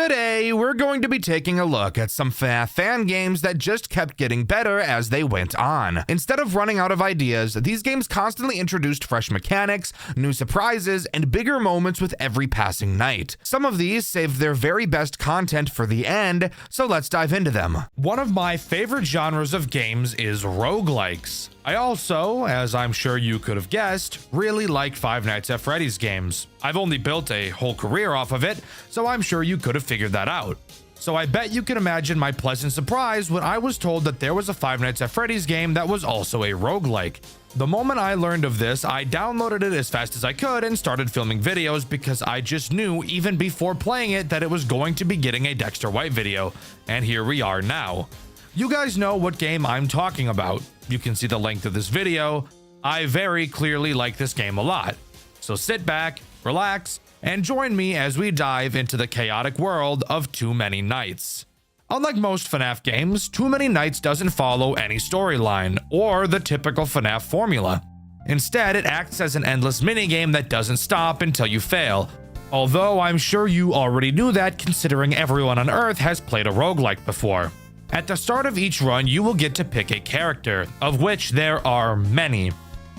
Today, we're going to be taking a look at some FNAF fan games that just kept getting better as they went on. Instead of running out of ideas, these games constantly introduced fresh mechanics, new surprises, and bigger moments with every passing night. Some of these saved their very best content for the end, so let's dive into them. One of my favorite genres of games is roguelikes. I also, as I'm sure you could have guessed, really like Five Nights at Freddy's games. I've only built a whole career off of it, so I'm sure you could have figured that out. So I bet you can imagine my pleasant surprise when I was told that there was a Five Nights at Freddy's game that was also a roguelike. The moment I learned of this, I downloaded it as fast as I could and started filming videos because I just knew even before playing it that it was going to be getting a Dexter White video, and here we are now. You guys know what game I'm talking about. You can see the length of this video. I very clearly like this game a lot. So sit back, relax, and join me as we dive into the chaotic world of Too Many Nights. Unlike most FNAF games, Too Many Nights doesn't follow any storyline or the typical FNAF formula. Instead, it acts as an endless minigame that doesn't stop until you fail. Although I'm sure you already knew that considering everyone on Earth has played a roguelike before. At the start of each run, you will get to pick a character, of which there are many.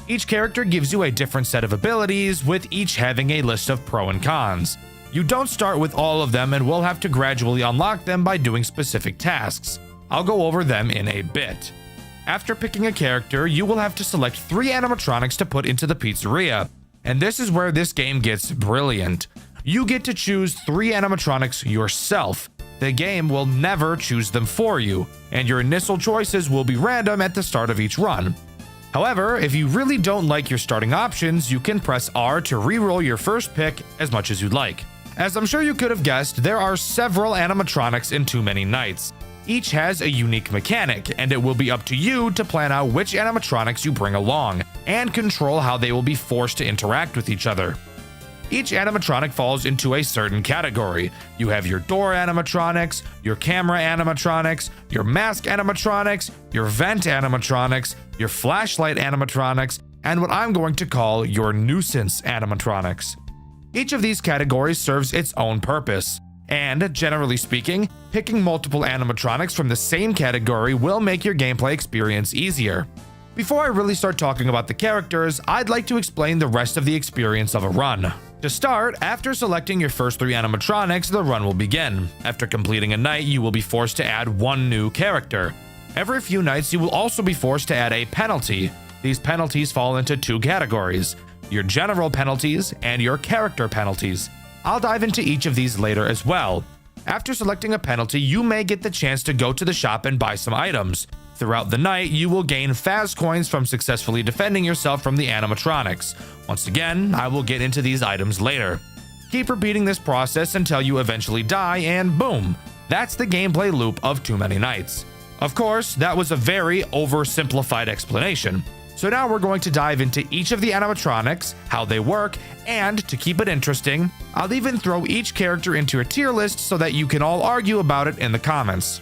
Each character gives you a different set of abilities, with each having a list of pro and cons. You don't start with all of them and will have to gradually unlock them by doing specific tasks. I'll go over them in a bit. After picking a character, you will have to select 3 animatronics to put into the pizzeria, and this is where this game gets brilliant. You get to choose 3 animatronics yourself. The game will never choose them for you, and your initial choices will be random at the start of each run. However, if you really don't like your starting options, you can press R to re-roll your first pick as much as you'd like. As I'm sure you could have guessed, there are several animatronics in Too Many Nights. Each has a unique mechanic, and it will be up to you to plan out which animatronics you bring along, and control how they will be forced to interact with each other. Each animatronic falls into a certain category. You have your door animatronics, your camera animatronics, your mask animatronics, your vent animatronics, your flashlight animatronics, and what I'm going to call your nuisance animatronics. Each of these categories serves its own purpose, and generally speaking, picking multiple animatronics from the same category will make your gameplay experience easier. Before I really start talking about the characters, I'd like to explain the rest of the experience of a run. To start, after selecting your first 3 animatronics, the run will begin. After completing a night, you will be forced to add 1 new character. Every few nights, you will also be forced to add a penalty. These penalties fall into 2 categories: your general penalties and your character penalties. I'll dive into each of these later as well. After selecting a penalty, you may get the chance to go to the shop and buy some items. Throughout the night, you will gain Faz coins from successfully defending yourself from the animatronics. Once again, I will get into these items later. Keep repeating this process until you eventually die, and boom, that's the gameplay loop of Too Many Nights. Of course, that was a very oversimplified explanation. So now we're going to dive into each of the animatronics, how they work, and to keep it interesting, I'll even throw each character into a tier list so that you can all argue about it in the comments.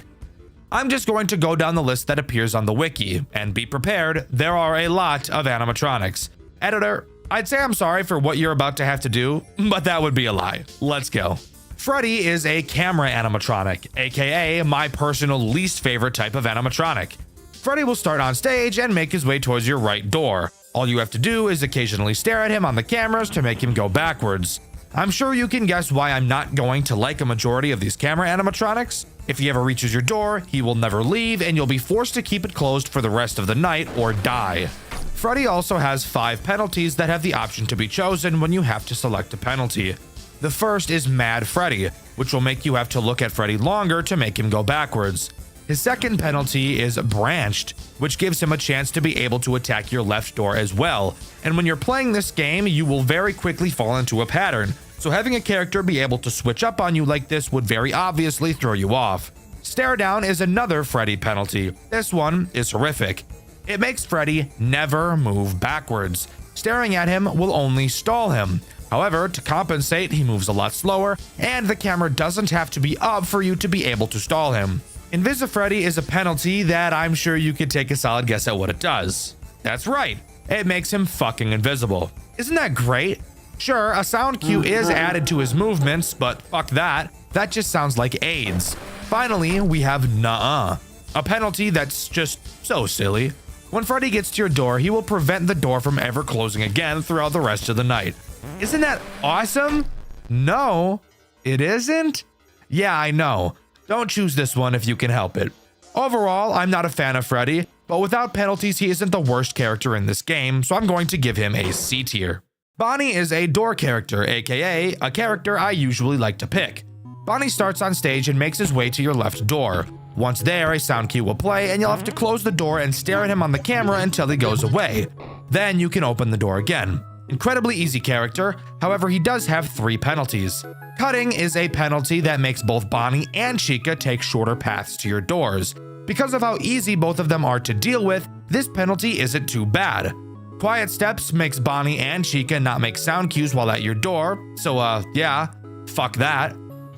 I'm just going to go down the list that appears on the wiki, and be prepared, there are a lot of animatronics. Editor, I'd say I'm sorry for what you're about to have to do, but that would be a lie. Let's go. Freddy is a camera animatronic, aka my personal least favorite type of animatronic. Freddy will start on stage and make his way towards your right door. All you have to do is occasionally stare at him on the cameras to make him go backwards. I'm sure you can guess why I'm not going to like a majority of these camera animatronics. If he ever reaches your door, he will never leave, and you'll be forced to keep it closed for the rest of the night or die. Freddy also has 5 penalties that have the option to be chosen when you have to select a penalty. The first is Mad Freddy, which will make you have to look at Freddy longer to make him go backwards. His second penalty is Branched, which gives him a chance to be able to attack your left door as well. And when you're playing this game, you will very quickly fall into a pattern, so having a character be able to switch up on you like this would very obviously throw you off. Stare Down is another Freddy penalty. This one is horrific. It makes Freddy never move backwards. Staring at him will only stall him. However, to compensate, he moves a lot slower, and the camera doesn't have to be up for you to be able to stall him. Invisifreddy is a penalty that I'm sure you could take a solid guess at what it does. That's right, it makes him fucking invisible. Isn't that great? Sure, a sound cue is added to his movements, but fuck that. That just sounds like AIDS. Finally, we have nuh-uh, a penalty that's just so silly. When Freddy gets to your door, he will prevent the door from ever closing again throughout the rest of the night. Isn't that awesome? No, it isn't? Yeah, I know. Don't choose this one if you can help it. Overall, I'm not a fan of Freddy, but without penalties, he isn't the worst character in this game, so I'm going to give him a C tier. Bonnie is a door character, aka a character I usually like to pick. Bonnie starts on stage and makes his way to your left door. Once there, a sound cue will play and you'll have to close the door and stare at him on the camera until he goes away. Then you can open the door again. Incredibly easy character, however he does have 3 penalties. Cutting is a penalty that makes both Bonnie and Chica take shorter paths to your doors. Because of how easy both of them are to deal with, this penalty isn't too bad. Quiet steps makes Bonnie and Chica not make sound cues while at your door, so yeah, fuck that.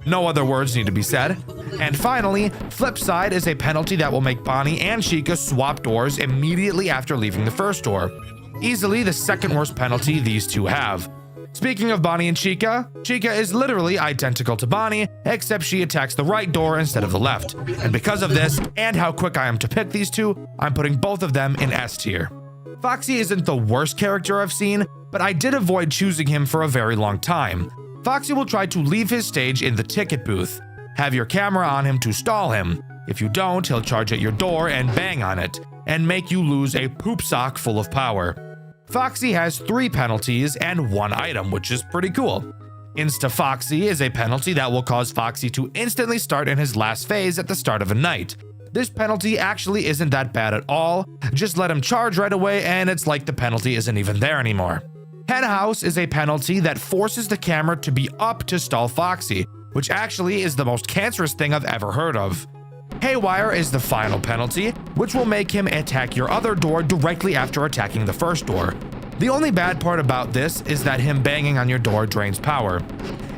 No other words need to be said. And finally, flip side is a penalty that will make Bonnie and Chica swap doors immediately after leaving the first door. Easily the second worst penalty these two have. Speaking of Bonnie and Chica, Chica is literally identical to Bonnie, except she attacks the right door instead of the left. And because of this, and how quick I am to pick these two, I'm putting both of them in S tier. Foxy isn't the worst character I've seen, but I did avoid choosing him for a very long time. Foxy will try to leave his stage in the ticket booth. Have your camera on him to stall him. If you don't, he'll charge at your door and bang on it, and make you lose a poop sock full of power. Foxy has 3 penalties and 1 item, which is pretty cool. Insta-Foxy is a penalty that will cause Foxy to instantly start in his last phase at the start of a night. This penalty actually isn't that bad at all, just let him charge right away and it's like the penalty isn't even there anymore. Hen House is a penalty that forces the camera to be up to stall Foxy, which actually is the most cancerous thing I've ever heard of. Haywire is the final penalty, which will make him attack your other door directly after attacking the first door. The only bad part about this is that him banging on your door drains power.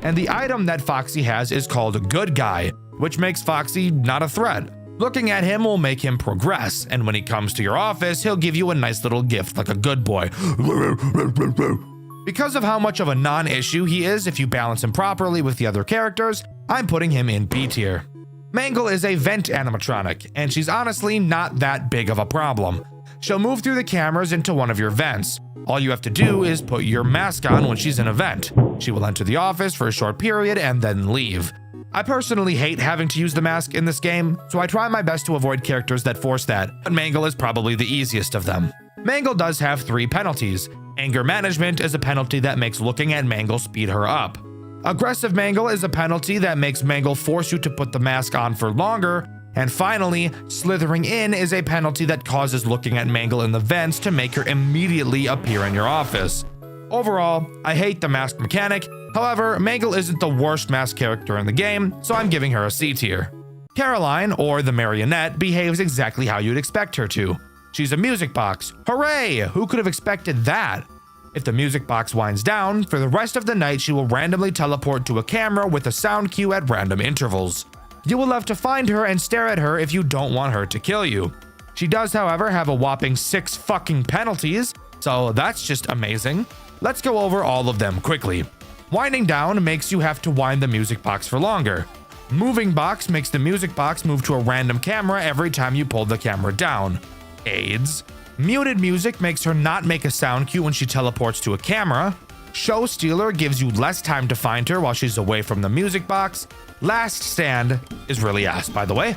And the item that Foxy has is called Good Guy, which makes Foxy not a threat. Looking at him will make him progress, and when he comes to your office, he'll give you a nice little gift like a good boy. Because of how much of a non-issue he is if you balance him properly with the other characters, I'm putting him in B tier. Mangle is a vent animatronic, and she's honestly not that big of a problem. She'll move through the cameras into one of your vents. All you have to do is put your mask on when she's in a vent. She will enter the office for a short period and then leave. I personally hate having to use the mask in this game, so I try my best to avoid characters that force that, but Mangle is probably the easiest of them. Mangle does have 3 penalties. Anger management is a penalty that makes looking at Mangle speed her up. Aggressive Mangle is a penalty that makes Mangle force you to put the mask on for longer. And finally, slithering in is a penalty that causes looking at Mangle in the vents to make her immediately appear in your office. Overall, I hate the mask mechanic. However, Mangle isn't the worst mask character in the game, so I'm giving her a C tier. Caroline, or the marionette, behaves exactly how you'd expect her to. She's a music box. Hooray! Who could have expected that? If the music box winds down, for the rest of the night she will randomly teleport to a camera with a sound cue at random intervals. You will have to find her and stare at her if you don't want her to kill you. She does, however, have a whopping 6 fucking penalties, so that's just amazing. Let's go over all of them quickly. Winding down makes you have to wind the music box for longer. Moving box makes the music box move to a random camera every time you pull the camera down. AIDS. Muted music makes her not make a sound cue when she teleports to a camera. Show Stealer gives you less time to find her while she's away from the music box. Last Stand is really ass, by the way.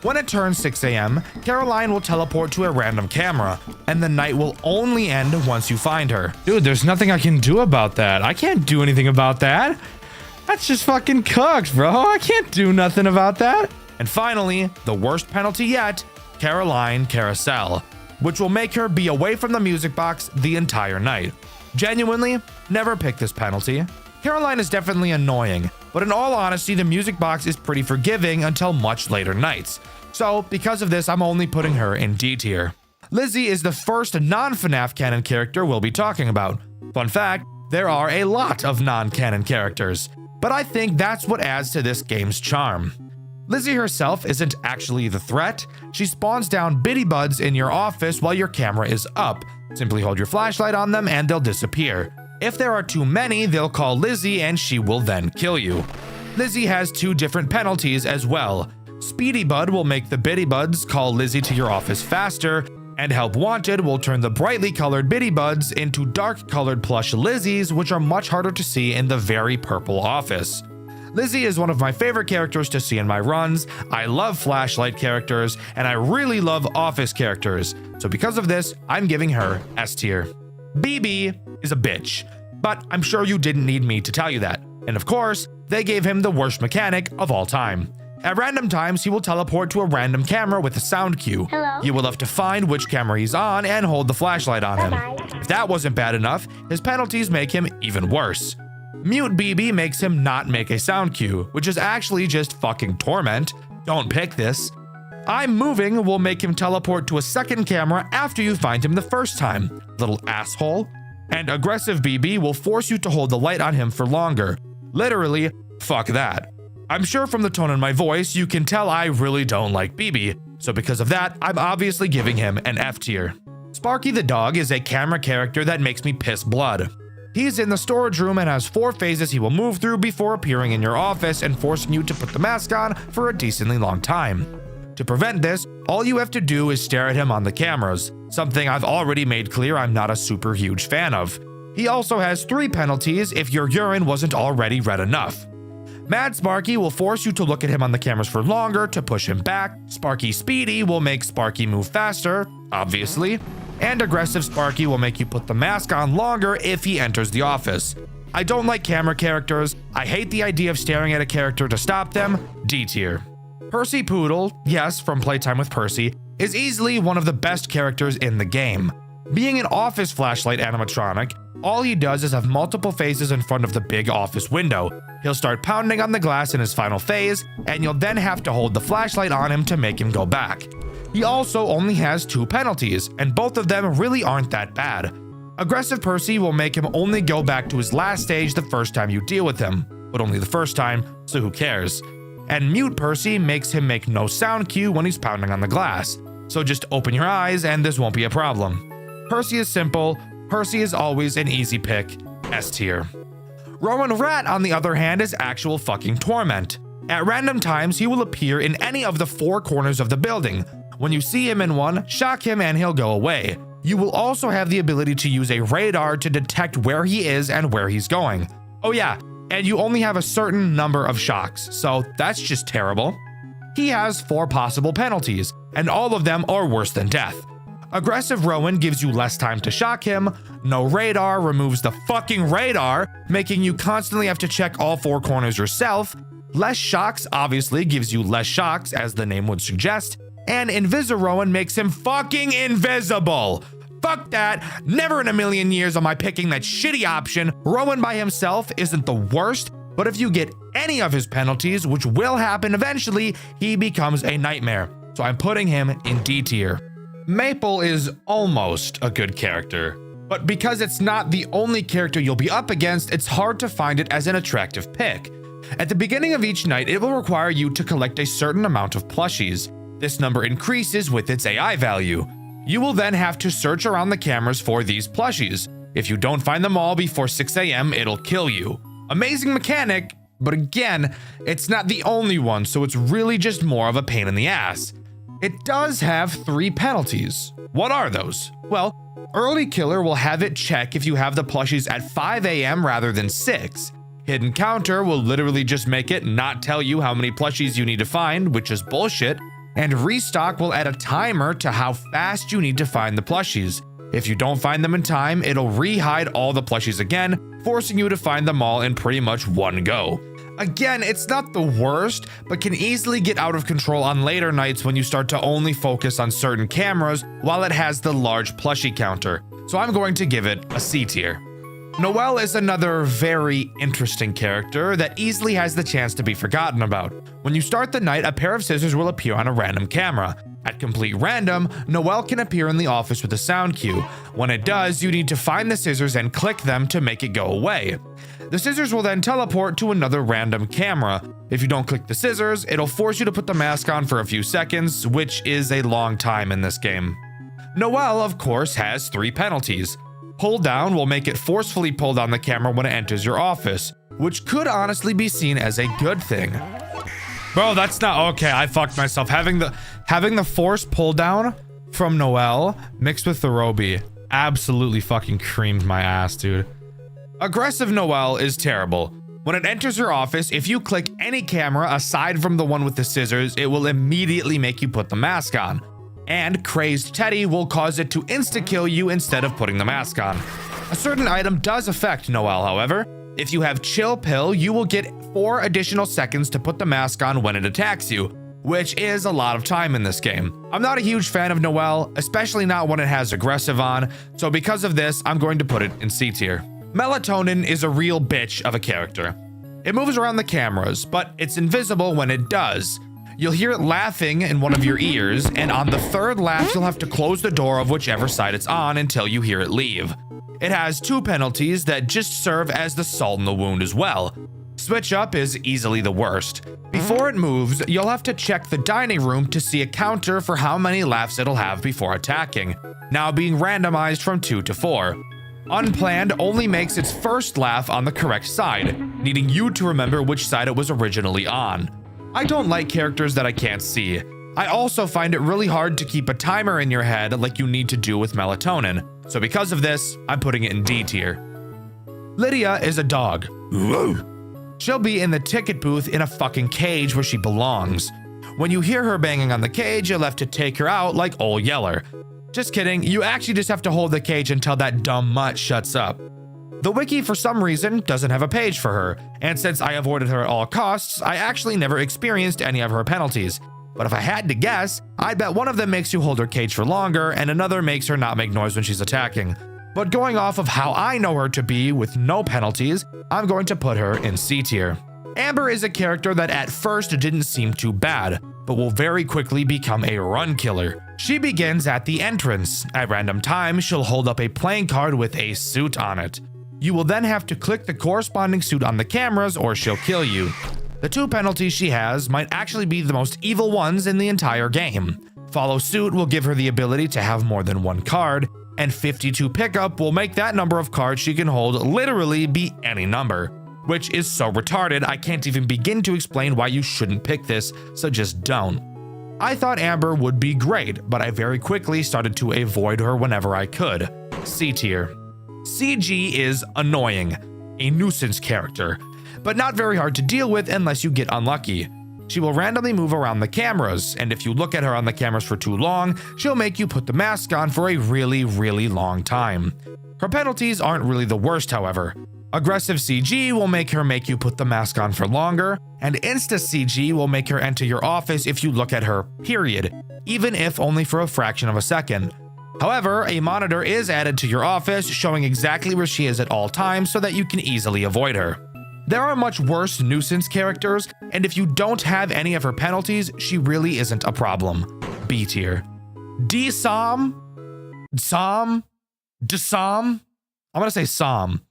When it turns 6 a.m., Caroline will teleport to a random camera, and the night will only end once you find her. Dude, there's nothing I can do about that. I can't do anything about that. That's just fucking cooked, bro. I can't do nothing about that. And finally, the worst penalty yet, Caroline Carousel, which will make her be away from the music box the entire night. Genuinely, never pick this penalty. Caroline is definitely annoying, but in all honesty, the music box is pretty forgiving until much later nights. So, because of this, I'm only putting her in D tier. Lizzie is the first non-FNAF canon character we'll be talking about. Fun fact, there are a lot of non-canon characters, but I think that's what adds to this game's charm. Lizzie herself isn't actually the threat. She spawns down bitty buds in your office while your camera is up. Simply hold your flashlight on them and they'll disappear. If there are too many, they'll call Lizzie and she will then kill you. Lizzie has 2 different penalties as well. Speedy Bud will make the Bitty Buds call Lizzie to your office faster, and Help Wanted will turn the brightly colored Bitty Buds into dark colored plush Lizzies, which are much harder to see in the very purple office. Lizzie is one of my favorite characters to see in my runs. I love flashlight characters, and I really love office characters, so because of this, I'm giving her S tier. BB is a bitch, but I'm sure you didn't need me to tell you that. And of course, they gave him the worst mechanic of all time. At random times, he will teleport to a random camera with a sound cue. Hello? You will have to find which camera he's on and hold the flashlight on him. Bye-bye. If that wasn't bad enough, his penalties make him even worse. Mute BB makes him not make a sound cue, which is actually just fucking torment. Don't pick this. I'm Moving will make him teleport to a second camera after you find him the first time. Little asshole. And Aggressive BB will force you to hold the light on him for longer. Literally, fuck that. I'm sure from the tone in my voice, you can tell I really don't like BB, so because of that, I'm obviously giving him an F tier. Sparky the dog is a camera character that makes me piss blood. He's in the storage room and has 4 phases he will move through before appearing in your office and forcing you to put the mask on for a decently long time. To prevent this, all you have to do is stare at him on the cameras, something I've already made clear I'm not a super huge fan of. He also has 3 penalties if your urine wasn't already red enough. Mad Sparky will force you to look at him on the cameras for longer to push him back. Sparky Speedy will make Sparky move faster, obviously. And Aggressive Sparky will make you put the mask on longer if he enters the office. I don't like camera characters. I hate the idea of staring at a character to stop them. D tier. Percy Poodle, yes, from Playtime with Percy, is easily one of the best characters in the game. Being an office flashlight animatronic, all he does is have multiple phases in front of the big office window. He'll start pounding on the glass in his final phase, and you'll then have to hold the flashlight on him to make him go back. He also only has 2 penalties, and both of them really aren't that bad. Aggressive Percy will make him only go back to his last stage the first time you deal with him, but only the first time, so who cares? And Mute Percy makes him make no sound cue when he's pounding on the glass, so just open your eyes and this won't be a problem. Percy is simple. Percy is always an easy pick. S tier. Rowan Rat, on the other hand, is actual fucking torment. At random times, he will appear in any of the 4 corners of the building. When you see him in one, shock him and he'll go away. You will also have the ability to use a radar to detect where he is and where he's going. Oh yeah, and you only have a certain number of shocks, so that's just terrible. He has 4 possible penalties, and all of them are worse than death. Aggressive Rowan gives you less time to shock him. No radar removes the fucking radar, making you constantly have to check all 4 corners yourself. Less shocks obviously gives you less shocks, as the name would suggest. And Invisi-Rowan makes him fucking invisible. Fuck that. Never in a million years am I picking that shitty option. Rowan by himself isn't the worst, but if you get any of his penalties, which will happen eventually, he becomes a nightmare. So I'm putting him in D tier. Maple is almost a good character, but because it's not the only character you'll be up against, it's hard to find it as an attractive pick. At the beginning of each night, it will require you to collect a certain amount of plushies. This number increases with its AI value. You will then have to search around the cameras for these plushies. If you don't find them all before 6 AM, it'll kill you. Amazing mechanic, but again, it's not the only one, so it's really just more of a pain in the ass. It does have 3 penalties. What are those? Well, Early Killer will have it check if you have the plushies at 5 AM rather than 6. Hidden Counter will literally just make it not tell you how many plushies you need to find, which is bullshit. And Restock will add a timer to how fast you need to find the plushies. If you don't find them in time, it'll re-hide all the plushies again, forcing you to find them all in pretty much one go. Again, it's not the worst, but can easily get out of control on later nights when you start to only focus on certain cameras while it has the large plushie counter. So I'm going to give it a C tier. Noelle is another very interesting character that easily has the chance to be forgotten about. When you start the night, a pair of scissors will appear on a random camera. At complete random, Noelle can appear in the office with a sound cue. When it does, you need to find the scissors and click them to make it go away. The scissors will then teleport to another random camera. If you don't click the scissors, it'll force you to put the mask on for a few seconds, which is a long time in this game. Noelle, of course, has 3 penalties. Pull down will make it forcefully pull down the camera when it enters your office. which could honestly be seen as a good thing. Bro, that's not okay. I fucked myself. Having the force pull down from Noelle mixed with the Roby absolutely fucking creamed my ass, dude. Aggressive Noelle is terrible. When it enters your office, if you click any camera aside from the one with the scissors, it will immediately make you put the mask on. And Crazed Teddy will cause it to insta-kill you instead of putting the mask on. A certain item does affect Noelle, however. If you have Chill Pill, you will get 4 additional seconds to put the mask on when it attacks you, which is a lot of time in this game. I'm not a huge fan of Noelle, especially not when it has aggressive on, so because of this, I'm going to put it in C tier. Melatonin is a real bitch of a character. It moves around the cameras, but it's invisible when it does. You'll hear it laughing in one of your ears, and on the 3rd laugh, you'll have to close the door of whichever side it's on until you hear it leave. It has 2 penalties that just serve as the salt in the wound as well. Switch Up is easily the worst. Before it moves, you'll have to check the dining room to see a counter for how many laughs it'll have before attacking, now being randomized from 2 to 4. Unplanned only makes its first laugh on the correct side, needing you to remember which side it was originally on. I don't like characters that I can't see. I also find it really hard to keep a timer in your head like you need to do with Melatonin, so because of this, I'm putting it in D tier. Lydia is a dog. She'll be in the ticket booth in a fucking cage where she belongs. When you hear her banging on the cage, you'll have to take her out like Ol Yeller. Just kidding, you actually just have to hold the cage until that dumb mutt shuts up. The wiki for some reason doesn't have a page for her, and since I avoided her at all costs, I actually never experienced any of her penalties. But if I had to guess, I'd bet one of them makes you hold her cage for longer and another makes her not make noise when she's attacking. But going off of how I know her to be with no penalties, I'm going to put her in C tier. Amber is a character that at first didn't seem too bad, but will very quickly become a run killer. She begins at the entrance. At random times, she'll hold up a playing card with a suit on it. You will then have to click the corresponding suit on the cameras or she'll kill you. The 2 penalties she has might actually be the most evil ones in the entire game. Follow Suit will give her the ability to have more than 1 card, and 52 Pickup will make that number of cards she can hold literally be any number, which is so retarded I can't even begin to explain why you shouldn't pick this, so just don't. I thought Amber would be great, but I very quickly started to avoid her whenever I could. C tier. CG is annoying, a nuisance character, but not very hard to deal with unless you get unlucky. She will randomly move around the cameras, and if you look at her on the cameras for too long, she'll make you put the mask on for a really, really long time. Her penalties aren't really the worst, however. Aggressive CG will make you put the mask on for longer, and Insta CG will make her enter your office if you look at her, period, even if only for a fraction of a second. However, a monitor is added to your office showing exactly where she is at all times so that you can easily avoid her. There are much worse nuisance characters, and if you don't have any of her penalties, she really isn't a problem. B tier. Desam, I'm gonna say Sam,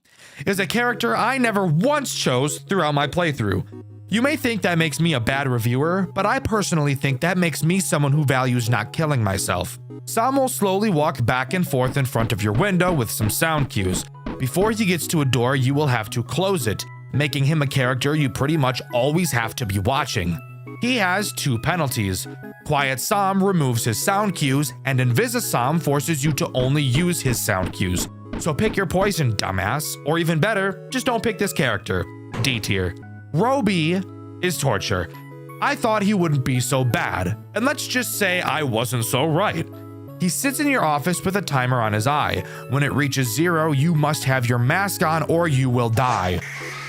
is a character I never once chose throughout my playthrough. You may think that makes me a bad reviewer, but I personally think that makes me someone who values not killing myself. Sam will slowly walk back and forth in front of your window with some sound cues. Before he gets to a door, you will have to close it, making him a character you pretty much always have to be watching. He has 2 penalties. Quiet Sam removes his sound cues, and Invisisam forces you to only use his sound cues. So pick your poison, dumbass, or even better, just don't pick this character. D tier. Roby is torture. I thought he wouldn't be so bad, and let's just say I wasn't so right. He sits in your office with a timer on his eye. When it reaches 0, you must have your mask on or you will die.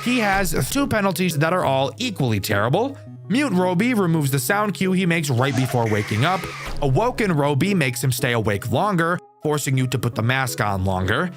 He has 2 penalties that are all equally terrible. Mute Roby removes the sound cue he makes right before waking up. Awoken Roby makes him stay awake longer, forcing you to put the mask on longer.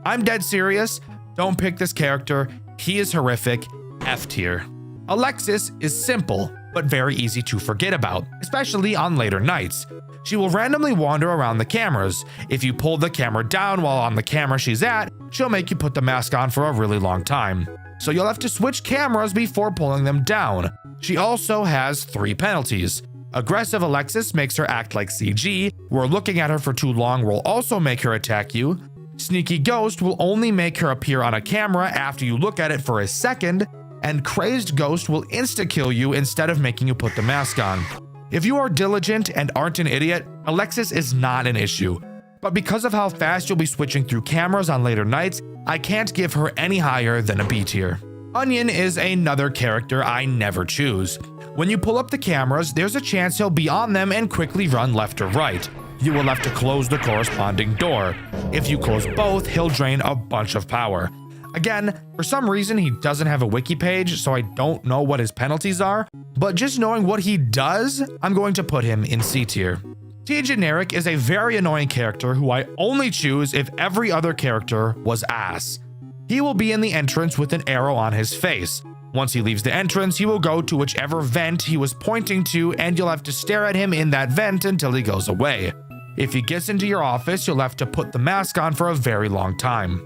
I'm dead serious. Don't pick this character. He is horrific. F tier. Alexis is simple, but very easy to forget about, especially on later nights. She will randomly wander around the cameras. If you pull the camera down while on the camera she's at, she'll make you put the mask on for a really long time. So you'll have to switch cameras before pulling them down. She also has 3 penalties. Aggressive Alexis makes her act like CG, where looking at her for too long will also make her attack you. Sneaky Ghost will only make her appear on a camera after you look at it for a second, and Crazed Ghost will insta-kill you instead of making you put the mask on. If you are diligent and aren't an idiot, Alexis is not an issue. But because of how fast you'll be switching through cameras on later nights, I can't give her any higher than a B tier. Onion is another character I never choose. When you pull up the cameras, there's a chance he'll be on them and quickly run left or right. You will have to close the corresponding door. If you close both, he'll drain a bunch of power. Again, for some reason he doesn't have a wiki page, so I don't know what his penalties are, but just knowing what he does, I'm going to put him in C tier. T Generic is a very annoying character who I only choose if every other character was ass. He will be in the entrance with an arrow on his face. Once he leaves the entrance, he will go to whichever vent he was pointing to, and you'll have to stare at him in that vent until he goes away. If he gets into your office, you'll have to put the mask on for a very long time.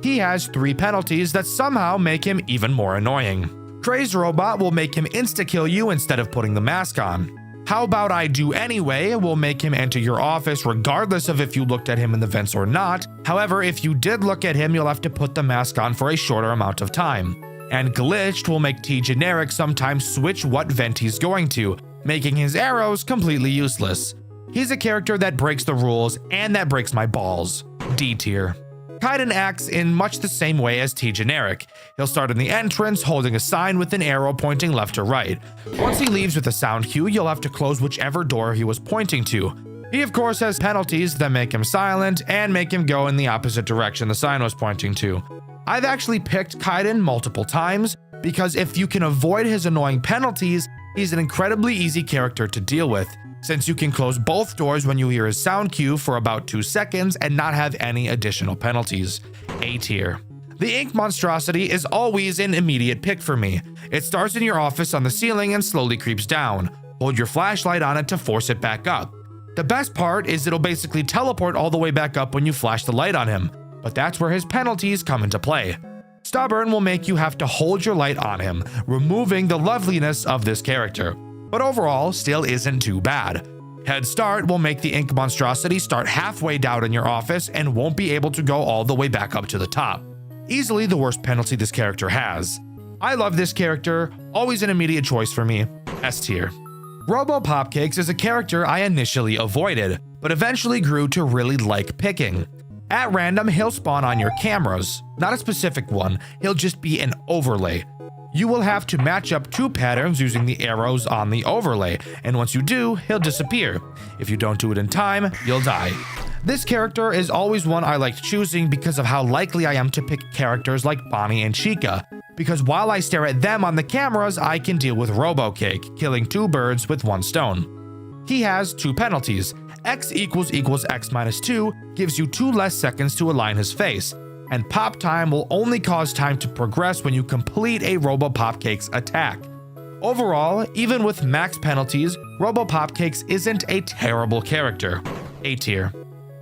He has 3 penalties that somehow make him even more annoying. Crazed Robot will make him insta-kill you instead of putting the mask on. How About I Do Anyway will make him enter your office regardless of if you looked at him in the vents or not. However, if you did look at him, you'll have to put the mask on for a shorter amount of time. And Glitched will make T Generic sometimes switch what vent he's going to, making his arrows completely useless. He's a character that breaks the rules and that breaks my balls. D tier. Kaiden acts in much the same way as T Generic. He'll start in the entrance holding a sign with an arrow pointing left or right. Once he leaves with a sound cue, you'll have to close whichever door he was pointing to. He of course has penalties that make him silent and make him go in the opposite direction the sign was pointing to. I've actually picked Kaiden multiple times because if you can avoid his annoying penalties, he's an incredibly easy character to deal with, since you can close both doors when you hear his sound cue for about 2 seconds and not have any additional penalties. A tier. The Ink Monstrosity is always an immediate pick for me. It starts in your office on the ceiling and slowly creeps down. Hold your flashlight on it to force it back up. The best part is it'll basically teleport all the way back up when you flash the light on him, but that's where his penalties come into play. Stubborn will make you have to hold your light on him, removing the loveliness of this character, but overall still isn't too bad. Head Start will make the Ink Monstrosity start halfway down in your office and won't be able to go all the way back up to the top. Easily the worst penalty this character has. I love this character, always an immediate choice for me. S tier. Robo Popcakes is a character I initially avoided, but eventually grew to really like picking. At random, he'll spawn on your cameras. Not a specific one, he'll just be an overlay. You will have to match up 2 patterns using the arrows on the overlay, and once you do, he'll disappear. If you don't do it in time, you'll die. This character is always one I liked choosing because of how likely I am to pick characters like Bonnie and Chica, because while I stare at them on the cameras, I can deal with RoboCake, killing 2 birds with 1 stone. He has 2 penalties. X = X minus 2 gives you 2 less seconds to align his face, and Pop Time will only cause time to progress when you complete a Robo Popcakes attack. Overall, even with max penalties, Robo Popcakes isn't a terrible character. A tier.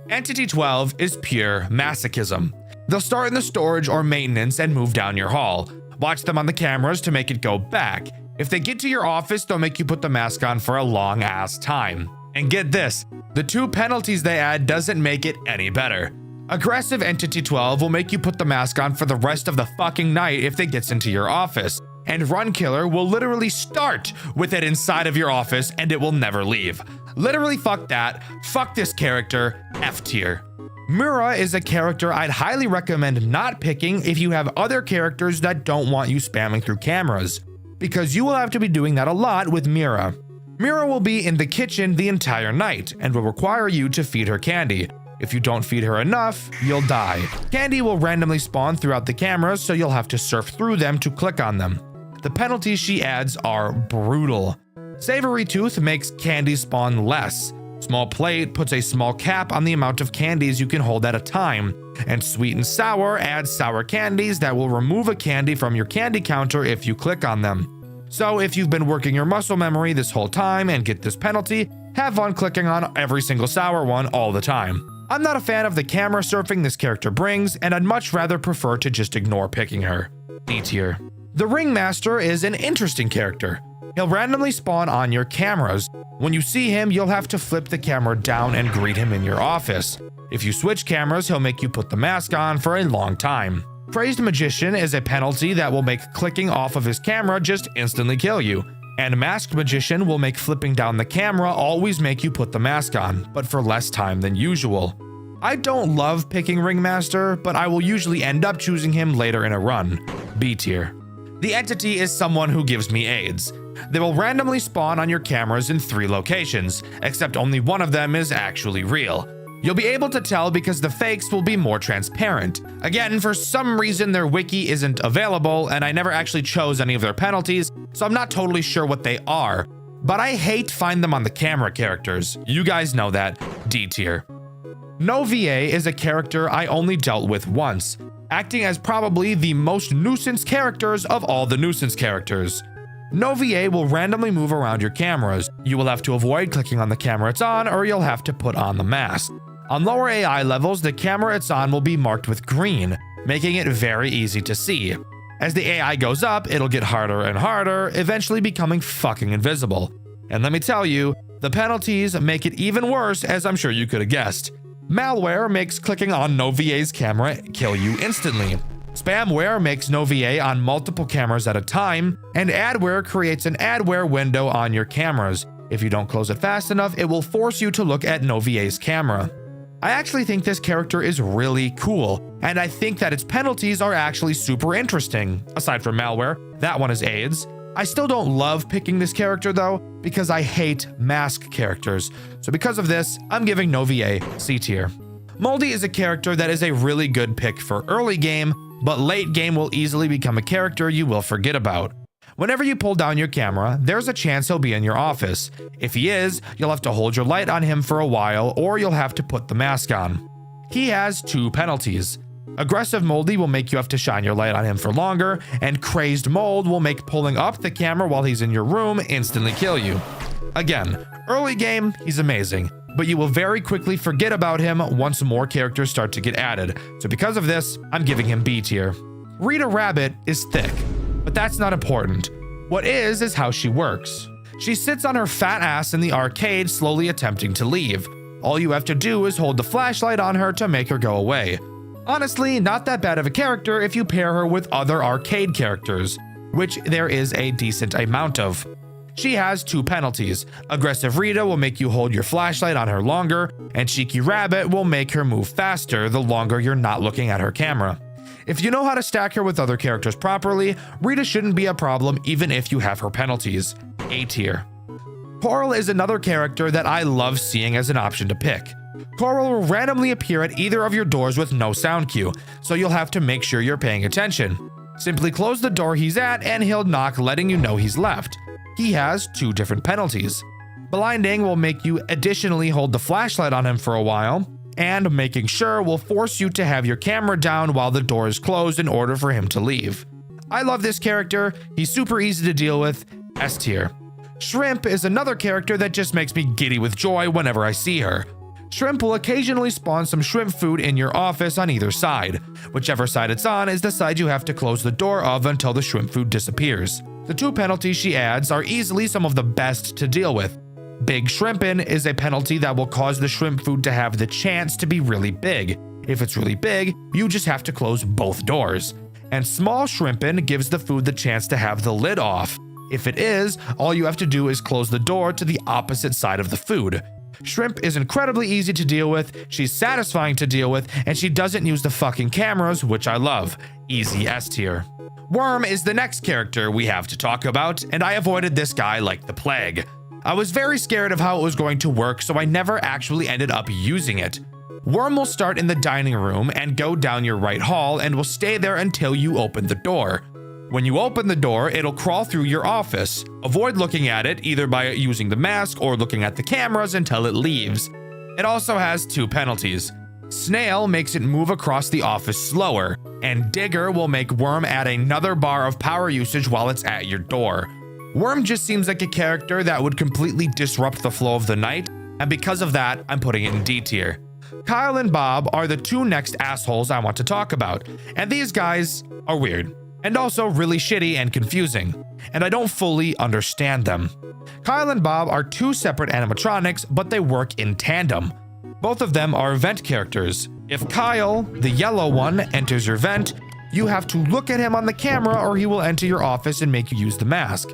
Entity 12 is pure masochism. They'll start in the storage or maintenance and move down your hall. Watch them on the cameras to make it go back. If they get to your office, they'll make you put the mask on for a long ass time. And get this, the 2 penalties they add doesn't make it any better. Aggressive Entity 12 will make you put the mask on for the rest of the fucking night if they gets into your office. And Run Killer will literally start with it inside of your office and it will never leave. Literally fuck that, fuck this character, F tier. Mura is a character I'd highly recommend not picking if you have other characters that don't want you spamming through cameras, because you will have to be doing that a lot with Mira. Mira will be in the kitchen the entire night and will require you to feed her candy. If you don't feed her enough, you'll die. Candy will randomly spawn throughout the cameras, so you'll have to surf through them to click on them. The penalties she adds are brutal. Savory Tooth makes candy spawn less. Small Plate puts a small cap on the amount of candies you can hold at a time. And Sweet and Sour adds sour candies that will remove a candy from your candy counter if you click on them. So if you've been working your muscle memory this whole time and get this penalty, have fun clicking on every single sour one all the time. I'm not a fan of the camera surfing this character brings, and I'd much rather prefer to just ignore picking her. D tier. The Ringmaster is an interesting character. He'll randomly spawn on your cameras. When you see him, you'll have to flip the camera down and greet him in your office. If you switch cameras, he'll make you put the mask on for a long time. Crazed Magician is a penalty that will make clicking off of his camera just instantly kill you. And Masked Magician will make flipping down the camera always make you put the mask on, but for less time than usual. I don't love picking Ringmaster, but I will usually end up choosing him later in a run. B tier. The entity is someone who gives me AIDS. They will randomly spawn on your cameras in 3 locations, except only one of them is actually real. You'll be able to tell because the fakes will be more transparent. Again, for some reason their wiki isn't available, and I never actually chose any of their penalties, so I'm not totally sure what they are. But I hate find them on the camera characters. You guys know that. D tier. No VA is a character I only dealt with once, acting as probably the most nuisance characters of all the nuisance characters. No VA will randomly move around your cameras. You will have to avoid clicking on the camera it's on, or you'll have to put on the mask. On lower AI levels, the camera it's on will be marked with green, making it very easy to see. As the AI goes up, it'll get harder and harder, eventually becoming fucking invisible. And let me tell you, the penalties make it even worse, as I'm sure you could have guessed. Malware makes clicking on no VA's camera kill you instantly. Spamware makes no VA on multiple cameras at a time, and adware creates an adware window on your cameras. If you don't close it fast enough, it will force you to look at no VA's camera. I actually think this character is really cool, and I think that its penalties are actually super interesting. Aside from malware, that one is AIDS. I still don't love picking this character though, because I hate mask characters. So because of this, I'm giving no VA C tier. Moldy is a character that is a really good pick for early game, but late game will easily become a character you will forget about. Whenever you pull down your camera, there's a chance he'll be in your office. If he is, you'll have to hold your light on him for a while, or you'll have to put the mask on. He has 2 penalties. Aggressive Moldy will make you have to shine your light on him for longer, and Crazed Mold will make pulling up the camera while he's in your room instantly kill you. Again, early game, he's amazing, but you will very quickly forget about him once more characters start to get added. So because of this, I'm giving him B tier. Rita Rabbit is thick, but that's not important. What is how she works. She sits on her fat ass in the arcade slowly attempting to leave. All you have to do is hold the flashlight on her to make her go away. Honestly, not that bad of a character if you pair her with other arcade characters, which there is a decent amount of. She has 2 penalties. Aggressive Rita will make you hold your flashlight on her longer, and Cheeky Rabbit will make her move faster the longer you're not looking at her camera. If you know how to stack her with other characters properly, Rita shouldn't be a problem even if you have her penalties. A tier. Coral is another character that I love seeing as an option to pick. Coral will randomly appear at either of your doors with no sound cue, so you'll have to make sure you're paying attention. Simply close the door he's at and he'll knock, letting you know he's left. He has 2 different penalties. Blinding will make you additionally hold the flashlight on him for a while, and making sure will force you to have your camera down while the door is closed in order for him to leave. I love this character, he's super easy to deal with, S tier. Shrimp is another character that just makes me giddy with joy whenever I see her. Shrimp will occasionally spawn some shrimp food in your office on either side. Whichever side it's on is the side you have to close the door of until the shrimp food disappears. The 2 penalties she adds are easily some of the best to deal with. Big Shrimpin' is a penalty that will cause the shrimp food to have the chance to be really big. If it's really big, you just have to close both doors. And Small Shrimpin' gives the food the chance to have the lid off. If it is, all you have to do is close the door to the opposite side of the food. Shrimp is incredibly easy to deal with, she's satisfying to deal with, and she doesn't use the fucking cameras, which I love. Easy S tier. Worm is the next character we have to talk about, and I avoided this guy like the plague. I was very scared of how it was going to work, so I never actually ended up using it. Worm will start in the dining room and go down your right hall and will stay there until you open the door. When you open the door, it'll crawl through your office. Avoid looking at it either by using the mask or looking at the cameras until it leaves. It also has 2 penalties. Snail makes it move across the office slower, and Digger will make Worm add another bar of power usage while it's at your door. Worm just seems like a character that would completely disrupt the flow of the night, and because of that, I'm putting it in D tier. Kyle and Bob are the 2 next assholes I want to talk about, and these guys are weird. and also really shitty and confusing, and I don't fully understand them. Kyle and Bob are two separate animatronics, but they work in tandem. Both of them are vent characters. If Kyle, the yellow one, enters your vent, you have to look at him on the camera or he will enter your office and make you use the mask.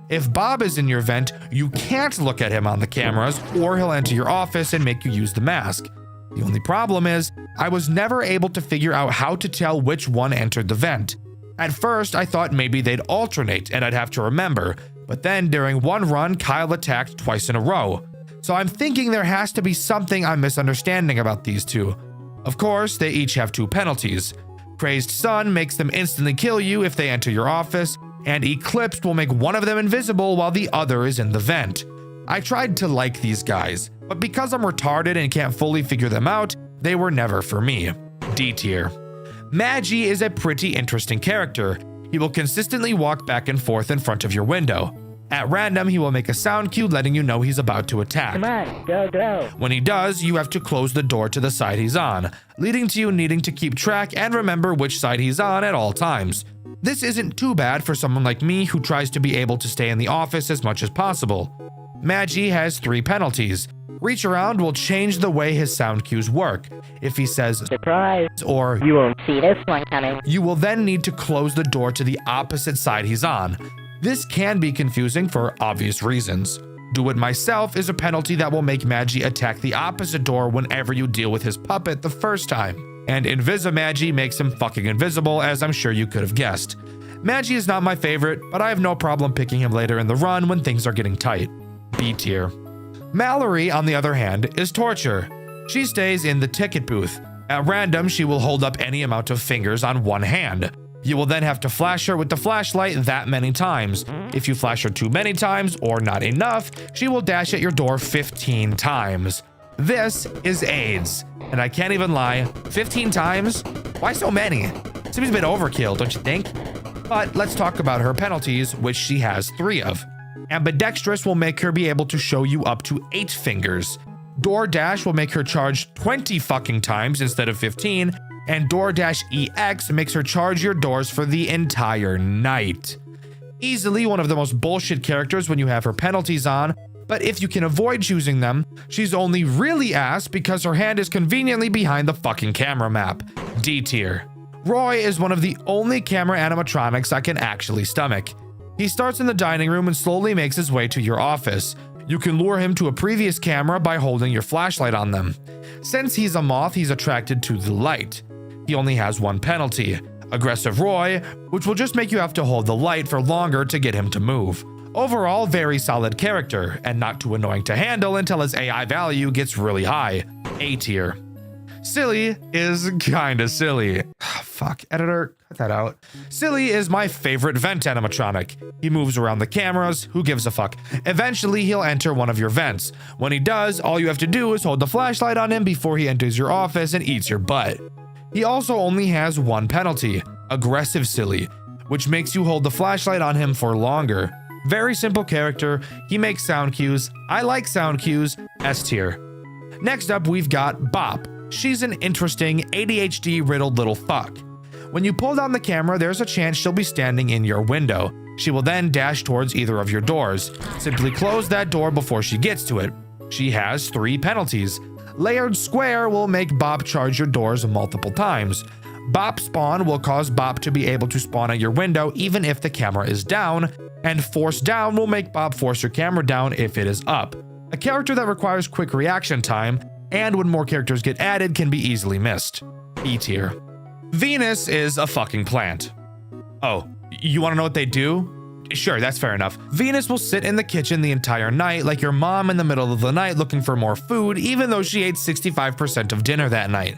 If Bob is in your vent, you can't look at him on the cameras or he'll enter your office and make you use the mask. The only problem is, I was never able to figure out how to tell which one entered the vent. At first, I thought maybe they'd alternate and I'd have to remember, but then during one run, Kyle attacked twice in a row. So I'm thinking there has to be something I'm misunderstanding about these two. Of course, they each have two penalties. Crazed Sun makes them instantly kill you if they enter your office, and Eclipsed will make one of them invisible while the other is in the vent. I tried to like these guys, but because I'm retarded and can't fully figure them out, they were never for me. D tier. Magi is a pretty interesting character. He will consistently walk back and forth in front of your window. At random, he will make a sound cue letting you know he's about to attack. Come on, go, go. When he does, you have to close the door to the side he's on, leading to you needing to keep track and remember which side he's on at all times. This isn't too bad for someone like me who tries to be able to stay in the office as much as possible. Magi has 3 penalties. Reach around will change the way his sound cues work. If he says surprise or you won't see this one coming, you will then need to close the door to the opposite side he's on. This can be confusing for obvious reasons. Do it myself is a penalty that will make Magi attack the opposite door whenever you deal with his puppet the first time. And Invisimagi makes him fucking invisible, as I'm sure you could have guessed. Magi is not my favorite, but I have no problem picking him later in the run when things are getting tight. B tier. Mallory, on the other hand, is torture. She stays in the ticket booth. At random, she will hold up any amount of fingers on one hand. You will then have to flash her with the flashlight that many times. If you flash her too many times or not enough, she will dash at your door 15 times. This is AIDS. And I can't even lie, 15 times? Why so many? Seems a bit overkill, don't you think? But let's talk about her penalties, which she has 3 of. Ambidextrous will make her be able to show you up to 8 fingers. DoorDash will make her charge 20 fucking times instead of 15, and DoorDash EX makes her charge your doors for the entire night. Easily one of the most bullshit characters when you have her penalties on, but if you can avoid choosing them, she's only really ass because her hand is conveniently behind the fucking camera map. D tier. Roy is one of the only camera animatronics I can actually stomach. He starts in the dining room and slowly makes his way to your office. You can lure him to a previous camera by holding your flashlight on them. Since he's a moth, he's attracted to the light. He only has 1 penalty, Aggressive Roy, which will just make you have to hold the light for longer to get him to move. Overall, very solid character, and not too annoying to handle until his AI value gets really high. A tier. Silly is kinda silly. Fuck, editor, cut that out. Silly is my favorite vent animatronic. He moves around the cameras, who gives a fuck? Eventually, he'll enter one of your vents. When he does, all you have to do is hold the flashlight on him before he enters your office and eats your butt. He also only has 1 penalty, Aggressive Silly, which makes you hold the flashlight on him for longer. Very simple character, he makes sound cues, I like sound cues, S tier. Next up, we've got Bop. She's an interesting, ADHD-riddled little fuck. When you pull down the camera, there's a chance she'll be standing in your window. She will then dash towards either of your doors. Simply close that door before she gets to it. She has 3 penalties. Layered Square will make Bop charge your doors multiple times. Bop Spawn will cause Bop to be able to spawn at your window even if the camera is down, and Force Down will make Bop force your camera down if it is up. A character that requires quick reaction time, and when more characters get added can be easily missed. E tier. Venus is a fucking plant. Oh, you want to know what they do? Sure, that's fair enough. Venus will sit in the kitchen the entire night like your mom in the middle of the night looking for more food, even though she ate 65% of dinner that night.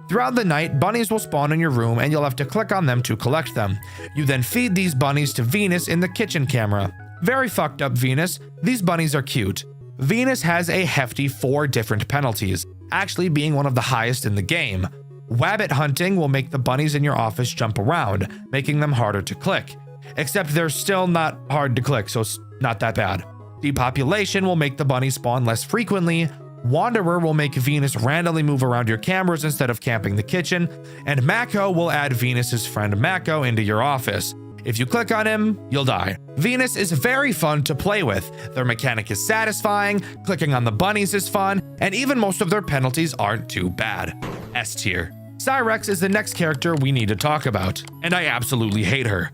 Throughout the night, bunnies will spawn in your room and you'll have to click on them to collect them. You then feed these bunnies to Venus in the kitchen camera. Very fucked up, Venus. These bunnies are cute. Venus has a hefty 4 different penalties, actually being one of the highest in the game. Wabbit hunting will make the bunnies in your office jump around, making them harder to click. Except they're still not hard to click, so it's not that bad. Depopulation will make the bunnies spawn less frequently. Wanderer will make Venus randomly move around your cameras instead of camping the kitchen, and Mako will add Venus's friend Mako into your office. If you click on him, you'll die. Venus is very fun to play with. Their mechanic is satisfying, clicking on the bunnies is fun, and even most of their penalties aren't too bad. S tier. Cyrex is the next character we need to talk about, and I absolutely hate her.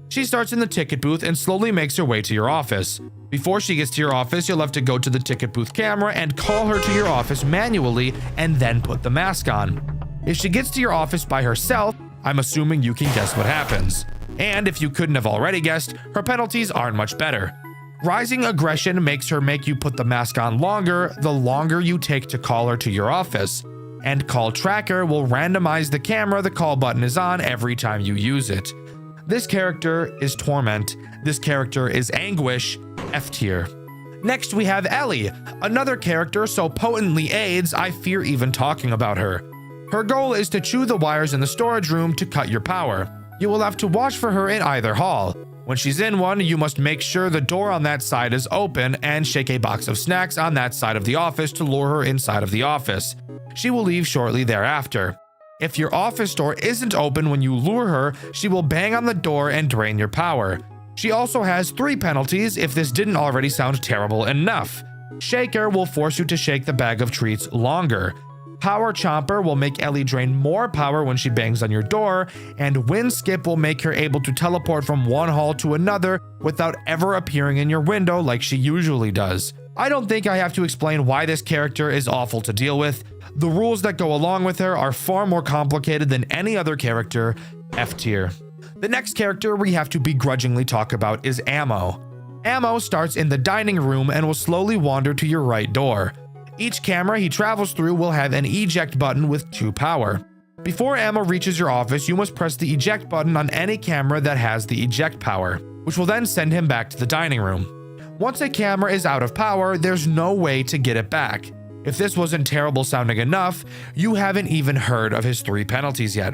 She starts in the ticket booth and slowly makes her way to your office. Before she gets to your office, you'll have to go to the ticket booth camera and call her to your office manually and then put the mask on. If she gets to your office by herself, I'm assuming you can guess what happens. And if you couldn't have already guessed, her penalties aren't much better. Rising aggression makes her make you put the mask on longer the longer you take to call her to your office. And call tracker will randomize the camera the call button is on every time you use it. This character is Torment. This character is Anguish, F tier. Next we have Ellie, another character so potently AIDS I fear even talking about her. Her goal is to chew the wires in the storage room to cut your power. You will have to watch for her in either hall. When she's in one, you must make sure the door on that side is open and shake a box of snacks on that side of the office to lure her inside of the office. She will leave shortly thereafter. If your office door isn't open when you lure her, she will bang on the door and drain your power. She also has 3 penalties if this didn't already sound terrible enough. Shaker will force you to shake the bag of treats longer. Power Chomper will make Ellie drain more power when she bangs on your door, and Wind Skip will make her able to teleport from one hall to another without ever appearing in your window like she usually does. I don't think I have to explain why this character is awful to deal with. The rules that go along with her are far more complicated than any other character, F tier. The next character we have to begrudgingly talk about is Ammo. Ammo starts in the dining room and will slowly wander to your right door. Each camera he travels through will have an eject button with 2 power. Before Ammo reaches your office, you must press the eject button on any camera that has the eject power, which will then send him back to the dining room. Once a camera is out of power, there's no way to get it back. If this wasn't terrible sounding enough, you haven't even heard of his 3 penalties yet.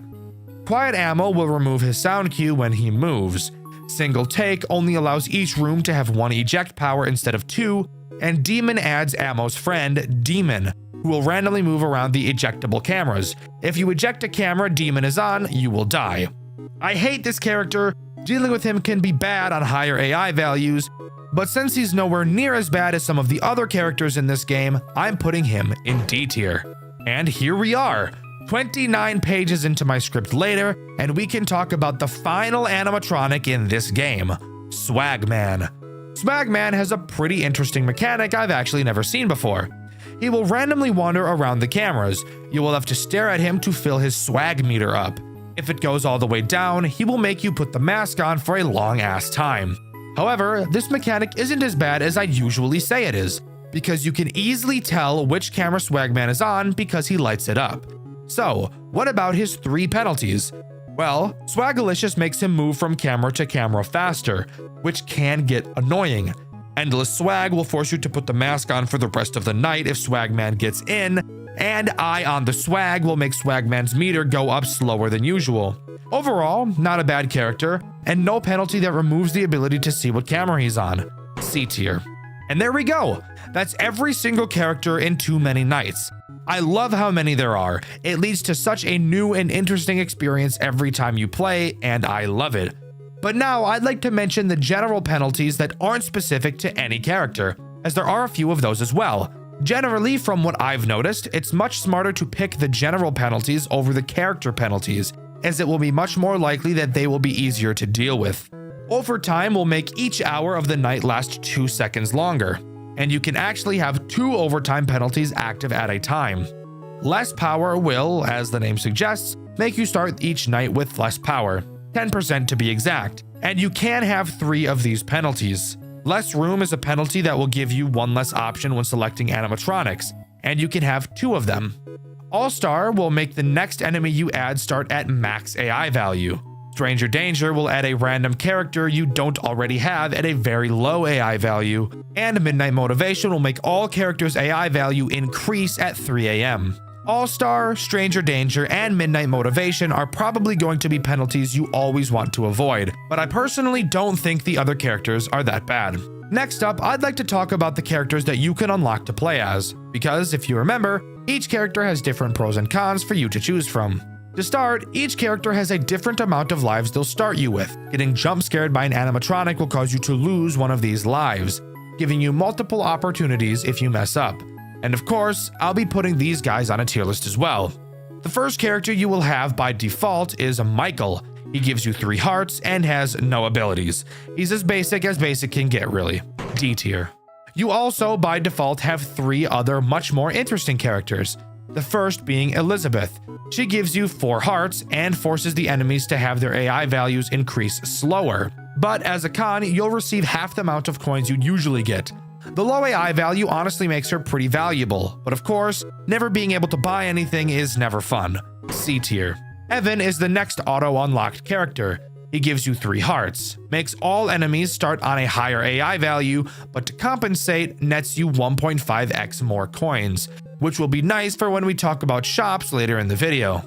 Quiet Ammo will remove his sound cue when he moves. Single Take only allows each room to have 1 eject power instead of 2, and Demon adds Ammo's friend, Demon, who will randomly move around the ejectable cameras. If you eject a camera Demon is on, you will die. I hate this character. Dealing with him can be bad on higher AI values, but since he's nowhere near as bad as some of the other characters in this game, I'm putting him in D tier. And here we are, 29 pages into my script later, and we can talk about the final animatronic in this game, Swagman. Swagman has a pretty interesting mechanic I've actually never seen before. He will randomly wander around the cameras. You will have to stare at him to fill his swag meter up. If it goes all the way down, he will make you put the mask on for a long ass time. However, this mechanic isn't as bad as I'd usually say it is, because you can easily tell which camera Swagman is on because he lights it up. So, what about his 3 penalties? Well, Swagalicious makes him move from camera to camera faster, which can get annoying. Endless Swag will force you to put the mask on for the rest of the night if Swagman gets in, and Eye on the Swag will make Swagman's meter go up slower than usual. Overall, not a bad character, and no penalty that removes the ability to see what camera he's on. C tier. And there we go! That's every single character in Too Many Nights. I love how many there are. It leads to such a new and interesting experience every time you play, and I love it. But now I'd like to mention the general penalties that aren't specific to any character, as there are a few of those as well. Generally, from what I've noticed, it's much smarter to pick the general penalties over the character penalties, as it will be much more likely that they will be easier to deal with. Overtime will make each hour of the night last 2 seconds longer, and you can actually have 2 overtime penalties active at a time. Less power will, as the name suggests, make you start each night with less power, 10% to be exact, and you can have 3 of these penalties. Less room is a penalty that will give you 1 less option when selecting animatronics, and you can have 2 of them. All-Star will make the next enemy you add start at max AI value. Stranger Danger will add a random character you don't already have at a very low AI value, and Midnight Motivation will make all characters' AI value increase at 3 AM. All-Star, Stranger Danger, and Midnight Motivation are probably going to be penalties you always want to avoid, but I personally don't think the other characters are that bad. Next up, I'd like to talk about the characters that you can unlock to play as. because if you remember, each character has different pros and cons for you to choose from. To start, each character has a different amount of lives they'll start you with. Getting jump scared by an animatronic will cause you to lose one of these lives, giving you multiple opportunities if you mess up. And of course, I'll be putting these guys on a tier list as well. The first character you will have by default is Michael. He gives you 3 hearts and has no abilities. He's as basic can get, really. D tier. You also, by default, have 3 other much more interesting characters. The first being Elizabeth. She gives you 4 hearts and forces the enemies to have their AI values increase slower. But as a con, you'll receive half the amount of coins you usually get. The low AI value honestly makes her pretty valuable, but of course, never being able to buy anything is never fun. C tier. Evan is the next auto-unlocked character. He gives you 3 hearts, makes all enemies start on a higher AI value, but to compensate, nets you 1.5x more coins, which will be nice for when we talk about shops later in the video.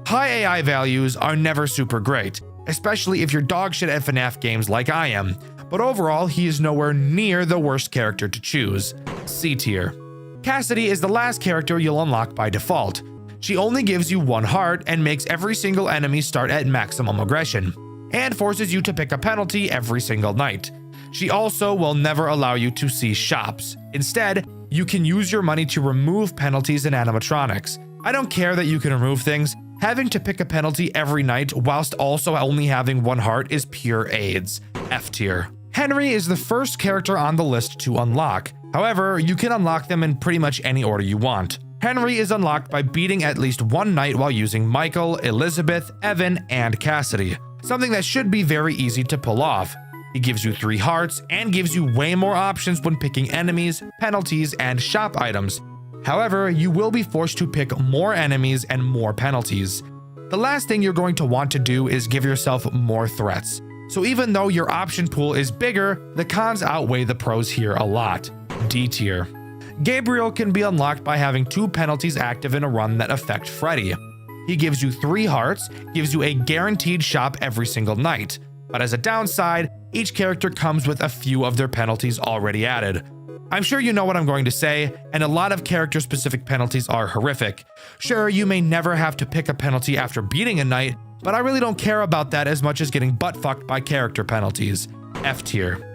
High AI values are never super great, especially if you're dogshit at FNAF games like I am, but overall he is nowhere near the worst character to choose. C tier. Cassidy is the last character you'll unlock by default. She only gives you 1 heart and makes every single enemy start at maximum aggression, and forces you to pick a penalty every single night. She also will never allow you to see shops. Instead, you can use your money to remove penalties and animatronics. I don't care that you can remove things. Having to pick a penalty every night whilst also only having 1 heart is pure AIDS. F tier. Henry is the first character on the list to unlock. However, you can unlock them in pretty much any order you want. Henry is unlocked by beating at least 1 night while using Michael, Elizabeth, Evan, and Cassidy. Something that should be very easy to pull off. He gives you 3 hearts and gives you way more options when picking enemies, penalties, and shop items. However, you will be forced to pick more enemies and more penalties. The last thing you're going to want to do is give yourself more threats. So even though your option pool is bigger, the cons outweigh the pros here a lot. D tier. Gabriel can be unlocked by having 2 penalties active in a run that affect Freddy. He gives you 3 hearts, gives you a guaranteed shop every single night. But as a downside, each character comes with a few of their penalties already added. I'm sure you know what I'm going to say, and a lot of character-specific penalties are horrific. Sure, you may never have to pick a penalty after beating a night, but I really don't care about that as much as getting butt-fucked by character penalties. F tier.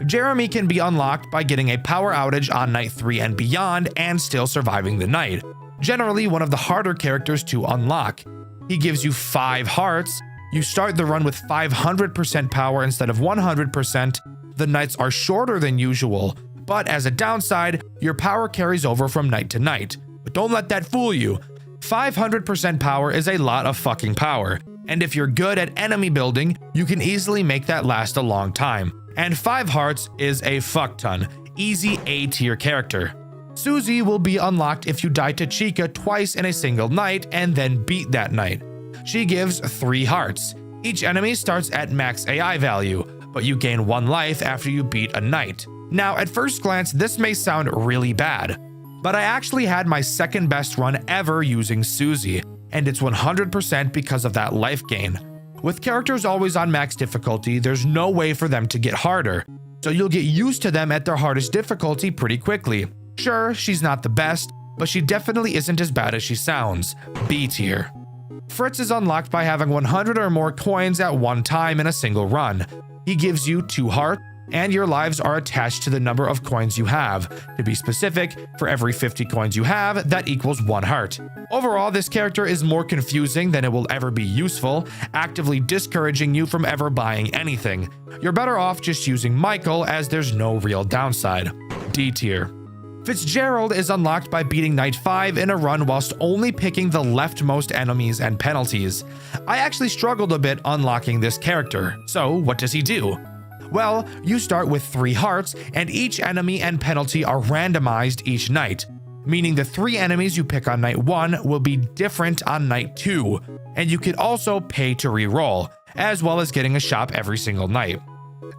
Jeremy can be unlocked by getting a power outage on night 3 and beyond and still surviving the night. Generally one of the harder characters to unlock. He gives you 5 hearts. You start the run with 500% power instead of 100%. The nights are shorter than usual, but as a downside, your power carries over from night to night. But don't let that fool you. 500% power is a lot of fucking power, and if you're good at enemy building, you can easily make that last a long time. And 5 hearts is a fuck ton. Easy A tier character. Susie will be unlocked if you die to Chica twice in a single night and then beat that night. She gives 3 hearts. Each enemy starts at max AI value, but you gain 1 life after you beat a night. Now, at first glance, this may sound really bad, but I actually had my second best run ever using Susie, and it's 100% because of that life gain. With characters always on max difficulty, there's no way for them to get harder, so you'll get used to them at their hardest difficulty pretty quickly. Sure, she's not the best, but she definitely isn't as bad as she sounds. B tier. Fritz is unlocked by having 100 or more coins at one time in a single run. He gives you 2 hearts, and your lives are attached to the number of coins you have. To be specific, for every 50 coins you have, that equals 1 heart. Overall, this character is more confusing than it will ever be useful, actively discouraging you from ever buying anything. You're better off just using Michael, as there's no real downside. D tier. Fitzgerald is unlocked by beating night 5 in a run whilst only picking the leftmost enemies and penalties. I actually struggled a bit unlocking this character, so what does he do? Well, you start with 3 hearts, and each enemy and penalty are randomized each night, meaning the 3 enemies you pick on night 1 will be different on night 2, and you can also pay to reroll, as well as getting a shop every single night.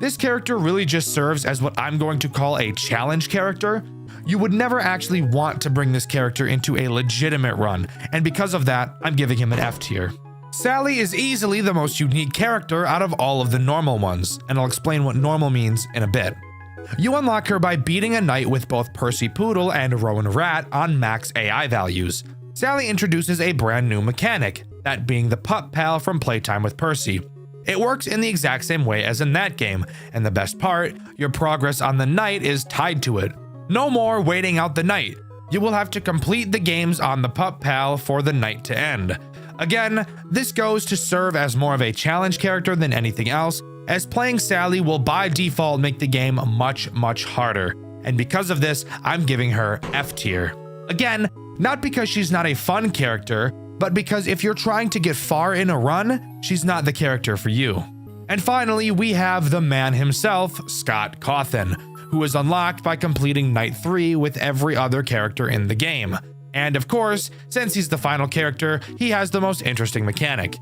This character really just serves as what I'm going to call a challenge character. You would never actually want to bring this character into a legitimate run, and because of that, I'm giving him an F tier. Sally is easily the most unique character out of all of the normal ones, and I'll explain what normal means in a bit. You unlock her by beating a night with both Percy Poodle and Rowan Rat on max AI values. Sally introduces a brand new mechanic, that being the pup pal from Playtime with Percy. It works in the exact same way as in that game, and the best part, your progress on the night is tied to it. No more waiting out the night. You will have to complete the games on the pup pal for the night to end. Again, this goes to serve as more of a challenge character than anything else, as playing Sally will by default make the game much harder. And because of this, I'm giving her F tier. Again, not because she's not a fun character, but because if you're trying to get far in a run, she's not the character for you. And finally, we have the man himself, Scott Cawthon, who is unlocked by completing Night 3 with every other character in the game. And of course, since he's the final character, he has the most interesting mechanic.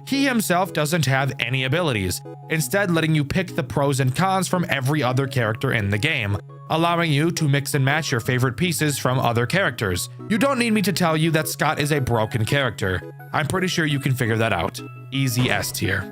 He himself doesn't have any abilities, instead letting you pick the pros and cons from every other character in the game, allowing you to mix and match your favorite pieces from other characters. You don't need me to tell you that Scott is a broken character. I'm pretty sure you can figure that out. Easy S tier.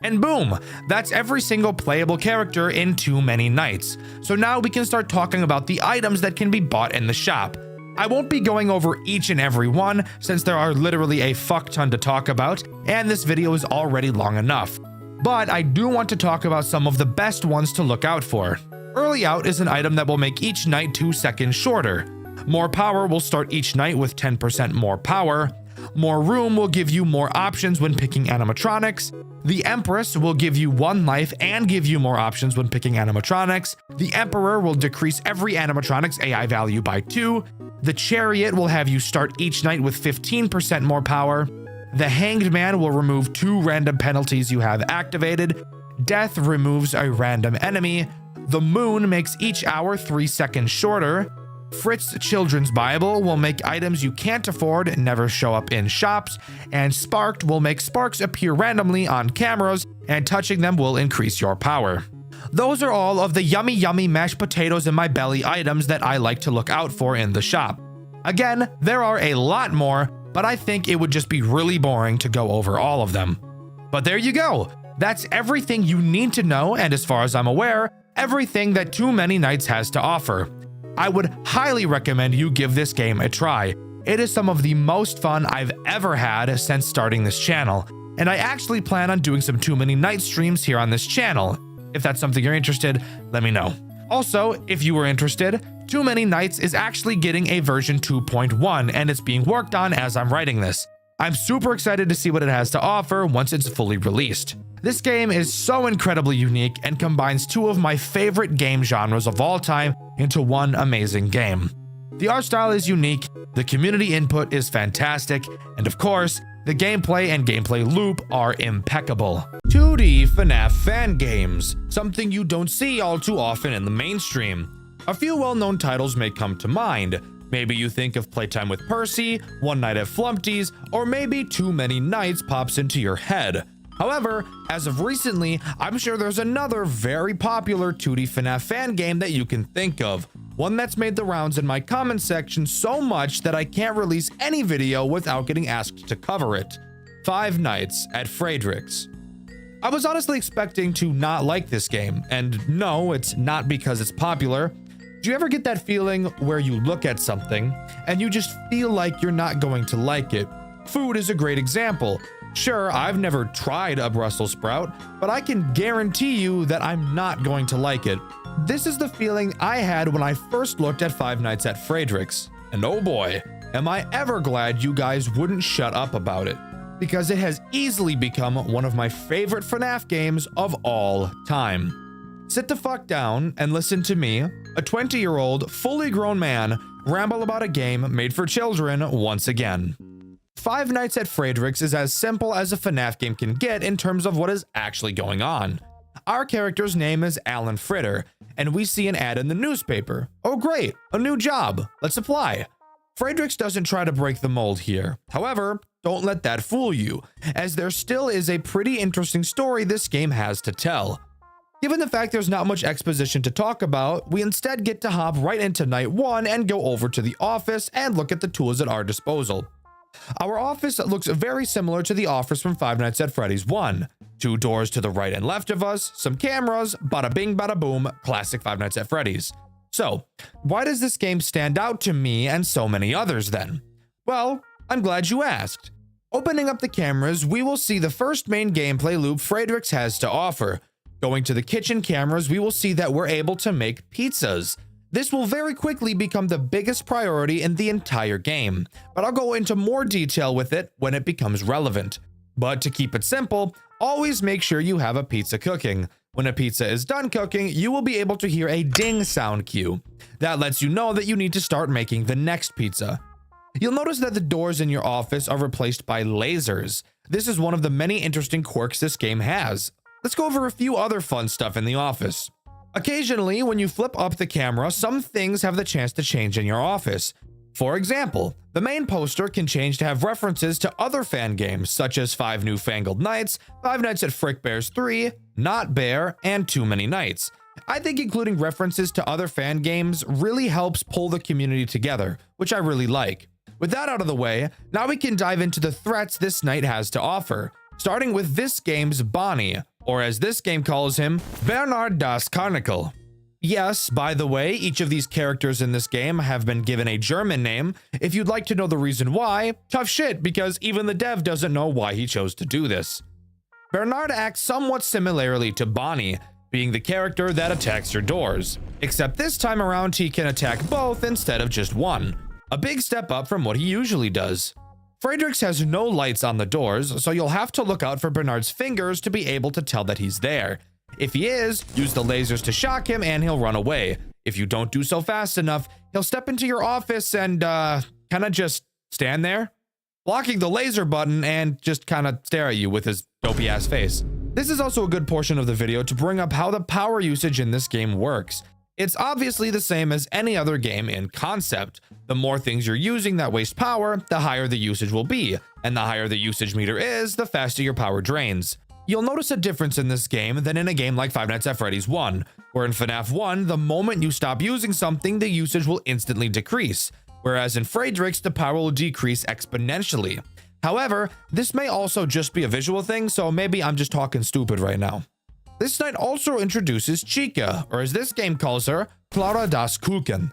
And boom, that's every single playable character in Too Many Nights. So now we can start talking about the items that can be bought in the shop. I won't be going over each and every one since there are literally a fuck ton to talk about, and this video is already long enough. But I do want to talk about some of the best ones to look out for. Early Out is an item that will make each night 2 seconds shorter. More Power will start each night with 10% more power. More Room will give you more options when picking animatronics. The Empress will give you 1 life and give you more options when picking animatronics. The Emperor will decrease every animatronic's AI value by 2. The Chariot will have you start each night with 15% more power. The Hanged Man will remove 2 random penalties you have activated. Death removes a random enemy. The Moon makes each hour 3 seconds shorter. Fritz Children's Bible will make items you can't afford never show up in shops. And Sparked will make sparks appear randomly on cameras, and touching them will increase your power. Those are all of the yummy mashed potatoes in my belly items that I like to look out for in the shop. Again, there are a lot more, but I think it would just be really boring to go over all of them. But there you go. That's everything you need to know, and as far as I'm aware, everything that Too Many Nights has to offer. I would highly recommend you give this game a try. It is some of the most fun I've ever had since starting this channel, and I actually plan on doing some Too Many Nights streams here on this channel. If that's something you're interested, let me know. Also, if you were interested, Too Many Nights is actually getting a version 2.1, and it's being worked on as I'm writing this. I'm super excited to see what it has to offer once it's fully released. This game is so incredibly unique and combines 2 of my favorite game genres of all time into one amazing game. The art style is unique, the community input is fantastic, and of course, the gameplay and gameplay loop are impeccable. 2D FNAF fan games, something you don't see all too often in the mainstream. A few well-known titles may come to mind. Maybe you think of Playtime with Percy, One Night at Flumpty's, or maybe Too Many Nights pops into your head. However, as of recently, I'm sure there's another very popular 2D FNAF fan game that you can think of. One that's made the rounds in my comment section so much that I can't release any video without getting asked to cover it. Five Nights at Frederick's. I was honestly expecting to not like this game, and no, it's not because it's popular. Do you ever get that feeling where you look at something and you just feel like you're not going to like it? Food is a great example. Sure, I've never tried a Brussels sprout, but I can guarantee you that I'm not going to like it. This is the feeling I had when I first looked at Five Nights at Frederick's. And oh boy, am I ever glad you guys wouldn't shut up about it. Because it has easily become one of my favorite FNAF games of all time. Sit the fuck down and listen to me, a 20-year-old, fully grown man, ramble about a game made for children once again. Five Nights at Frederick's is as simple as a FNAF game can get in terms of what is actually going on. Our character's name is Alan Fritter, and we see an ad in the newspaper. Oh great, a new job, let's apply. Frederick's doesn't try to break the mold here. However, don't let that fool you, as there still is a pretty interesting story this game has to tell. Given the fact there's not much exposition to talk about, we instead get to hop right into night 1 and go over to the office and look at the tools at our disposal. Our office looks very similar to the office from Five Nights at Freddy's 1. 2 doors to the right and left of us, some cameras, bada bing bada boom, classic Five Nights at Freddy's. So, why does this game stand out to me and so many others then? Well, I'm glad you asked. Opening up the cameras, we will see the first main gameplay loop Friedrichs has to offer. Going to the kitchen cameras, we will see that we're able to make pizzas. This will very quickly become the biggest priority in the entire game, but I'll go into more detail with it when it becomes relevant. But to keep it simple, always make sure you have a pizza cooking. When a pizza is done cooking, you will be able to hear a ding sound cue. That lets you know that you need to start making the next pizza. You'll notice that the doors in your office are replaced by lasers. This is one of the many interesting quirks this game has. Let's go over a few other fun stuff in the office. Occasionally, when you flip up the camera, some things have the chance to change in your office. For example, the main poster can change to have references to other fan games such as Five Newfangled Nights, Five Nights at Frick Bears 3, Not Bear, and Too Many Nights. I think including references to other fan games really helps pull the community together, which I really like. With that out of the way, now we can dive into the threats this night has to offer, starting with this game's Bonnie, or as this game calls him, Bernard das Karnickel. Yes, by the way, each of these characters in this game have been given a German name. If you'd like to know the reason why, tough shit, because even the dev doesn't know why he chose to do this. Bernard acts somewhat similarly to Bonnie, being the character that attacks your doors, except this time around he can attack both instead of just one. A big step up from what he usually does. Friedrichs has no lights on the doors, so you'll have to look out for Bernard's fingers to be able to tell that he's there. If he is, use the lasers to shock him and he'll run away. If you don't do so fast enough, he'll step into your office and kinda just stand there, blocking the laser button and just kinda stare at you with his dopey ass face. This is also a good portion of the video to bring up how the power usage in this game works. It's obviously the same as any other game in concept. The more things you're using that waste power, the higher the usage will be, and the higher the usage meter is, the faster your power drains. You'll notice a difference in this game than in a game like Five Nights at Freddy's 1, where in FNAF 1, the moment you stop using something, the usage will instantly decrease, whereas in Friedrichs, the power will decrease exponentially. However, this may also just be a visual thing, so maybe I'm just talking stupid right now. This night also introduces Chica, or as this game calls her, Clara das Kuchen.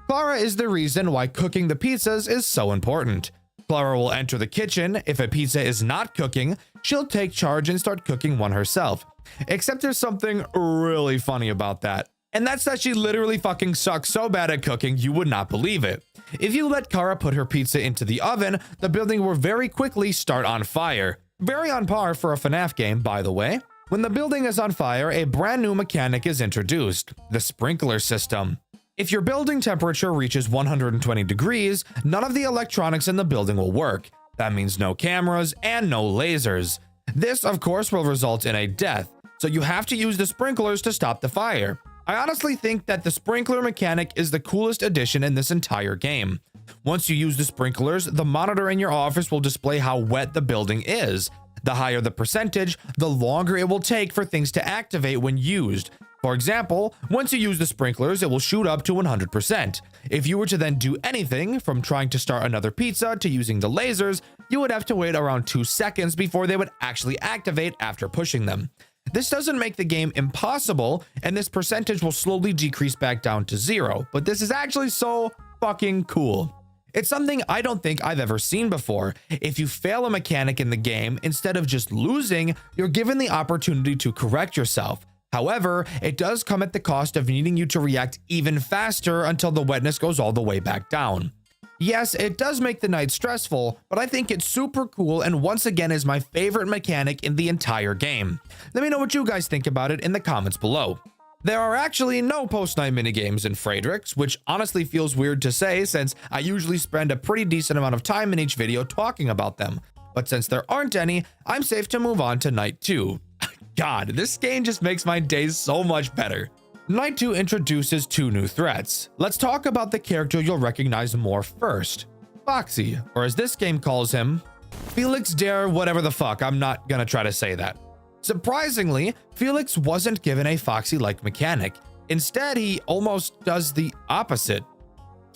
Clara is the reason why cooking the pizzas is so important. Clara will enter the kitchen. If a pizza is not cooking, she'll take charge and start cooking one herself. Except there's something really funny about that. And that's that she literally fucking sucks so bad at cooking you would not believe it. If you let Clara put her pizza into the oven, the building will very quickly start on fire. Very on par for a FNAF game, by the way. When the building is on fire, a brand new mechanic is introduced, the sprinkler system. If your building temperature reaches 120 degrees, none of the electronics in the building will work. That means no cameras and no lasers. This, of course, will result in a death, so you have to use the sprinklers to stop the fire. I honestly think that the sprinkler mechanic is the coolest addition in this entire game. Once you use the sprinklers, the monitor in your office will display how wet the building is. The higher the percentage, the longer it will take for things to activate when used. For example, once you use the sprinklers, it will shoot up to 100%. If you were to then do anything, from trying to start another pizza to using the lasers, you would have to wait around 2 seconds before they would actually activate after pushing them. This doesn't make the game impossible, and this percentage will slowly decrease back down to 0, but this is actually so fucking cool. It's something I don't think I've ever seen before. If you fail a mechanic in the game, instead of just losing, you're given the opportunity to correct yourself. However, it does come at the cost of needing you to react even faster until the wetness goes all the way back down. Yes, it does make the night stressful, but I think it's super cool and once again is my favorite mechanic in the entire game. Let me know what you guys think about it in the comments below. There are actually no post-night minigames in Friedrichs, which honestly feels weird to say since I usually spend a pretty decent amount of time in each video talking about them. But since there aren't any, I'm safe to move on to Night 2. God, this game just makes my days so much better. Night 2 introduces 2 new threats. Let's talk about the character you'll recognize more first. Foxy, or as this game calls him, Felix der whatever the fuck, I'm not gonna try to say that. Surprisingly, Felix wasn't given a Foxy-like mechanic. Instead, he almost does the opposite.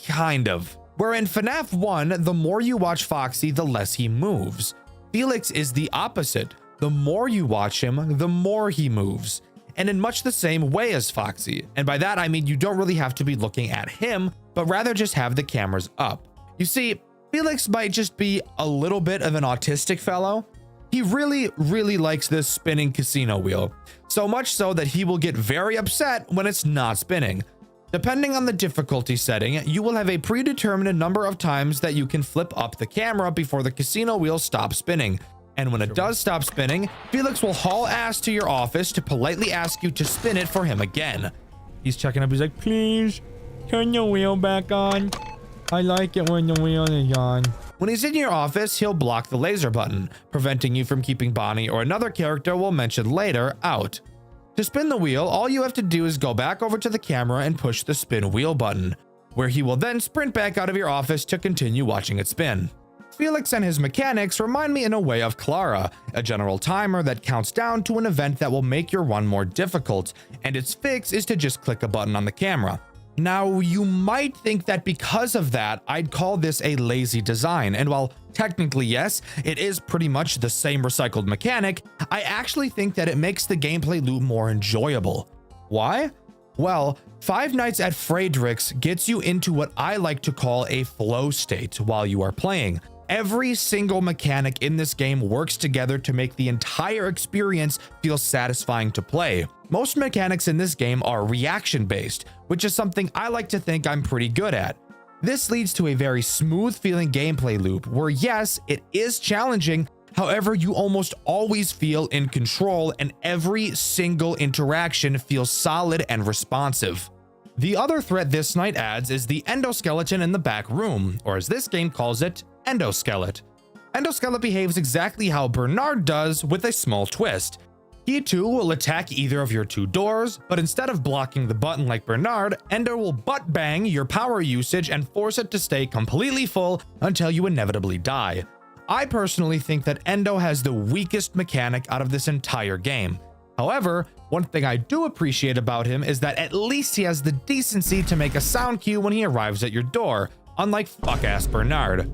Kind of. Where in FNAF 1, the more you watch Foxy, the less he moves. Felix is the opposite. The more you watch him, the more he moves. And in much the same way as Foxy. And by that, I mean you don't really have to be looking at him, but rather just have the cameras up. You see, Felix might just be a little bit of an autistic fellow. He really likes this spinning casino wheel. So much so that he will get very upset when it's not spinning. Depending on the difficulty setting, you will have a predetermined number of times that you can flip up the camera before the casino wheel stops spinning. And when it does stop spinning, Felix will haul ass to your office to politely ask you to spin it for him again. He's checking up. He's like, please turn the wheel back on. I like it when the wheel is on. When he's in your office, he'll block the laser button, preventing you from keeping Bonnie or another character we'll mention later out. To spin the wheel, all you have to do is go back over to the camera and push the spin wheel button, where he will then sprint back out of your office to continue watching it spin. Felix and his mechanics remind me in a way of Clara, a general timer that counts down to an event that will make your run more difficult, and its fix is to just click a button on the camera. Now, you might think that because of that, I'd call this a lazy design, and while technically yes, it is pretty much the same recycled mechanic, I actually think that it makes the gameplay loop more enjoyable. Why? Well, Five Nights at Frederick's gets you into what I like to call a flow state while you are playing. Every single mechanic in this game works together to make the entire experience feel satisfying to play. Most mechanics in this game are reaction-based, which is something I like to think I'm pretty good at. This leads to a very smooth feeling gameplay loop where yes, it is challenging, however, you almost always feel in control and every single interaction feels solid and responsive. The other threat this night adds is the endoskeleton in the back room, or as this game calls it, Endoskelet. Endoskelet behaves exactly how Bernard does with a small twist. He too will attack either of your two doors, but instead of blocking the button like Bernard, Endo will butt bang your power usage and force it to stay completely full until you inevitably die. I personally think that Endo has the weakest mechanic out of this entire game. However, one thing I do appreciate about him is that at least he has the decency to make a sound cue when he arrives at your door, unlike fuck-ass Bernard.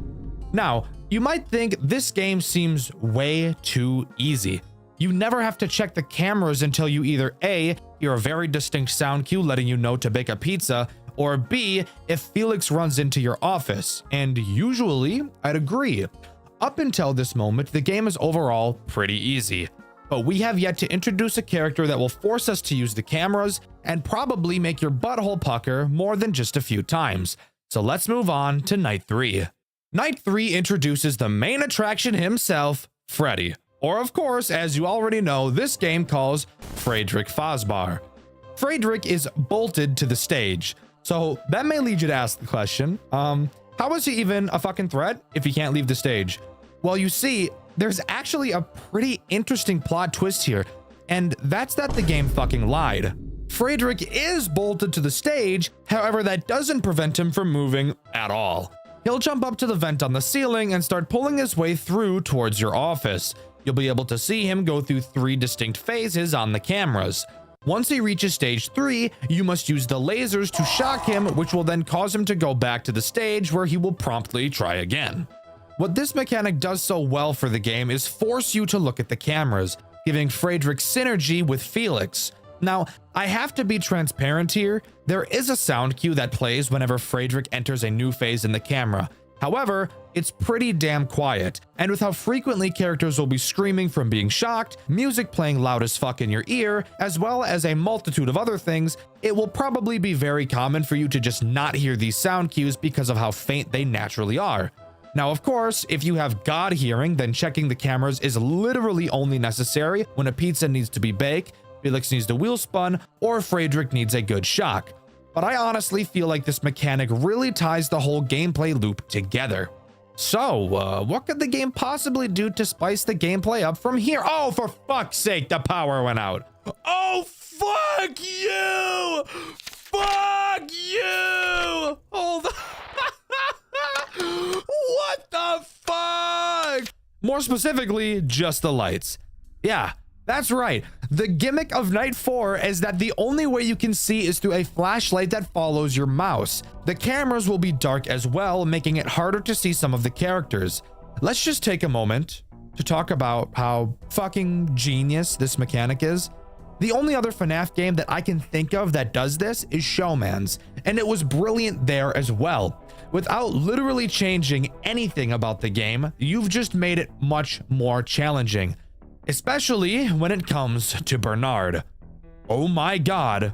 Now, you might think this game seems way too easy. You never have to check the cameras until you either A, hear a very distinct sound cue letting you know to bake a pizza, or B, if Felix runs into your office, and usually, I'd agree. Up until this moment, the game is overall pretty easy, but we have yet to introduce a character that will force us to use the cameras and probably make your butthole pucker more than just a few times. So let's move on to Night 3. Night 3 introduces the main attraction himself, Freddy. Or of course, as you already know, this game calls Frederick Fazbear. Frederick is bolted to the stage. So that may lead you to ask the question, how is he even a fucking threat if he can't leave the stage? Well, you see, there's actually a pretty interesting plot twist here, and that's that the game fucking lied. Frederick is bolted to the stage, however, that doesn't prevent him from moving at all. He'll jump up to the vent on the ceiling and start pulling his way through towards your office. You'll be able to see him go through 3 distinct phases on the cameras. Once he reaches stage 3, you must use the lasers to shock him, which will then cause him to go back to the stage where he will promptly try again. What this mechanic does so well for the game is force you to look at the cameras, giving Frederick synergy with Felix. Now, I have to be transparent here. There is a sound cue that plays whenever Frederick enters a new phase in the camera. However, it's pretty damn quiet, and with how frequently characters will be screaming from being shocked, music playing loud as fuck in your ear, as well as a multitude of other things, it will probably be very common for you to just not hear these sound cues because of how faint they naturally are. Now, of course, if you have God hearing, then checking the cameras is literally only necessary when a pizza needs to be baked, Felix needs the wheel spun, or Frederick needs a good shock. But I honestly feel like this mechanic really ties the whole gameplay loop together. So, what could the game possibly do to spice the gameplay up from here? Oh, for fuck's sake, the power went out. Oh, fuck you! Fuck you! Hold on. What the fuck? More specifically, just the lights. Yeah, That's right. The gimmick of Night 4 is that the only way you can see is through a flashlight that follows your mouse. The cameras will be dark as well, making it harder to see some of the characters. Let's just take a moment to talk about how fucking genius this mechanic is. The only other FNAF game that I can think of that does this is Showman's, and it was brilliant there as well. Without literally changing anything about the game, you've just made it much more challenging, especially when it comes to Bernard. Oh my god,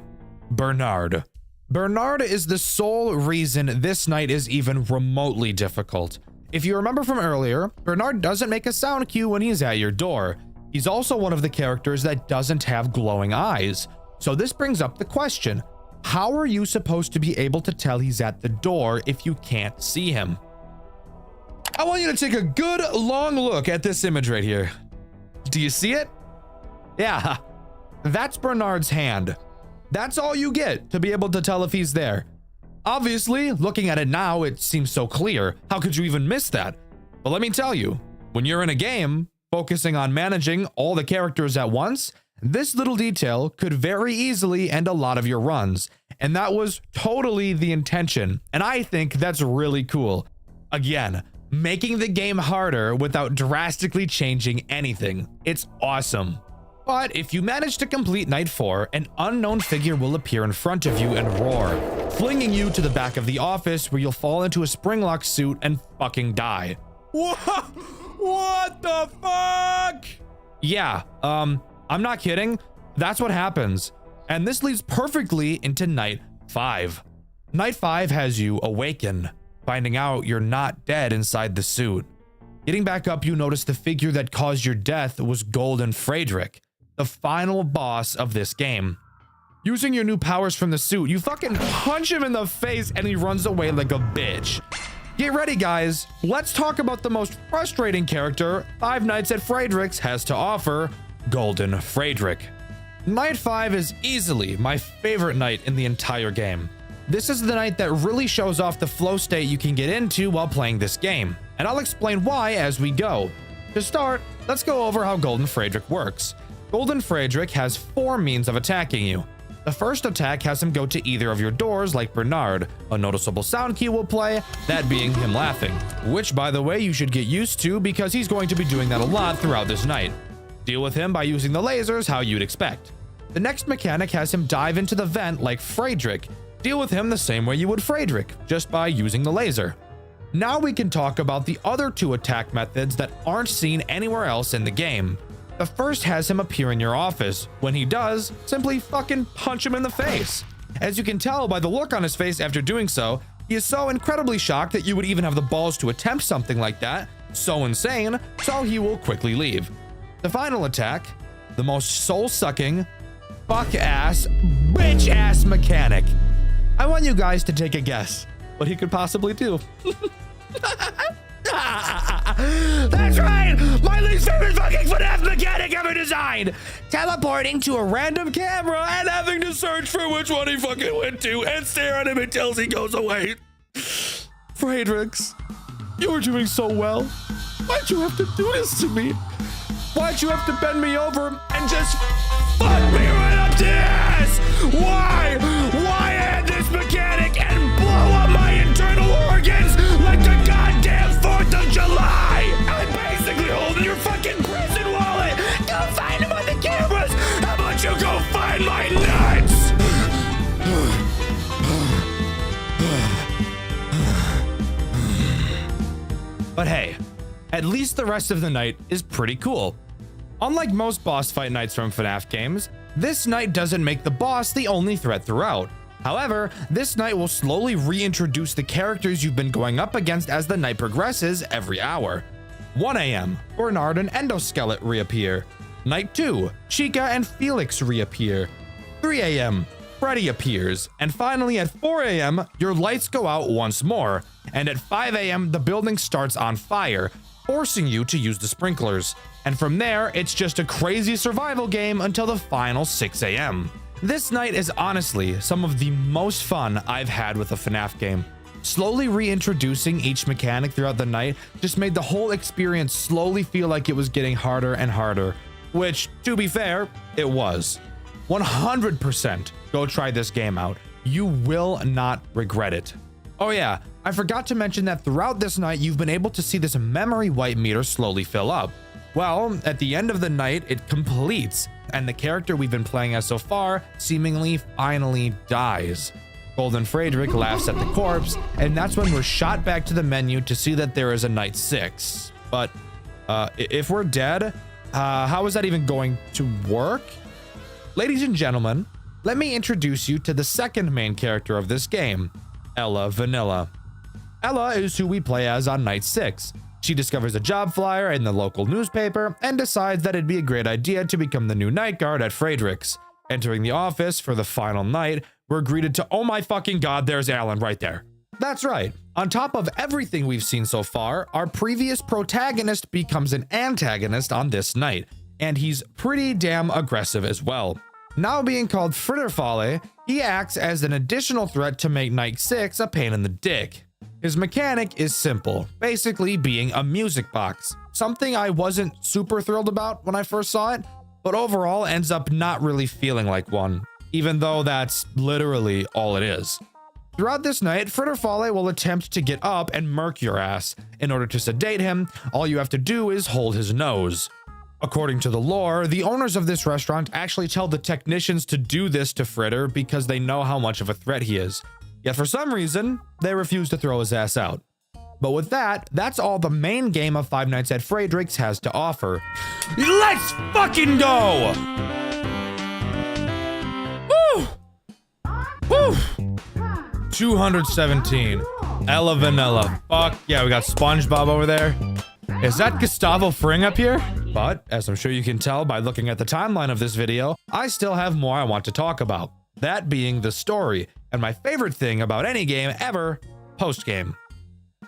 Bernard. Bernard is the sole reason this night is even remotely difficult. If you remember from earlier, Bernard doesn't make a sound cue when he's at your door. He's also one of the characters that doesn't have glowing eyes. So this brings up the question, how are you supposed to be able to tell he's at the door if you can't see him? I want you to take a good long look at this image right here. Do you see it? Yeah, that's Bernard's hand. That's all you get to be able to tell if he's there. Obviously, looking at it now, it seems so clear. How could you even miss that? But let me tell you, when you're in a game, focusing on managing all the characters at once, this little detail could very easily end a lot of your runs. And that was totally the intention. And I think that's really cool. Again, making the game harder without drastically changing anything. It's awesome. But if you manage to complete Night 4, an unknown figure will appear in front of you and roar, flinging you to the back of the office where you'll fall into a spring-lock suit and fucking die. What the fuck? Yeah, I'm not kidding. That's what happens. And this leads perfectly into Night 5. Night 5 has you awaken, finding out you're not dead inside the suit. Getting back up, you notice the figure that caused your death was Golden Frederick, the final boss of this game. Using your new powers from the suit, you fucking punch him in the face and he runs away like a bitch. Get ready, guys. Let's talk about the most frustrating character Five Nights at Frederick's has to offer, Golden Frederick. Night 5 is easily my favorite night in the entire game. This is the night that really shows off the flow state you can get into while playing this game, and I'll explain why as we go. To start, let's go over how Golden Frederick works. Golden Frederick has 4 means of attacking you. The first attack has him go to either of your doors like Bernard. A noticeable sound cue will play, that being him laughing, which by the way you should get used to because he's going to be doing that a lot throughout this night. Deal with him by using the lasers how you'd expect. The next mechanic has him dive into the vent like Frederick. Deal with him the same way you would Frederick, just by using the laser. Now we can talk about the other 2 attack methods that aren't seen anywhere else in the game. The first has him appear in your office. When he does, simply fucking punch him in the face. As you can tell by the look on his face after doing so, he is so incredibly shocked that you would even have the balls to attempt something like that. So insane, so he will quickly leave. The final attack, the most soul-sucking, fuck-ass, bitch-ass mechanic. I want you guys to take a guess what he could possibly do. That's right! My least favorite fucking FNAF mechanic ever designed! Teleporting to a random camera and having to search for which one he fucking went to and stare at him until he goes away. Fredericks, you were doing so well. Why'd you have to do this to me? Why'd you have to bend me over and just fuck me right up the ass? Why? Why add this mechanic and blow up my internal organs like the goddamn 4th of July? I'm basically holding your fucking prison wallet. Go find him on the cameras. How about you go find my nuts? But hey, at least the rest of the night is pretty cool. Unlike most boss fight nights from FNAF games, this night doesn't make the boss the only threat throughout. However, this night will slowly reintroduce the characters you've been going up against as the night progresses every hour. 1 a.m., Bernard and Endoskelet reappear. Night 2, Chica and Felix reappear. 3 a.m., Freddy appears. And finally at 4 a.m., your lights go out once more. And at 5 a.m., the building starts on fire, forcing you to use the sprinklers. And from there, it's just a crazy survival game until the final 6 a.m. This night is honestly some of the most fun I've had with a FNAF game. Slowly reintroducing each mechanic throughout the night just made the whole experience slowly feel like it was getting harder and harder. which, to be fair, it was. 100% go try this game out. You will not regret it. Oh yeah, I forgot to mention that throughout this night, you've been able to see this memory wipe meter slowly fill up. Well, at the end of the night, it completes, and the character we've been playing as so far seemingly finally dies. Golden Frederick laughs at the corpse, and that's when we're shot back to the menu to see that there is a night 6. But if we're dead, how is that even going to work? Ladies and gentlemen, let me introduce you to the second main character of this game, Ella Vanilla. Ella is who we play as on night 6. She discovers a job flyer in the local newspaper and decides that it'd be a great idea to become the new night guard at Frederick's. Entering the office for the final night, we're greeted to, oh my fucking god, there's Alan right there. That's right. On top of everything we've seen so far, our previous protagonist becomes an antagonist on this night, and he's pretty damn aggressive as well. Now being called Fritterfalle, he acts as an additional threat to make night 6 a pain in the dick. His mechanic is simple, basically being a music box, something I wasn't super thrilled about when I first saw it, but overall ends up not really feeling like one, even though that's literally all it is. Throughout this night, Fritterfalle will attempt to get up and murk your ass. In order to sedate him, all you have to do is hold his nose. According to the lore, the owners of this restaurant actually tell the technicians to do this to Fritter because they know how much of a threat he is. Yet for some reason, they refuse to throw his ass out. But with that, that's all the main game of Five Nights at Frederick's has to offer. Let's fucking go! Woo! Woo! 217. Ella Vanilla. Fuck yeah, we got SpongeBob over there. Is that Gustavo Fring up here? But, as I'm sure you can tell by looking at the timeline of this video, I still have more I want to talk about. That being the story, and my favorite thing about any game ever, post-game.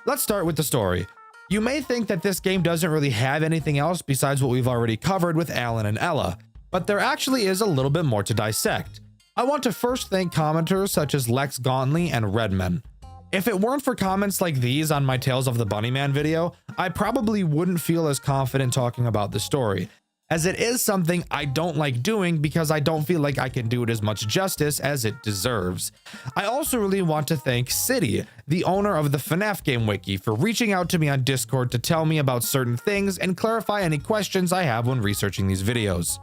Let's start with the story. You may think that this game doesn't really have anything else besides what we've already covered with Alan and Ella, but there actually is a little bit more to dissect. I want to first thank commenters such as Lex Gauntly and Redman. If it weren't for comments like these on my Tales of the Bunnyman video, I probably wouldn't feel as confident talking about the story, as it is something I don't like doing because I don't feel like I can do it as much justice as it deserves. I also really want to thank City, the owner of the FNAF game wiki, for reaching out to me on Discord to tell me about certain things and clarify any questions I have when researching these videos.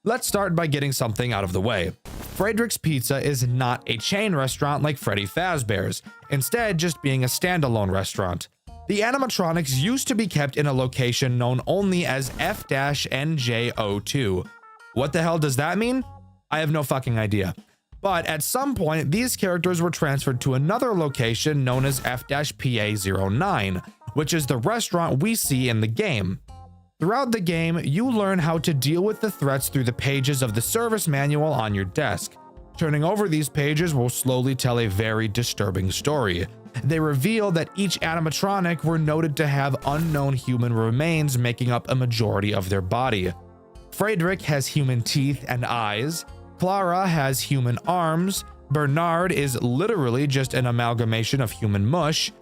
Let's start by getting something out of the way. Frederick's Pizza is not a chain restaurant like Freddy Fazbear's, instead just being a standalone restaurant. The animatronics used to be kept in a location known only as F-NJ02. What the hell does that mean? I have no fucking idea. But at some point, these characters were transferred to another location known as F-PA09, which is the restaurant we see in the game. Throughout the game, you learn how to deal with the threats through the pages of the service manual on your desk. Turning over these pages will slowly tell a very disturbing story. They reveal that each animatronic were noted to have unknown human remains making up a majority of their body. Frederick has human teeth and eyes, Clara has human arms, Bernard is literally just an amalgamation of human mush,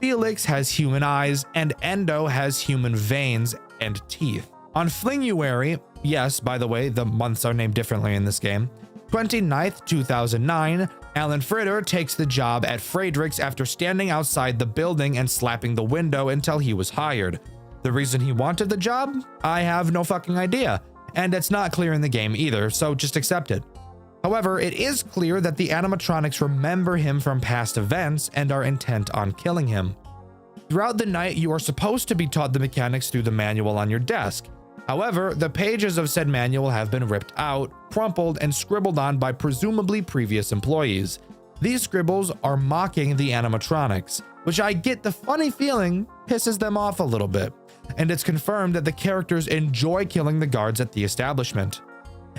Felix has human eyes, and Endo has human veins and teeth. On Flinguary, yes, by the way, the months are named differently in this game, 29th, 2009, Alan Fritter takes the job at Frederick's after standing outside the building and slapping the window until he was hired. The reason he wanted the job? I have no fucking idea, and it's not clear in the game either, so just accept it. However, it is clear that the animatronics remember him from past events and are intent on killing him. Throughout the night, you are supposed to be taught the mechanics through the manual on your desk. However, the pages of said manual have been ripped out, crumpled, and scribbled on by presumably previous employees. These scribbles are mocking the animatronics, which I get the funny feeling pisses them off a little bit, and it's confirmed that the characters enjoy killing the guards at the establishment.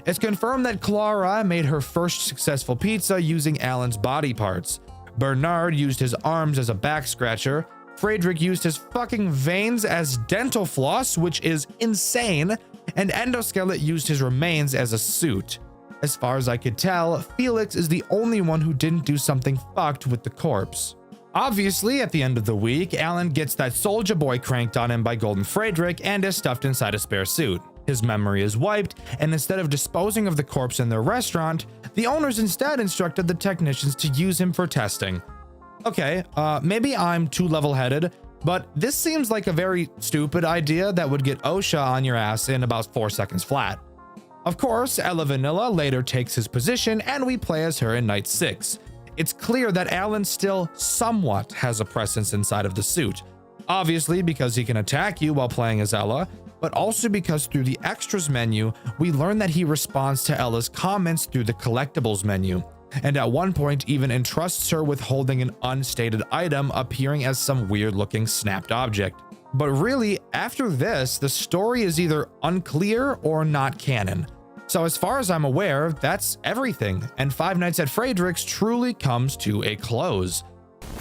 It's confirmed that Clara made her first successful pizza using Alan's body parts. Bernard used his arms as a back scratcher. Frederick used his fucking veins as dental floss, which is insane, and Endoskelet used his remains as a suit. As far as I could tell, Felix is the only one who didn't do something fucked with the corpse. Obviously, at the end of the week, Alan gets that Soulja Boy cranked on him by Golden Frederick and is stuffed inside a spare suit. His memory is wiped, and instead of disposing of the corpse in their restaurant, the owners instead instructed the technicians to use him for testing. Okay, maybe I'm too level-headed, but this seems like a very stupid idea that would get OSHA on your ass in about 4 seconds flat. Of course, Ella Vanilla later takes his position and we play as her in Night 6. It's clear that Alan still somewhat has a presence inside of the suit. Obviously because he can attack you while playing as Ella, but also because through the extras menu, we learn that he responds to Ella's comments through the collectibles menu, and at one point even entrusts her with holding an unstated item appearing as some weird looking snapped object. But really, after this, the story is either unclear or not canon. So as far as I'm aware, that's everything, and Five Nights at Frederick's truly comes to a close.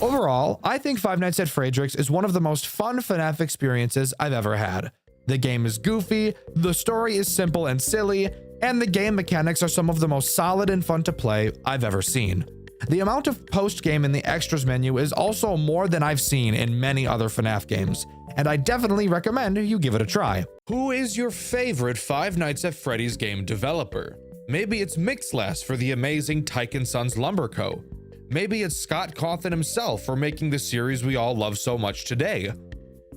Overall, I think Five Nights at Frederick's is one of the most fun FNAF experiences I've ever had. The game is goofy, the story is simple and silly, and the game mechanics are some of the most solid and fun to play I've ever seen. The amount of post-game in the extras menu is also more than I've seen in many other FNAF games, and I definitely recommend you give it a try. Who is your favorite Five Nights at Freddy's game developer? Maybe it's Mixlas for the amazing Tyke & Sons Lumber Co. Maybe it's Scott Cawthon himself for making the series we all love so much today.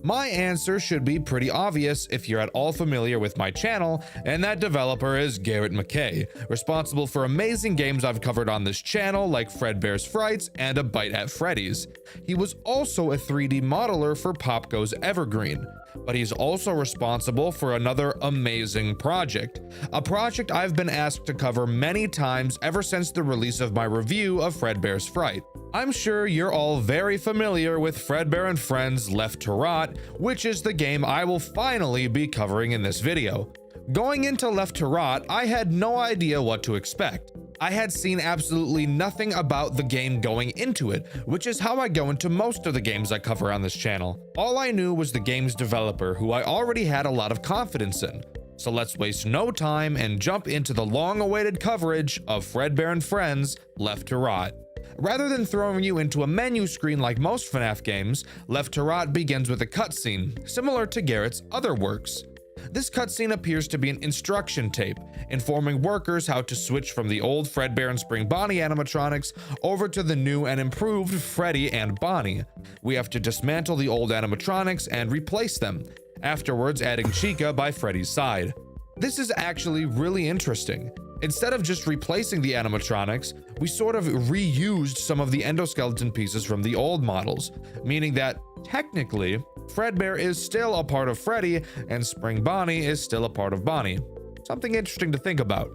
My answer should be pretty obvious if you're at all familiar with my channel, and that developer is Garrett McKay, responsible for amazing games I've covered on this channel like Fredbear's Frights and A Bite at Freddy's. He was also a 3D modeler for Pop Goes Evergreen, but he's also responsible for another amazing project, a project I've been asked to cover many times ever since the release of my review of Fredbear's Fright. I'm sure you're all very familiar with Fredbear and Friends Left to Rot, which is the game I will finally be covering in this video. Going into Left to Rot, I had no idea what to expect. I had seen absolutely nothing about the game going into it, which is how I go into most of the games I cover on this channel. All I knew was the game's developer, who I already had a lot of confidence in. So let's waste no time and jump into the long-awaited coverage of Fredbear and Friends Left to Rot. Rather than throwing you into a menu screen like most FNAF games, Left to Rot begins with a cutscene, similar to Garrett's other works. This cutscene appears to be an instruction tape, informing workers how to switch from the old Fredbear and Spring Bonnie animatronics over to the new and improved Freddy and Bonnie. We have to dismantle the old animatronics and replace them, afterwards adding Chica by Freddy's side. This is actually really interesting. Instead of just replacing the animatronics, we sort of reused some of the endoskeleton pieces from the old models, meaning that, technically, Fredbear is still a part of Freddy and Spring Bonnie is still a part of Bonnie. Something interesting to think about.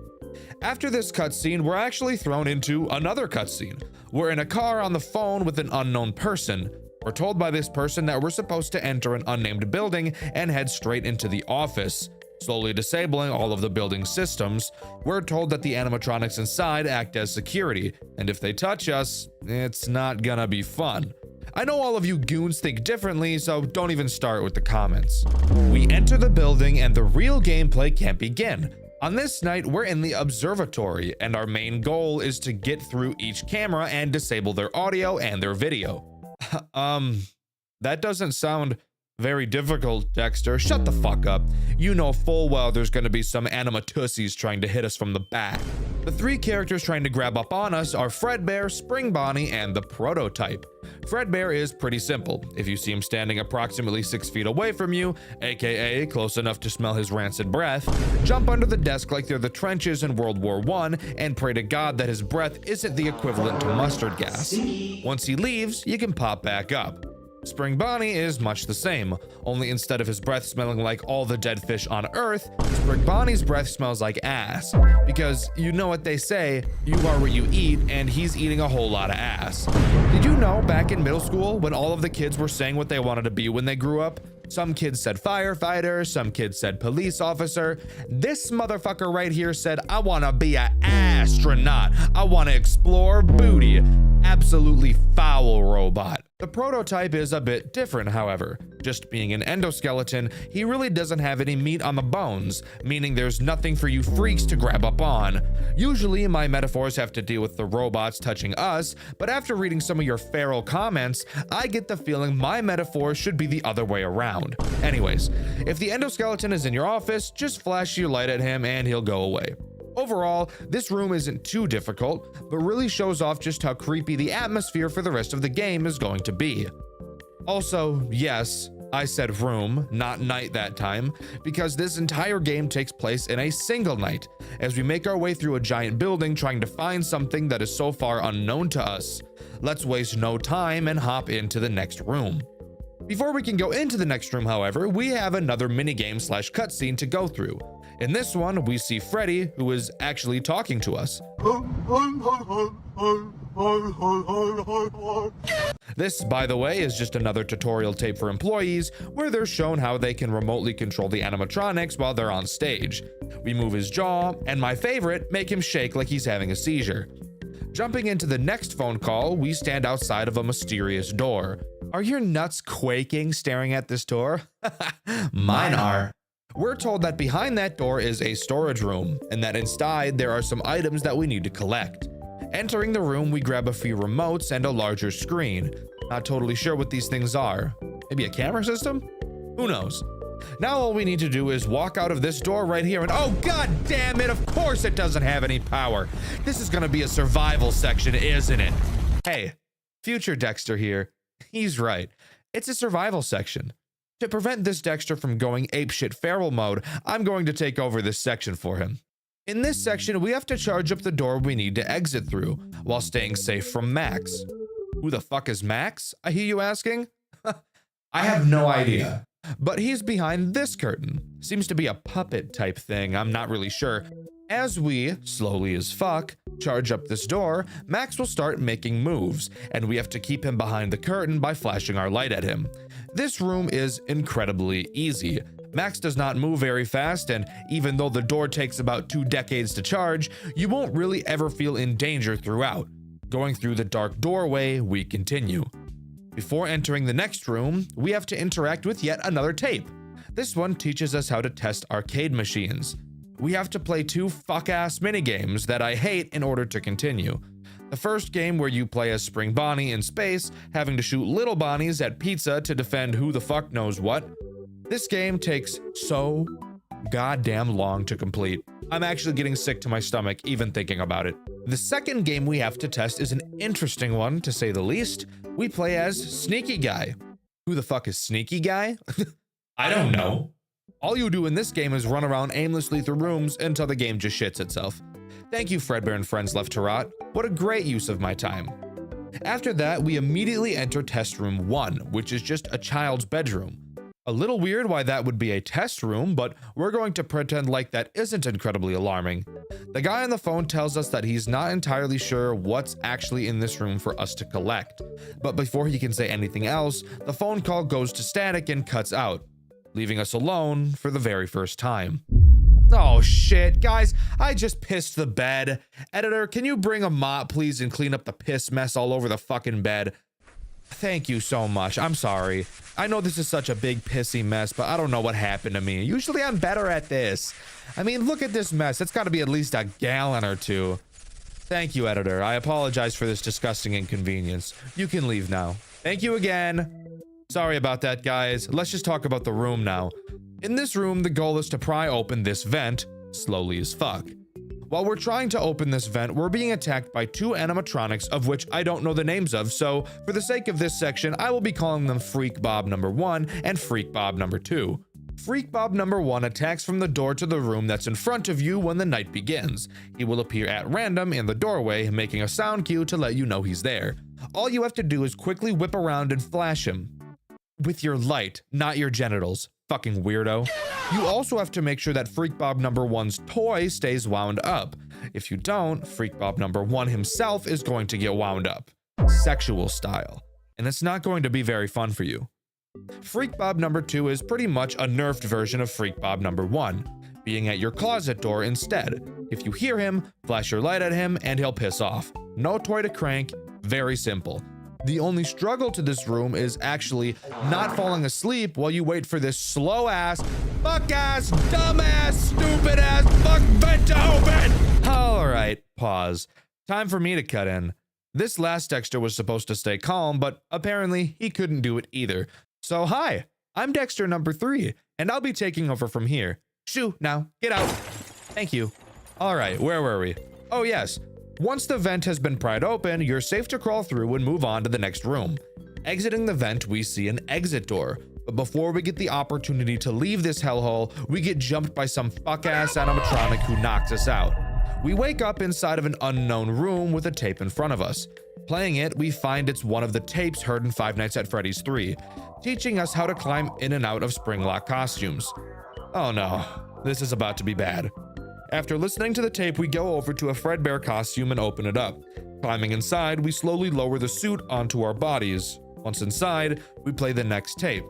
After this cutscene, we're actually thrown into another cutscene. We're in a car on the phone with an unknown person. We're told by this person that we're supposed to enter an unnamed building and head straight into the office. Slowly disabling all of the building's systems, we're told that the animatronics inside act as security, and if they touch us, it's not gonna be fun. I know all of you goons think differently, so don't even start with the comments. We enter the building and the real gameplay can't begin. On this night, we're in the observatory, and our main goal is to get through each camera and disable their audio and their video. That doesn't sound very difficult, Dexter. Shut the fuck up. You know full well there's gonna be some animatussies trying to hit us from the back. The three characters trying to grab up on us are Fredbear, Spring Bonnie, and the Prototype. Fredbear is pretty simple. If you see him standing approximately 6 feet away from you, aka close enough to smell his rancid breath, jump under the desk like they're the trenches in World War I and pray to God that his breath isn't the equivalent to mustard gas. Once he leaves, you can pop back up. Spring Bonnie is much the same, only instead of his breath smelling like all the dead fish on Earth, Spring Bonnie's breath smells like ass. Because you know what they say, you are what you eat, and he's eating a whole lot of ass. Did you know back in middle school when all of the kids were saying what they wanted to be when they grew up? Some kids said firefighter, some kids said police officer. This motherfucker right here said, I wanna be an astronaut. I wanna explore booty. Absolutely foul robot. The prototype is a bit different, however. Just being an endoskeleton, he really doesn't have any meat on the bones, meaning there's nothing for you freaks to grab up on. Usually, my metaphors have to deal with the robots touching us, but after reading some of your feral comments, I get the feeling my metaphor should be the other way around. Anyways, if the endoskeleton is in your office, just flash your light at him and he'll go away. Overall, this room isn't too difficult, but really shows off just how creepy the atmosphere for the rest of the game is going to be. Also, yes, I said room, not night that time, because this entire game takes place in a single night, as we make our way through a giant building trying to find something that is so far unknown to us. Let's waste no time and hop into the next room. Before we can go into the next room, however, we have another minigame / cutscene to go through. In this one, we see Freddy, who is actually talking to us. This, by the way, is just another tutorial tape for employees where they're shown how they can remotely control the animatronics while they're on stage. We move his jaw, and my favorite, make him shake like he's having a seizure. Jumping into the next phone call, we stand outside of a mysterious door. Are your nuts quaking staring at this door? Mine are. We're told that behind that door is a storage room, and that inside there are some items that we need to collect. Entering the room, we grab a few remotes and a larger screen. Not totally sure what these things are. Maybe a camera system? Who knows? Now all we need to do is walk out of this door right here and oh god damn it, of course it doesn't have any power. This is gonna be a survival section, isn't it? Hey, future Dexter here. He's right. It's a survival section. To prevent this Dexter from going apeshit feral mode, I'm going to take over this section for him. In this section, we have to charge up the door we need to exit through, while staying safe from Max. Who the fuck is Max, I hear you asking? I have no idea. But he's behind this curtain. Seems to be a puppet type thing, I'm not really sure. As we, slowly as fuck, charge up this door, Max will start making moves, and we have to keep him behind the curtain by flashing our light at him. This room is incredibly easy. Max does not move very fast, and even though the door takes about 2 decades to charge, you won't really ever feel in danger throughout. Going through the dark doorway, we continue. Before entering the next room, we have to interact with yet another tape. This one teaches us how to test arcade machines. We have to play 2 fuck-ass minigames that I hate in order to continue. The first game where you play as Spring Bonnie in space, having to shoot little Bonnies at pizza to defend who the fuck knows what. This game takes so goddamn long to complete. I'm actually getting sick to my stomach even thinking about it. The second game we have to test is an interesting one, to say the least. We play as Sneaky Guy. Who the fuck is Sneaky Guy? I don't know. All you do in this game is run around aimlessly through rooms until the game just shits itself. Thank you, Fredbear and Friends Left to Rot. What a great use of my time. After that, we immediately enter test room 1, which is just a child's bedroom. A little weird why that would be a test room, but we're going to pretend like that isn't incredibly alarming. The guy on the phone tells us that he's not entirely sure what's actually in this room for us to collect. But before he can say anything else, the phone call goes to static and cuts out, leaving us alone for the very first time. Oh shit, guys, I just pissed the bed. Editor, can you bring a mop, please, and clean up the piss mess all over the fucking bed? Thank you so much. I'm sorry. I know this is such a big pissy mess, but I don't know what happened to me. Usually I'm better at this. I mean, look at this mess. It's got to be at least a gallon or 2. Thank you, editor. I apologize for this disgusting inconvenience. You can leave now. Thank you again. Sorry about that, guys. Let's just talk about the room now. In this room, the goal is to pry open this vent, slowly as fuck. While we're trying to open this vent, we're being attacked by 2 animatronics of which I don't know the names of, so for the sake of this section, I will be calling them Freak Bob number 1 and Freak Bob number 2. Freak Bob number 1 attacks from the door to the room that's in front of you when the night begins. He will appear at random in the doorway, making a sound cue to let you know he's there. All you have to do is quickly whip around and flash him. With your light, not your genitals. Fucking weirdo. You also have to make sure that Freak Bob number 1's toy stays wound up. If you don't, Freak Bob number 1 himself is going to get wound up. Sexual style. And it's not going to be very fun for you. Freak Bob number 2 is pretty much a nerfed version of Freak Bob number 1, being at your closet door instead. If you hear him, flash your light at him and he'll piss off. No toy to crank, very simple. The only struggle to this room is actually not falling asleep while you wait for this slow ass, fuck ass, dumb ass, stupid ass, fuck vent to open. All right, pause. Time for me to cut in. This last Dexter was supposed to stay calm, but apparently he couldn't do it either. So hi, I'm Dexter number 3, and I'll be taking over from here. Shoo, now, get out. Thank you. All right, where were we? Oh yes, once the vent has been pried open, you're safe to crawl through and move on to the next room. Exiting the vent, we see an exit door. But before we get the opportunity to leave this hellhole, we get jumped by some fuck-ass animatronic who knocks us out. We wake up inside of an unknown room with a tape in front of us. Playing it, we find it's one of the tapes heard in Five Nights at Freddy's 3, teaching us how to climb in and out of Springlock costumes. Oh no, this is about to be bad. After listening to the tape, we go over to a Fredbear costume and open it up. Climbing inside, we slowly lower the suit onto our bodies. Once inside, we play the next tape.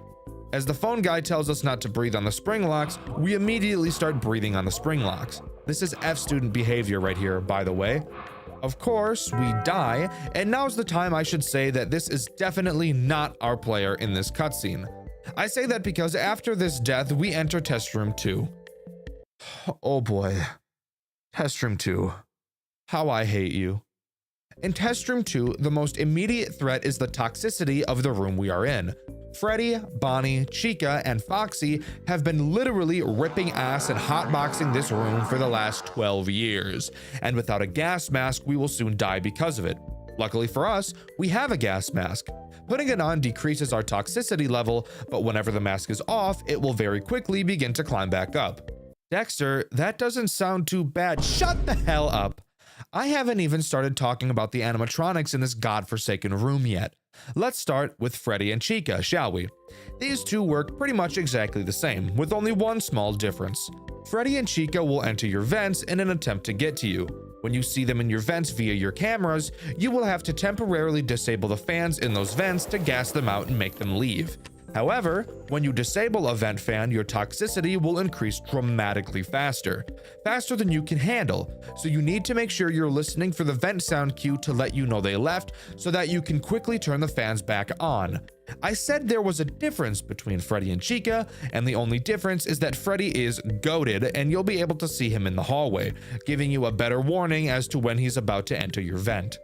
As the phone guy tells us not to breathe on the spring locks, we immediately start breathing on the spring locks. This is F student behavior right here, by the way. Of course, we die, and now's the time I should say that this is definitely not our player in this cutscene. I say that because after this death, we enter test room 2. Oh boy. Test room 2. How I hate you. In test room 2, the most immediate threat is the toxicity of the room we are in. Freddy, Bonnie, Chica, and Foxy have been literally ripping ass and hotboxing this room for the last 12 years, and without a gas mask, we will soon die because of it. Luckily for us, we have a gas mask. Putting it on decreases our toxicity level, but whenever the mask is off, it will very quickly begin to climb back up. Dexter, that doesn't sound too bad. Shut the hell up. I haven't even started talking about the animatronics in this godforsaken room yet. Let's start with Freddy and Chica, shall we? These two work pretty much exactly the same, with only one small difference. Freddy and Chica will enter your vents in an attempt to get to you. When you see them in your vents via your cameras, you will have to temporarily disable the fans in those vents to gas them out and make them leave. However, when you disable a vent fan, your toxicity will increase dramatically faster than you can handle, so you need to make sure you're listening for the vent sound cue to let you know they left so that you can quickly turn the fans back on. I said there was a difference between Freddy and Chica, and the only difference is that Freddy is goated and you'll be able to see him in the hallway, giving you a better warning as to when he's about to enter your vent.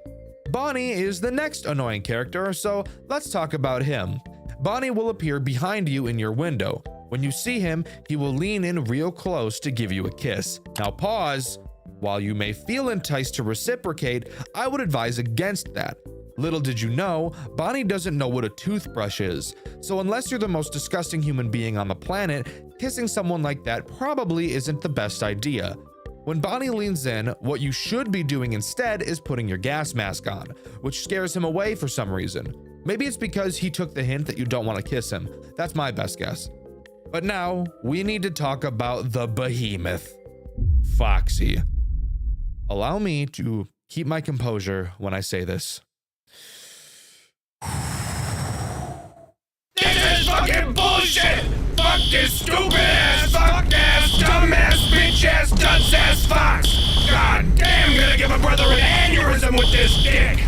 Bonnie is the next annoying character, so let's talk about him. Bonnie will appear behind you in your window. When you see him, he will lean in real close to give you a kiss. Now pause. While you may feel enticed to reciprocate, I would advise against that. Little did you know, Bonnie doesn't know what a toothbrush is. So unless you're the most disgusting human being on the planet, kissing someone like that probably isn't the best idea. When Bonnie leans in, what you should be doing instead is putting your gas mask on, which scares him away for some reason. Maybe it's because he took the hint that you don't want to kiss him. That's my best guess. But now, we need to talk about the behemoth, Foxy. Allow me to keep my composure when I say this. This is fucking bullshit! Fuck this stupid ass, fuck ass, dumb ass, bitch ass, dunce ass fox! God damn, gonna give a brother an aneurysm with this dick!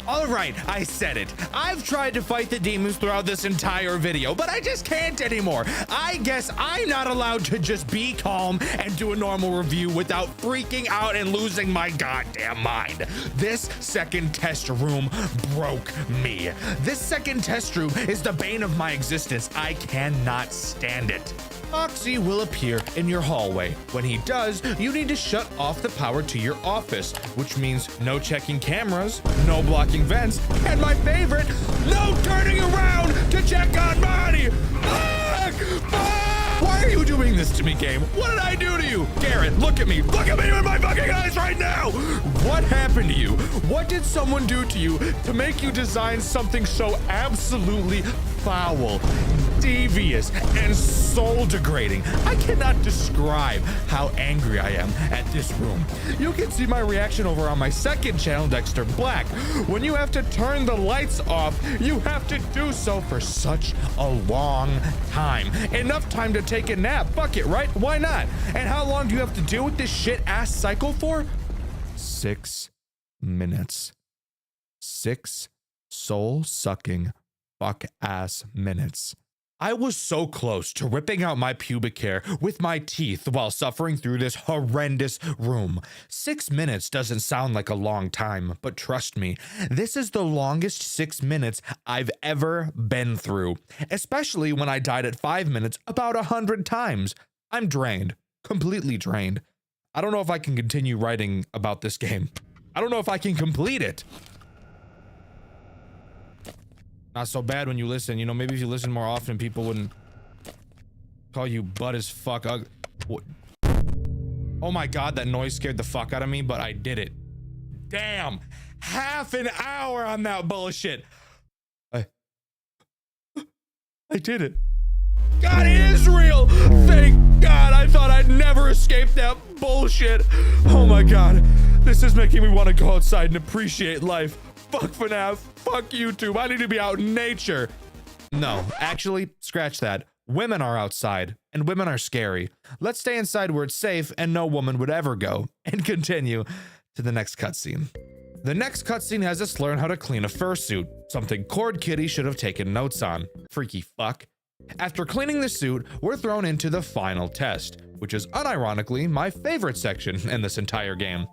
Alright, I said it. I've tried to fight the demons throughout this entire video, but I just can't anymore. I guess I'm not allowed to just be calm and do a normal review without freaking out and losing my goddamn mind. This second test room broke me. This second test room is the bane of my existence. I cannot stand it. Foxy will appear in your hallway. When he does, you need to shut off the power to your office, which means no checking cameras, no blocking vents, and my favorite, no turning around to check on Bonnie. Fuck! Fuck! Why are you doing this to me, game? What did I do to you? Garrett, look at me. Look at me in my fucking eyes right now. What happened to you? What did someone do to you to make you design something so absolutely foul, devious, and soul degrading? I cannot describe how angry I am at this room. You can see my reaction over on my second channel, Dexter Black. When you have to turn the lights off, you have to do so for such a long time. Enough time to take a nap. Fuck it, right? Why not? And how long do you have to deal with this shit ass cycle for? 6 minutes. 6 soul-sucking fuck-ass minutes. I was so close to ripping out my pubic hair with my teeth while suffering through this horrendous room. 6 minutes doesn't sound like a long time, but trust me, this is the longest 6 minutes I've ever been through, especially when I died at 5 minutes about 100 times. I'm drained, completely drained. I don't know if I can continue writing about this game. I don't know if I can complete it. Not so bad when you listen. You know, maybe if you listen more often, people wouldn't call you butt as fuck. Oh my god, that noise scared the fuck out of me, but I did it. Damn! Half an hour on that bullshit! I did it. God, it is real! Thank God! I thought I'd never escape that bullshit! Oh my god. This is making me want to go outside and appreciate life. Fuck FNAF. Fuck YouTube. I need to be out in nature. No, actually, scratch that. Women are outside, and women are scary. Let's stay inside where it's safe and no woman would ever go. And continue to the next cutscene. The next cutscene has us learn how to clean a fursuit, something Cord Kitty should have taken notes on. Freaky fuck. After cleaning the suit, we're thrown into the final test, which is unironically my favorite section in this entire game.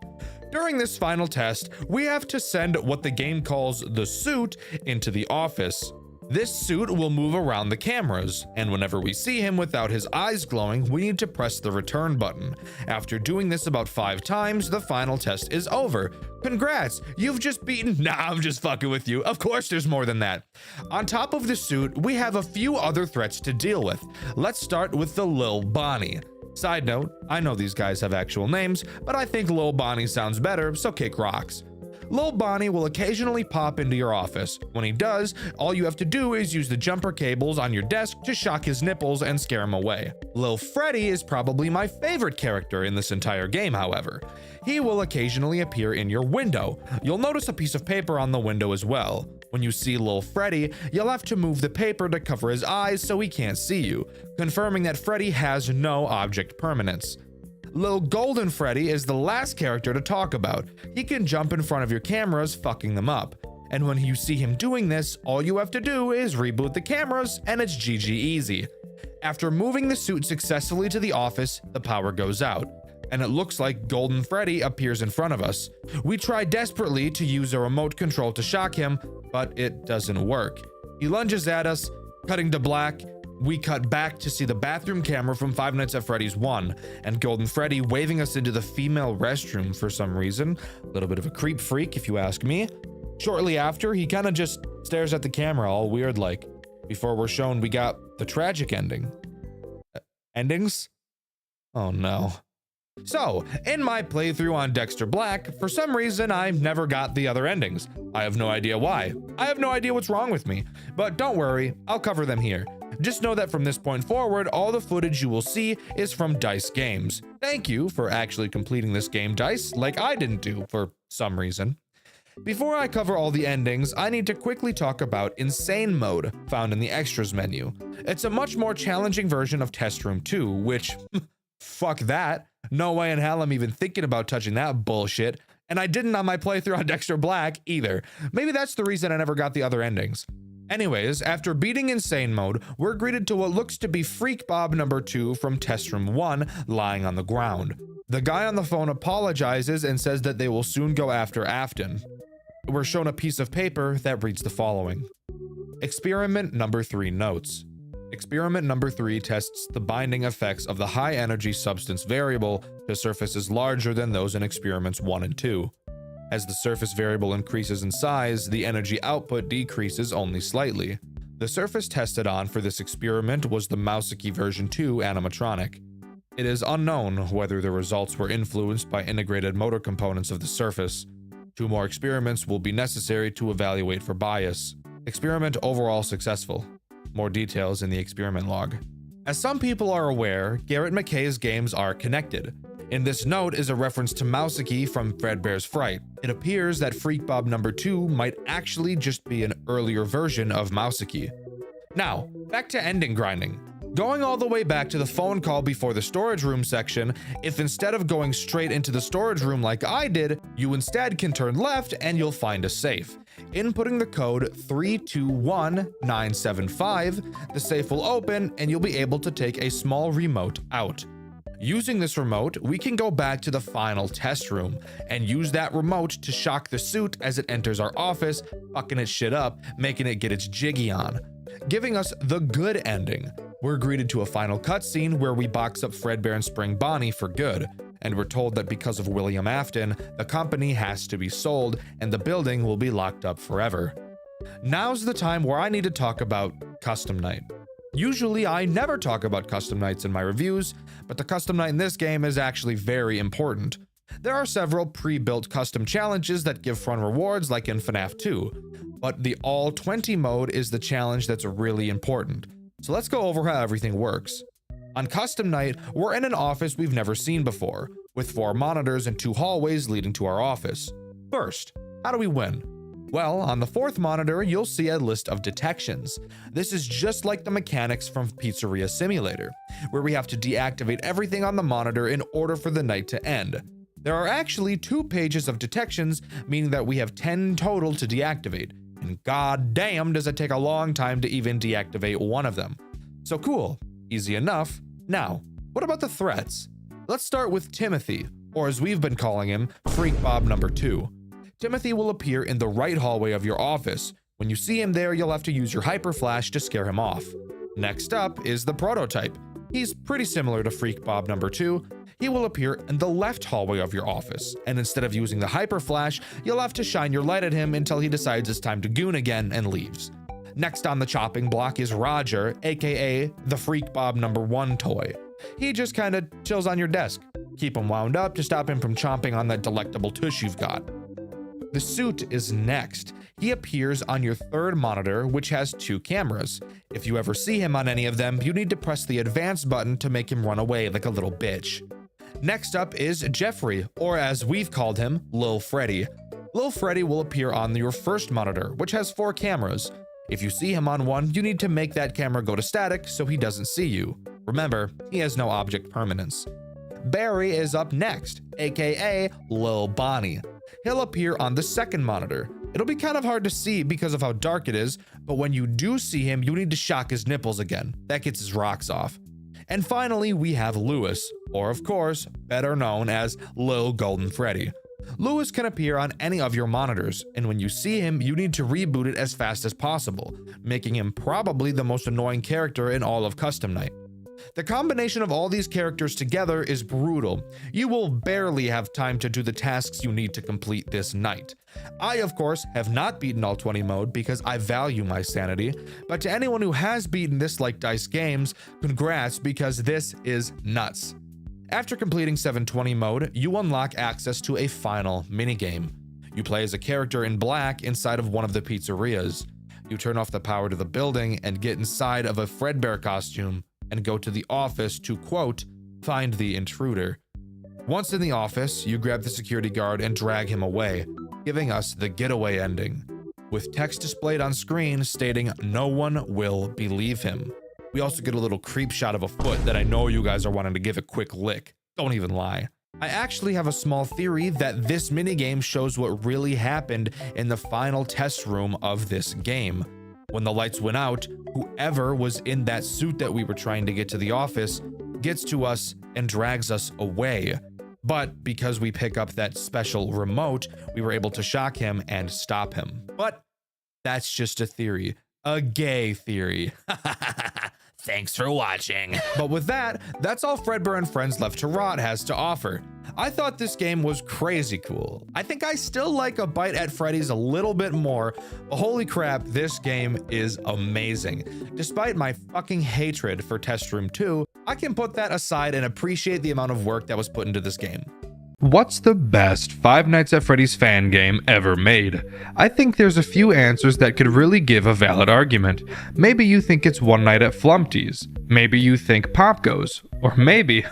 During this final test, we have to send what the game calls the suit into the office. This suit will move around the cameras, and whenever we see him without his eyes glowing, we need to press the return button. After doing this about 5 times, the final test is over. Congrats, you've just beaten— Nah, I'm just fucking with you. Of course there's more than that. On top of the suit, we have a few other threats to deal with. Let's start with the Lil Bonnie. Side note, I know these guys have actual names, but I think Lil Bonnie sounds better, so kick rocks. Lil Bonnie will occasionally pop into your office. When he does, all you have to do is use the jumper cables on your desk to shock his nipples and scare him away. Lil Freddy is probably my favorite character in this entire game, however. He will occasionally appear in your window. You'll notice a piece of paper on the window as well. When you see Lil Freddy, you'll have to move the paper to cover his eyes so he can't see you, confirming that Freddy has no object permanence. Lil Golden Freddy is the last character to talk about. He can jump in front of your cameras, fucking them up. And when you see him doing this, all you have to do is reboot the cameras and it's GG easy. After moving the suit successfully to the office, the power goes out, and it looks like Golden Freddy appears in front of us. We try desperately to use a remote control to shock him, but it doesn't work. He lunges at us, cutting to black. We cut back to see the bathroom camera from 5 Nights at Freddy's 1, and Golden Freddy waving us into the female restroom for some reason. A little bit of a creep freak, if you ask me. Shortly after, he kind of just stares at the camera all weird like, before we're shown we got the tragic ending. Endings? Oh no. So, in my playthrough on Dexter Black, for some reason I never got the other endings. I have no idea why. I have no idea what's wrong with me. But don't worry, I'll cover them here. Just know that from this point forward, all the footage you will see is from DICE Games. Thank you for actually completing this game, DICE, like I didn't do for some reason. Before I cover all the endings, I need to quickly talk about Insane Mode, found in the Extras menu. It's a much more challenging version of Test Room 2, which, fuck that. No way in hell I'm even thinking about touching that bullshit, and I didn't on my playthrough on Dexter Black either. Maybe that's the reason I never got the other endings. Anyways, after beating Insane Mode, we're greeted to what looks to be Freak Bob number 2 from Test Room 1 lying on the ground. The guy on the phone apologizes and says that they will soon go after Afton. We're shown a piece of paper that reads the following. Experiment number 3 notes. Experiment number 3 tests the binding effects of the high energy substance variable to surfaces larger than those in experiments 1 and 2. As the surface variable increases in size, the energy output decreases only slightly. The surface tested on for this experiment was the Mouseki version 2 animatronic. It is unknown whether the results were influenced by integrated motor components of the surface. 2 more experiments will be necessary to evaluate for bias. Experiment overall successful. More details in the experiment log. As some people are aware, Garrett McKay's games are connected. In this note is a reference to Mouseki from Fredbear's Fright. It appears that Freak Bob number 2 might actually just be an earlier version of Mouseki. Now, back to ending grinding. Going all the way back to the phone call before the storage room section, if instead of going straight into the storage room like I did, you instead can turn left and you'll find a safe. Inputting the code 321975, the safe will open and you'll be able to take a small remote out. Using this remote, we can go back to the final test room and use that remote to shock the suit as it enters our office, fucking its shit up, making it get its jiggy on, giving us the good ending. We're greeted to a final cutscene where we box up Fredbear and Spring Bonnie for good, and we're told that because of William Afton, the company has to be sold and the building will be locked up forever. Now's the time where I need to talk about Custom Night. Usually I never talk about custom nights in my reviews, but the custom night in this game is actually very important. There are several pre-built custom challenges that give fun rewards like in FNAF 2, but the all 20 mode is the challenge that's really important. So let's go over how everything works. On custom night, we're in an office we've never seen before, with 4 monitors and 2 hallways leading to our office. First, how do we win? Well, on the 4th monitor, you'll see a list of detections. This is just like the mechanics from Pizzeria Simulator, where we have to deactivate everything on the monitor in order for the night to end. There are actually 2 pages of detections, meaning that we have 10 total to deactivate, and goddamn does it take a long time to even deactivate one of them. So cool, easy enough. Now, what about the threats? Let's start with Timothy, or as we've been calling him, Freak Bob number 2. Timothy will appear in the right hallway of your office. When you see him there, you'll have to use your hyper flash to scare him off. Next up is the prototype. He's pretty similar to Freak Bob number 2. He will appear in the left hallway of your office, and instead of using the hyper flash, you'll have to shine your light at him until he decides it's time to goon again and leaves. Next on the chopping block is Roger, aka the Freak Bob number 1 toy. He just kinda chills on your desk. Keep him wound up to stop him from chomping on that delectable tush you've got. The suit is next. He appears on your 3rd monitor, which has 2 cameras. If you ever see him on any of them, you need to press the advance button to make him run away like a little bitch. Next up is Jeffrey, or as we've called him, Lil Freddy. Lil Freddy will appear on your 1st monitor, which has 4 cameras. If you see him on one, you need to make that camera go to static so he doesn't see you. Remember, he has no object permanence. Barry is up next, aka Lil Bonnie. He'll appear on the 2nd monitor. It'll be kind of hard to see because of how dark it is, but when you do see him, you need to shock his nipples again. That gets his rocks off. And finally, we have Lewis, or of course, better known as Lil Golden Freddy. Lewis can appear on any of your monitors, and when you see him, you need to reboot it as fast as possible, making him probably the most annoying character in all of Custom Night. The combination of all these characters together is brutal. You will barely have time to do the tasks you need to complete this night. I, of course, have not beaten all 20 mode because I value my sanity, but to anyone who has beaten this like Dice Games, congrats because this is nuts. After completing 720 mode, you unlock access to a final minigame. You play as a character in black inside of one of the pizzerias. You turn off the power to the building and get inside of a Fredbear costume and go to the office to, quote, find the intruder. Once in the office, you grab the security guard and drag him away, giving us the getaway ending, with text displayed on screen stating no one will believe him. We also get a little creep shot of a foot that I know you guys are wanting to give a quick lick. Don't even lie. I actually have a small theory that this minigame shows what really happened in the final test room of this game. When the lights went out, whoever was in that suit that we were trying to get to the office gets to us and drags us away. But because we pick up that special remote, we were able to shock him and stop him. But that's just a theory. A gay theory. Thanks for watching. But with that, that's all Fredbear and Friends Left to Rot has to offer. I thought this game was crazy cool. I think I still like A Bite at Freddy's a little bit more, but holy crap, this game is amazing. Despite my fucking hatred for Test Room 2, I can put that aside and appreciate the amount of work that was put into this game. What's the best Five Nights at Freddy's fan game ever made? I think there's a few answers that could really give a valid argument. Maybe you think it's One Night at Flumpty's. Maybe you think Pop Goes. Or maybe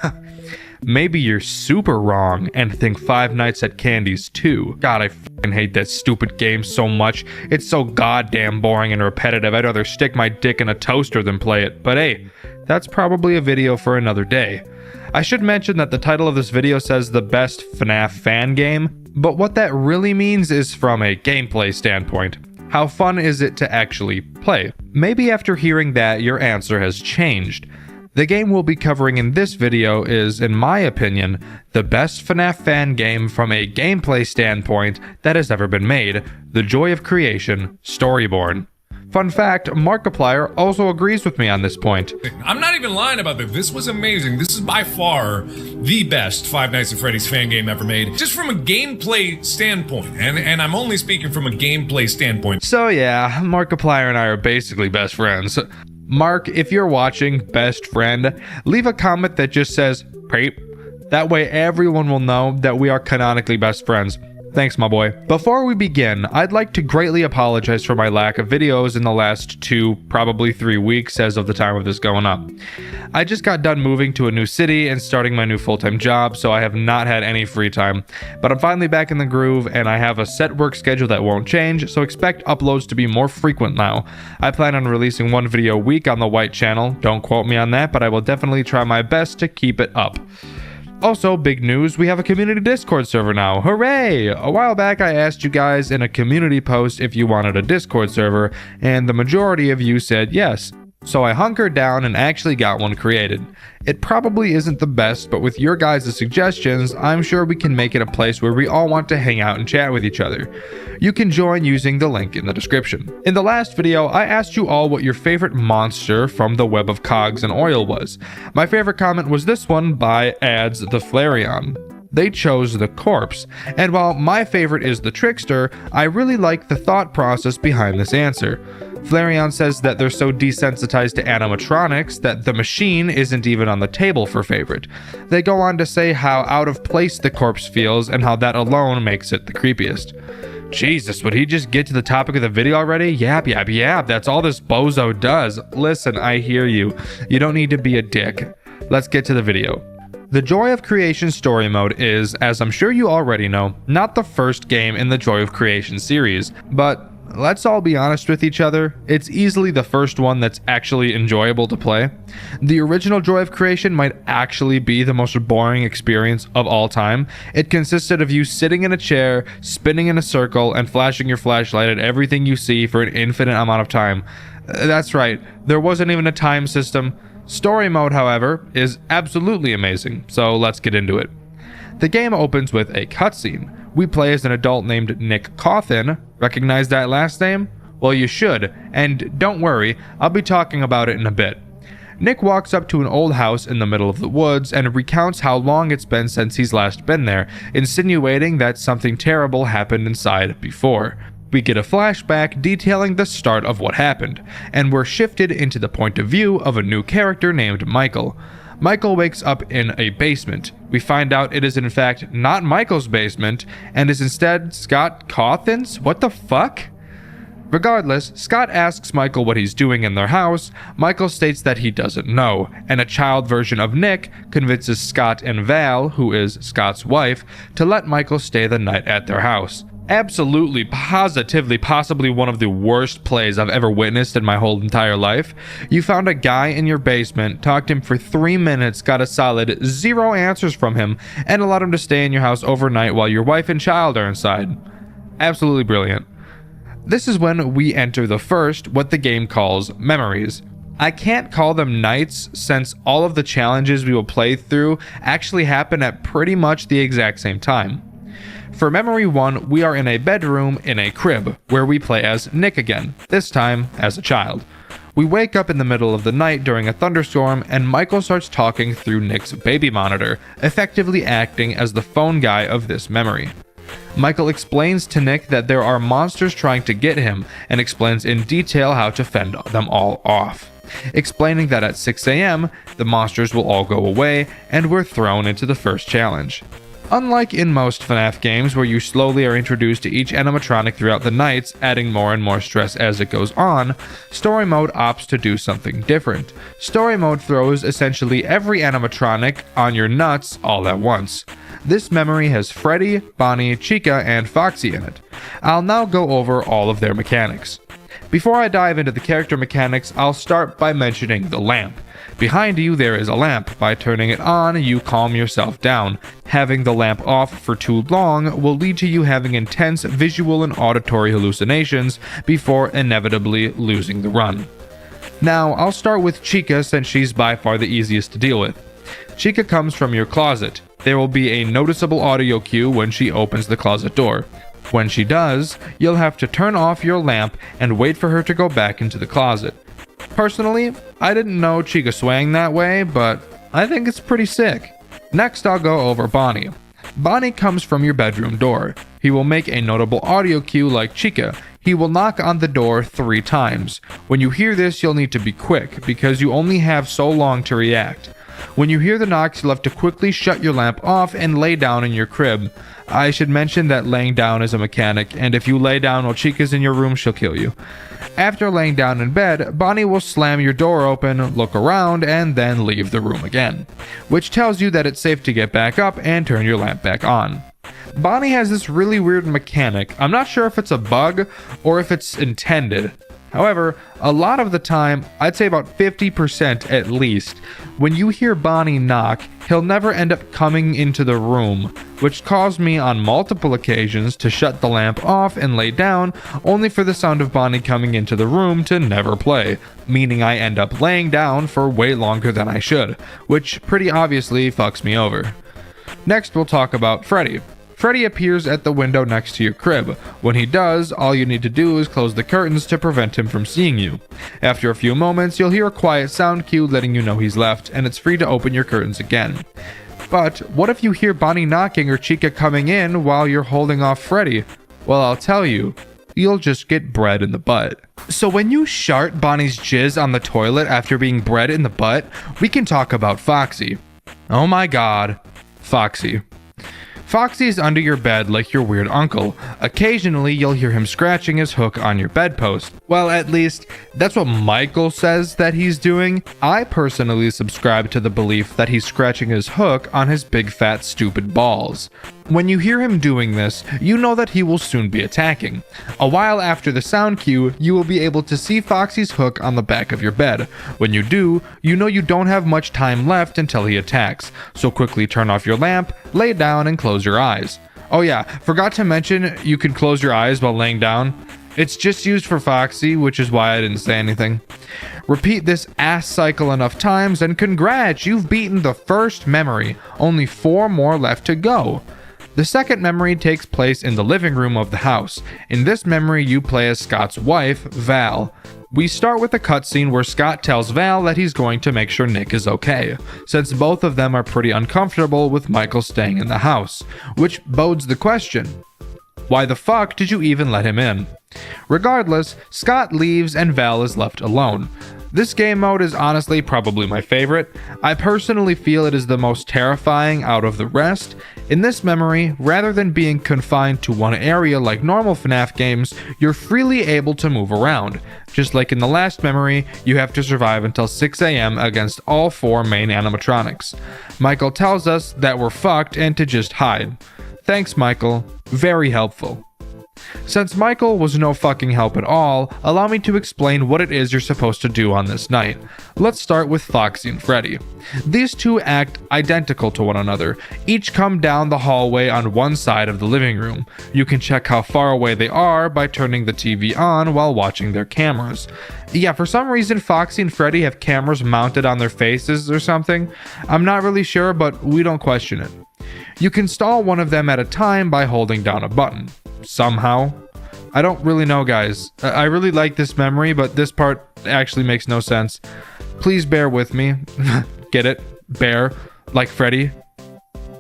maybe you're super wrong and think Five Nights at Candy's too. God, I fucking hate that stupid game so much. It's so goddamn boring and repetitive. I'd rather stick my dick in a toaster than play it. But hey, that's probably a video for another day. I should mention that the title of this video says the best FNAF fan game, but what that really means is from a gameplay standpoint. How fun is it to actually play? Maybe after hearing that, your answer has changed. The game we'll be covering in this video is, in my opinion, the best FNAF fan game from a gameplay standpoint that has ever been made, The Joy of Creation Storyborn. Fun fact, Markiplier also agrees with me on this point. I'm not even lying about that. This was amazing. This is by far the best Five Nights at Freddy's fan game ever made, just from a gameplay standpoint. And I'm only speaking from a gameplay standpoint. So yeah, Markiplier and I are basically best friends. Mark, if you're watching, best friend, leave a comment that just says, "Peep." That way everyone will know that we are canonically best friends. Thanks, my boy. Before we begin, I'd like to greatly apologize for my lack of videos in the last 2, probably 3 weeks as of the time of this going up. I just got done moving to a new city and starting my new full-time job, so I have not had any free time. But I'm finally back in the groove, and I have a set work schedule that won't change, so expect uploads to be more frequent now. I plan on releasing 1 video a week on the White channel. Don't quote me on that, but I will definitely try my best to keep it up. Also, big news, we have a community Discord server now. Hooray! A while back I asked you guys in a community post if you wanted a Discord server, and the majority of you said yes. So I hunkered down and actually got one created. It probably isn't the best, but with your guys' suggestions, I'm sure we can make it a place where we all want to hang out and chat with each other. You can join using the link in the description. In the last video, I asked you all what your favorite monster from the web of cogs and oil was. My favorite comment was this one by Ads the Flareon. They chose the corpse, and while my favorite is the trickster, I really like the thought process behind this answer. Flareon says that they're so desensitized to animatronics that the machine isn't even on the table for favorite. They go on to say how out of place the corpse feels and how that alone makes it the creepiest. Jesus, would he just get to the topic of the video already? Yap, yap, yap, that's all this bozo does. Listen, I hear you. You don't need to be a dick. Let's get to the video. The Joy of Creation story mode is, as I'm sure you already know, not the first game in the Joy of Creation series, but let's all be honest with each other, it's easily the first one that's actually enjoyable to play. The original Joy of Creation might actually be the most boring experience of all time. It consisted of you sitting in a chair, spinning in a circle, and flashing your flashlight at everything you see for an infinite amount of time. That's right, there wasn't even a time system. Story mode, however, is absolutely amazing, so let's get into it. The game opens with a cutscene. We play as an adult named Nick Cawthon. Recognize that last name? Well, you should, and don't worry, I'll be talking about it in a bit. Nick walks up to an old house in the middle of the woods and recounts how long it's been since he's last been there, insinuating that something terrible happened inside before. We get a flashback detailing the start of what happened, and we're shifted into the point of view of a new character named Michael. Michael wakes up in a basement. We find out it is in fact not Michael's basement, and is instead Scott Cawthon's? What the fuck? Regardless, Scott asks Michael what he's doing in their house. Michael states that he doesn't know, and a child version of Nick convinces Scott and Val, who is Scott's wife, to let Michael stay the night at their house. Absolutely, positively, possibly one of the worst plays I've ever witnessed in my whole entire life. You found a guy in your basement, talked to him for 3 minutes, got a solid 0 answers from him, and allowed him to stay in your house overnight while your wife and child are inside. Absolutely brilliant. This is when we enter the first, what the game calls, memories. I can't call them nights since all of the challenges we will play through actually happen at pretty much the exact same time. For Memory 1, we are in a bedroom in a crib, where we play as Nick again, this time as a child. We wake up in the middle of the night during a thunderstorm, and Michael starts talking through Nick's baby monitor, effectively acting as the phone guy of this memory. Michael explains to Nick that there are monsters trying to get him, and explains in detail how to fend them all off, explaining that at 6 a.m., the monsters will all go away, and we're thrown into the first challenge. Unlike in most FNAF games where you slowly are introduced to each animatronic throughout the nights, adding more and more stress as it goes on, Story Mode opts to do something different. Story Mode throws essentially every animatronic on your nuts all at once. This memory has Freddy, Bonnie, Chica, and Foxy in it. I'll now go over all of their mechanics. Before I dive into the character mechanics, I'll start by mentioning the lamp. Behind you there is a lamp. By turning it on, you calm yourself down. Having the lamp off for too long will lead to you having intense visual and auditory hallucinations before inevitably losing the run. Now, I'll start with Chica since she's by far the easiest to deal with. Chica comes from your closet. There will be a noticeable audio cue when she opens the closet door. When she does, you'll have to turn off your lamp and wait for her to go back into the closet. Personally, I didn't know Chica swang that way, but I think it's pretty sick. Next, I'll go over Bonnie. Bonnie comes from your bedroom door. He will make a notable audio cue like Chica. He will knock on the door 3 times. When you hear this, you'll need to be quick, because you only have so long to react. When you hear the knocks, you'll have to quickly shut your lamp off and lay down in your crib. I should mention that laying down is a mechanic, and if you lay down while Chica's in your room, she'll kill you. After laying down in bed, Bonnie will slam your door open, look around, and then leave the room again, which tells you that it's safe to get back up and turn your lamp back on. Bonnie has this really weird mechanic. I'm not sure if it's a bug or if it's intended. However, a lot of the time, I'd say about 50% at least, when you hear Bonnie knock, he'll never end up coming into the room, which caused me on multiple occasions to shut the lamp off and lay down, only for the sound of Bonnie coming into the room to never play, meaning I end up laying down for way longer than I should, which pretty obviously fucks me over. Next, we'll talk about Freddy. Freddy appears at the window next to your crib. When he does, all you need to do is close the curtains to prevent him from seeing you. After a few moments, you'll hear a quiet sound cue letting you know he's left, and it's free to open your curtains again. But what if you hear Bonnie knocking or Chica coming in while you're holding off Freddy? Well, I'll tell you, you'll just get bread in the butt. So when you shart Bonnie's jizz on the toilet after being bread in the butt, we can talk about Foxy. Oh my god, Foxy. Foxy's under your bed like your weird uncle. Occasionally, you'll hear him scratching his hook on your bedpost. Well, at least, that's what Michael says that he's doing. I personally subscribe to the belief that he's scratching his hook on his big fat stupid balls. When you hear him doing this, you know that he will soon be attacking. A while after the sound cue, you will be able to see Foxy's hook on the back of your bed. When you do, you know you don't have much time left until he attacks, so quickly turn off your lamp, lay down, and close your eyes. Oh yeah, forgot to mention you can close your eyes while laying down. It's just used for Foxy, which is why I didn't say anything. Repeat this ass cycle enough times, and congrats, you've beaten the first memory. Only 4 more left to go. The second memory takes place in the living room of the house. In this memory, you play as Scott's wife, Val. We start with a cutscene where Scott tells Val that he's going to make sure Nick is okay, since both of them are pretty uncomfortable with Michael staying in the house, which bodes the question, why the fuck did you even let him in? Regardless, Scott leaves and Val is left alone. This game mode is honestly probably my favorite. I personally feel it is the most terrifying out of the rest. In this memory, rather than being confined to one area like normal FNAF games, you're freely able to move around. Just like in the last memory, you have to survive until 6 AM against all 4 main animatronics. Michael tells us that we're fucked and to just hide. Thanks, Michael. Very helpful. Since Michael was no fucking help at all, allow me to explain what it is you're supposed to do on this night. Let's start with Foxy and Freddy. These two act identical to one another. Each come down the hallway on one side of the living room. You can check how far away they are by turning the TV on while watching their cameras. Yeah, for some reason Foxy and Freddy have cameras mounted on their faces or something. I'm not really sure, but we don't question it. You can stall one of them at a time by holding down a button. Somehow. I don't really know, guys. I really like this memory, but this part actually makes no sense. Please bear with me. Get it? Bear. Like Freddy.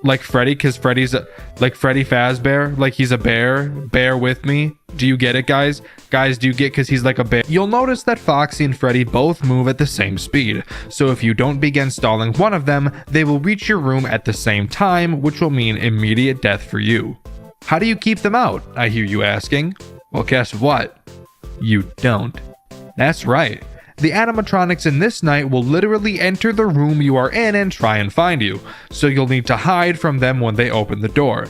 Like Freddy, because Freddy's like Freddy Fazbear. Like he's a bear. Bear with me. Do you get it, guys? Guys, do you get, because he's like a bear? You'll notice that Foxy and Freddy both move at the same speed. So if you don't begin stalling one of them, they will reach your room at the same time, which will mean immediate death for you. How do you keep them out? I hear you asking. Well, guess what? You don't. That's right. The animatronics in this night will literally enter the room you are in and try and find you, so you'll need to hide from them when they open the door.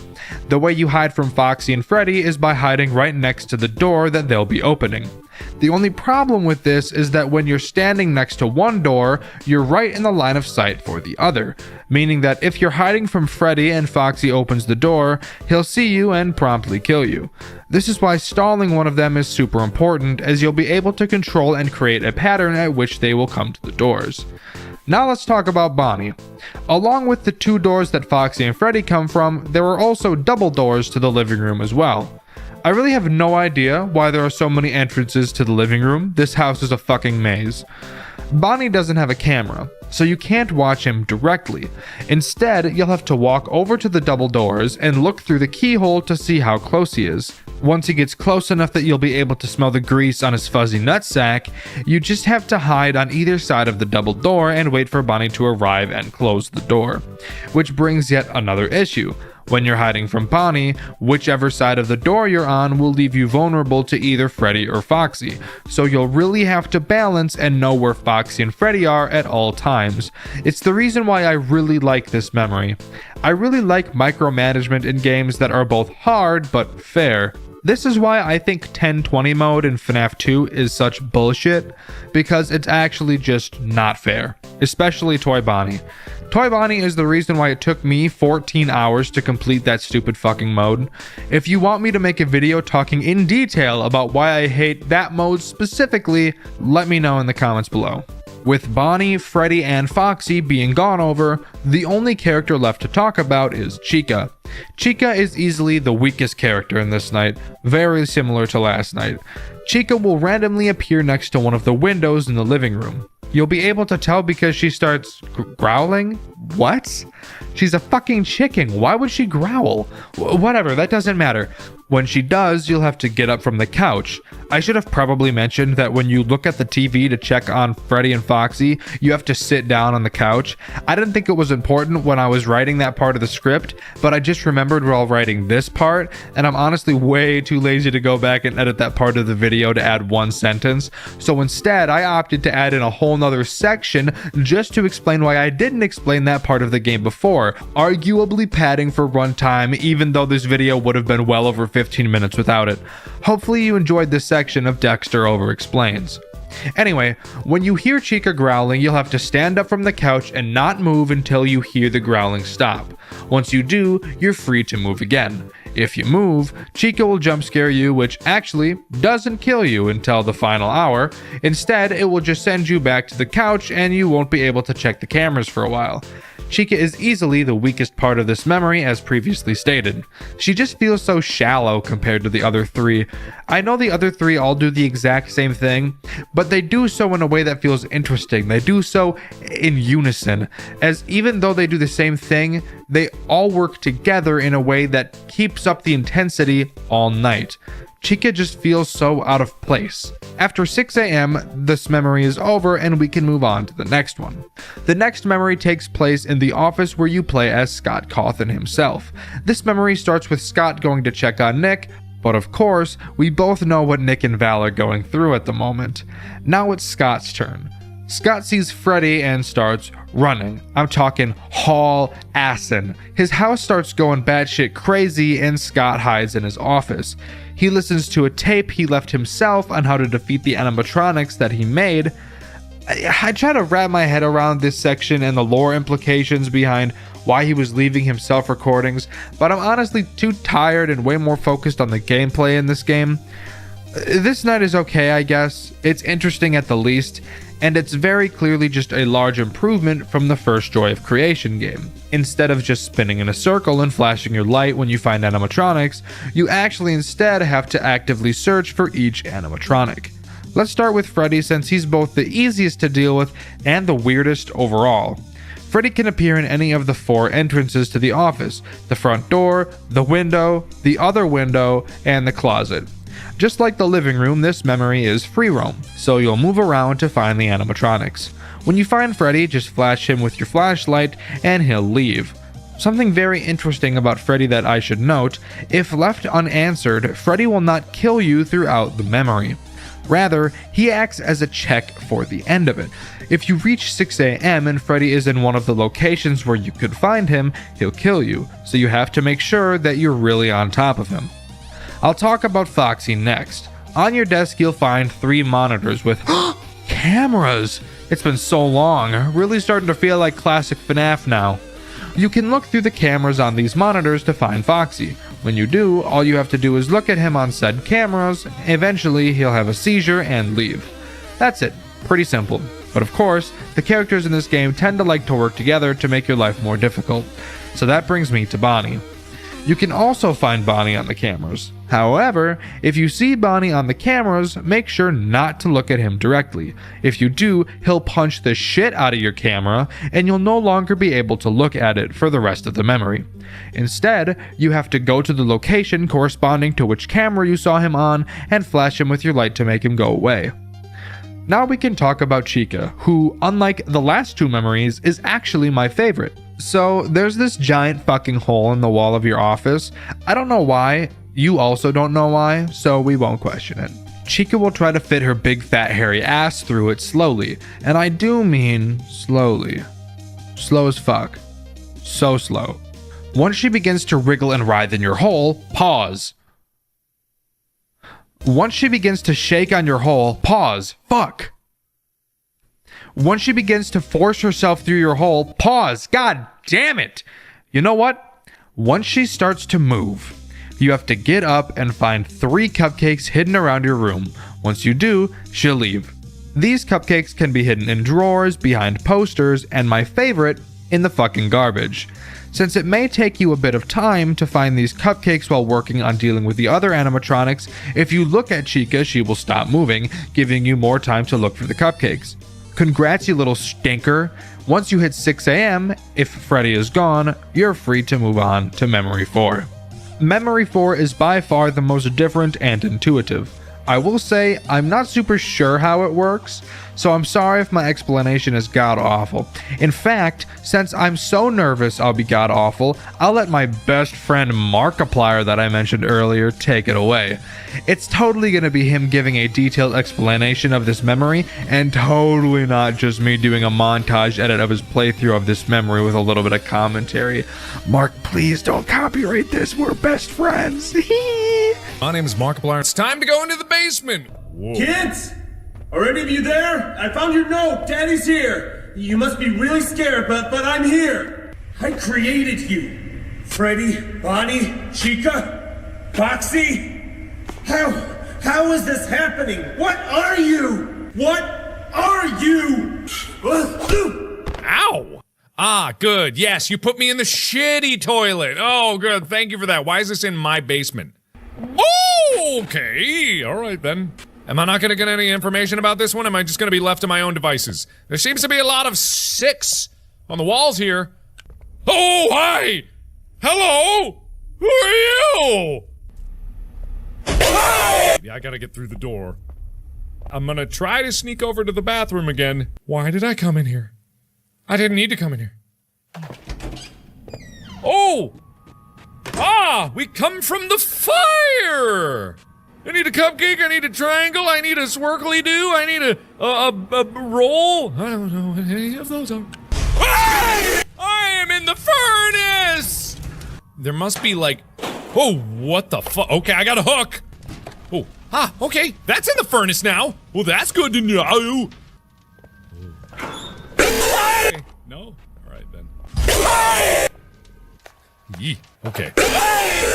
The way you hide from Foxy and Freddy is by hiding right next to the door that they'll be opening. The only problem with this is that when you're standing next to one door, you're right in the line of sight for the other, meaning that if you're hiding from Freddy and Foxy opens the door, he'll see you and promptly kill you. This is why stalling one of them is super important, as you'll be able to control and create a pattern at which they will come to the doors. Now let's talk about Bonnie. Along with the 2 doors that Foxy and Freddy come from, there are also double doors to the living room as well. I really have no idea why there are so many entrances to the living room. This house is a fucking maze. Bonnie doesn't have a camera, so you can't watch him directly. Instead, you'll have to walk over to the double doors and look through the keyhole to see how close he is. Once he gets close enough that you'll be able to smell the grease on his fuzzy nutsack, you just have to hide on either side of the double door and wait for Bonnie to arrive and close the door. Which brings yet another issue. When you're hiding from Bonnie, whichever side of the door you're on will leave you vulnerable to either Freddy or Foxy, so you'll really have to balance and know where Foxy and Freddy are at all times. It's the reason why I really like this memory. I really like micromanagement in games that are both hard but fair. This is why I think 1020 mode in FNAF 2 is such bullshit, because it's actually just not fair, especially Toy Bonnie. Toy Bonnie is the reason why it took me 14 hours to complete that stupid fucking mode. If you want me to make a video talking in detail about why I hate that mode specifically, let me know in the comments below. With Bonnie, Freddy, and Foxy being gone over, the only character left to talk about is Chica. Chica is easily the weakest character in this night, very similar to last night. Chica will randomly appear next to one of the windows in the living room. You'll be able to tell because she starts growling? What? She's a fucking chicken. Why would she growl? Whatever, that doesn't matter. When she does, you'll have to get up from the couch. I should have probably mentioned that when you look at the TV to check on Freddy and Foxy, you have to sit down on the couch. I didn't think it was important when I was writing that part of the script, but I just remembered while writing this part, and I'm honestly way too lazy to go back and edit that part of the video to add 1 sentence. So instead, I opted to add in a whole nother section just to explain why I didn't explain that part of the game before, arguably padding for runtime, even though this video would have been well over 15 minutes without it. Hopefully you enjoyed this section of Dexter Over Explains. Anyway, when you hear Chica growling, you'll have to stand up from the couch and not move until you hear the growling stop. Once you do, you're free to move again. If you move, Chica will jump scare you, which actually doesn't kill you until the final hour. Instead, it will just send you back to the couch and you won't be able to check the cameras for a while. Chica is easily the weakest part of this memory, as previously stated. She just feels so shallow compared to the other 3. I know the other 3 all do the exact same thing, but they do so in a way that feels interesting. They do so in unison, as even though they do the same thing, they all work together in a way that keeps up the intensity all night. Chica just feels so out of place. After 6 a.m., this memory is over and we can move on to the next one. The next memory takes place in the office where you play as Scott Cawthon himself. This memory starts with Scott going to check on Nick, but of course, we both know what Nick and Val are going through at the moment. Now it's Scott's turn. Scott sees Freddy and starts running. I'm talking haul assin'. His house starts going batshit crazy and Scott hides in his office. He listens to a tape he left himself on how to defeat the animatronics that he made. I try to wrap my head around this section and the lore implications behind why he was leaving himself recordings, but I'm honestly too tired and way more focused on the gameplay in this game. This night is okay, I guess. It's interesting at the least, and it's very clearly just a large improvement from the first Joy of Creation game. Instead of just spinning in a circle and flashing your light when you find animatronics, you actually instead have to actively search for each animatronic. Let's start with Freddy, since he's both the easiest to deal with and the weirdest overall. Freddy can appear in any of the 4 entrances to the office: the front door, the window, the other window, and the closet. Just like the living room, this memory is free roam, so you'll move around to find the animatronics. When you find Freddy, just flash him with your flashlight and he'll leave. Something very interesting about Freddy that I should note, if left unanswered, Freddy will not kill you throughout the memory. Rather, he acts as a check for the end of it. If you reach 6 a.m. and Freddy is in one of the locations where you could find him, he'll kill you, so you have to make sure that you're really on top of him. I'll talk about Foxy next. On your desk you'll find 3 monitors with cameras! It's been so long, really starting to feel like classic FNAF now. You can look through the cameras on these monitors to find Foxy. When you do, all you have to do is look at him on said cameras. Eventually, he'll have a seizure and leave. That's it. Pretty simple. But of course, the characters in this game tend to like to work together to make your life more difficult. So that brings me to Bonnie. You can also find Bonnie on the cameras. However, if you see Bonnie on the cameras, make sure not to look at him directly. If you do, he'll punch the shit out of your camera, and you'll no longer be able to look at it for the rest of the memory. Instead, you have to go to the location corresponding to which camera you saw him on, and flash him with your light to make him go away. Now we can talk about Chica, who, unlike the last 2 memories, is actually my favorite. So, there's this giant fucking hole in the wall of your office. I don't know why, you also don't know why, so we won't question it. Chica will try to fit her big fat hairy ass through it slowly, and I do mean slowly. Slow as fuck. So slow. Once she begins to wriggle and writhe in your hole, pause. Once she begins to shake on your hole, pause. Fuck. Once she begins to force herself through your hole, pause. God damn it. You know what? Once she starts to move, you have to get up and find 3 cupcakes hidden around your room. Once you do, she'll leave. These cupcakes can be hidden in drawers, behind posters, and my favorite, in the fucking garbage. Since it may take you a bit of time to find these cupcakes while working on dealing with the other animatronics, if you look at Chica, she will stop moving, giving you more time to look for the cupcakes. Congrats, you little stinker. Once you hit 6 a.m., if Freddy is gone, you're free to move on to Memory 4. Memory 4 is by far the most different and intuitive. I will say, I'm not super sure how it works, so I'm sorry if my explanation is god-awful. In fact, since I'm so nervous I'll be god-awful, I'll let my best friend Markiplier that I mentioned earlier take it away. It's totally gonna be him giving a detailed explanation of this memory, and totally not just me doing a montage edit of his playthrough of this memory with a little bit of commentary. Mark, please don't copyright this, we're best friends. My name is Markiplier. It's time to go into the basement. Whoa. Kids! Are any of you there? I found your note. Daddy's here. You must be really scared, but I'm here. I created you. Freddy, Bonnie, Chica, Foxy. How is this happening? What are you? What are you? Ow! Ah, good. Yes, you put me in the shitty toilet. Oh, good. Thank you for that. Why is this in my basement? Oh, okay. All right, then. Am I not gonna get any information about this one? Am I just gonna be left to my own devices? There seems to be a lot of 6 on the walls here. Oh, hi! Hello? Who are you? Yeah, I gotta get through the door. I'm gonna try to sneak over to the bathroom again. Why did I come in here? I didn't need to come in here. Oh! Ah! We come from the fire! I need a cupcake, I need a triangle, I need a swirkly-doo, I need a roll. I don't know what any of those are. Ah! I am in the furnace! There must be like... Oh, what the fuck? Okay, I got a hook. Oh, okay, that's in the furnace now. Well, that's good to know. Okay. No? Alright then. Yee, okay.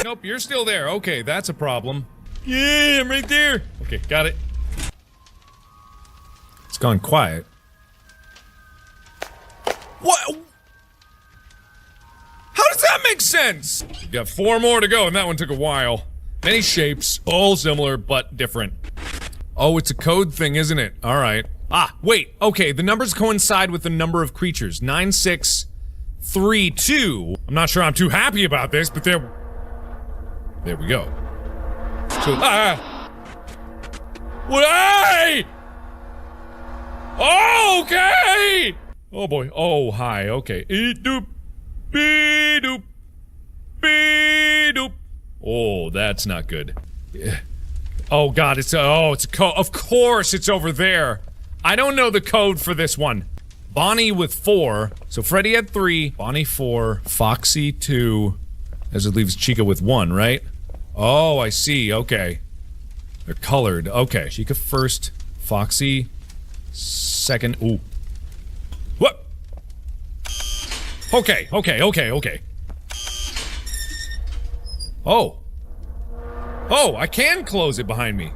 Nope, you're still there. Okay, that's a problem. Yeah, I'm right there. Okay, got it. It's gone quiet. What? How does that make sense? We got 4 more to go, and that one took a while. Many shapes, all similar, but different. Oh, it's a code thing, isn't it? Alright. Ah, wait, okay, the numbers coincide with the number of creatures. 9632. I'm not sure I'm too happy about this, but there we go. So, What? Hey! Okay! Oh boy. Oh, hi. Okay. Eat doop. Be doop. Be doop. Oh, that's not good. Oh god, it's a code. Of course it's over there. I don't know the code for this one. Bonnie with 4. So Freddy had 3. Bonnie 4. Foxy 2. As it leaves Chica with 1, right? Oh, I see. Okay. They're colored. Okay. Chica first. Foxy second. Ooh. What? Okay. Oh. Oh, I can close it behind me.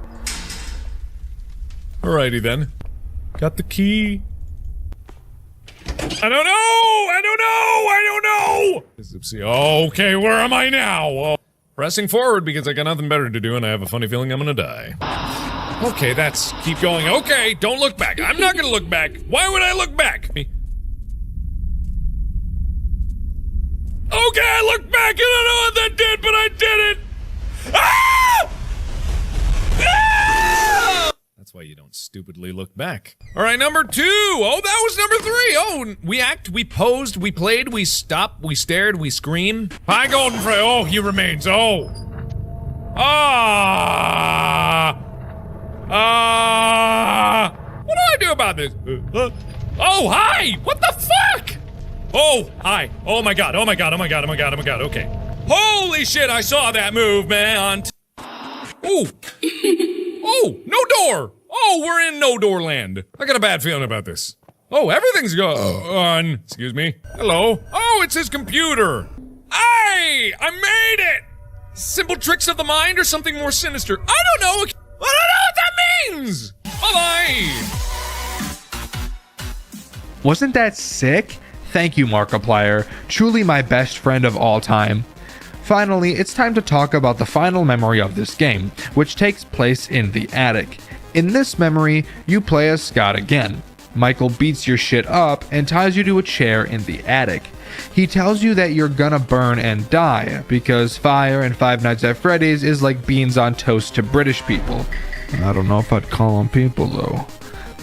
Alrighty then. Got the key. I don't know! Okay, where am I now? Oh. Pressing forward because I got nothing better to do and I have a funny feeling I'm gonna die. Okay, that's... keep going. Okay, don't look back. I'm not gonna look back. Why would I look back? Okay, I looked back. I don't know what that did, but I did it. Ah! Ah! That's why you don't stupidly look back. All right, number 2. Oh, that was number 3. Oh, we act, we posed, we played, we stopped, we stared, we scream. Hi, Golden Freddy. Oh, he remains. Oh. What do I do about this? Oh, hi. What the fuck? Oh, hi. Oh my god. Okay. Holy shit, I saw that move, man. Ooh. Oh, no door. Oh, we're in no door land. I got a bad feeling about this. Oh, everything's gone. Excuse me. Hello. Oh, it's his computer. Hey, I made it. Simple tricks of the mind or something more sinister? I don't know. I don't know what that means. Bye-bye. Wasn't that sick? Thank you, Markiplier. Truly my best friend of all time. Finally, it's time to talk about the final memory of this game, which takes place in the attic. In this memory, you play as Scott again. Michael beats your shit up and ties you to a chair in the attic. He tells you that you're gonna burn and die, because fire in Five Nights at Freddy's is like beans on toast to British people. I don't know if I'd call them people though.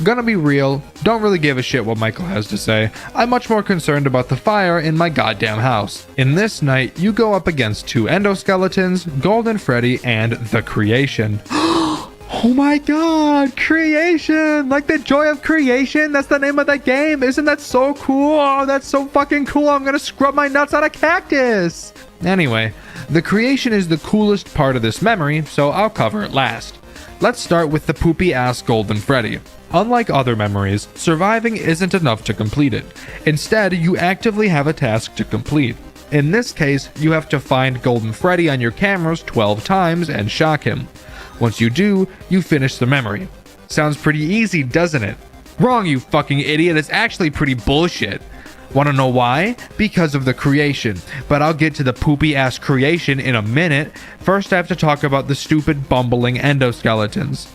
Gonna be real, don't really give a shit what Michael has to say. I'm much more concerned about the fire in my goddamn house. In this night, you go up against 2 endoskeletons, Golden Freddy, and The Creation. Oh my god, Creation! Like the joy of creation? That's the name of the game! Isn't that so cool? Oh, that's so fucking cool! I'm gonna scrub my nuts on a cactus! Anyway, The Creation is the coolest part of this memory, so I'll cover it last. Let's start with the poopy-ass Golden Freddy. Unlike other memories, surviving isn't enough to complete it. Instead, you actively have a task to complete. In this case, you have to find Golden Freddy on your cameras 12 times and shock him. Once you do, you finish the memory. Sounds pretty easy, doesn't it? Wrong, you fucking idiot, it's actually pretty bullshit. Wanna know why? Because of The Creation. But I'll get to the poopy-ass Creation in a minute. First I have to talk about the stupid bumbling endoskeletons.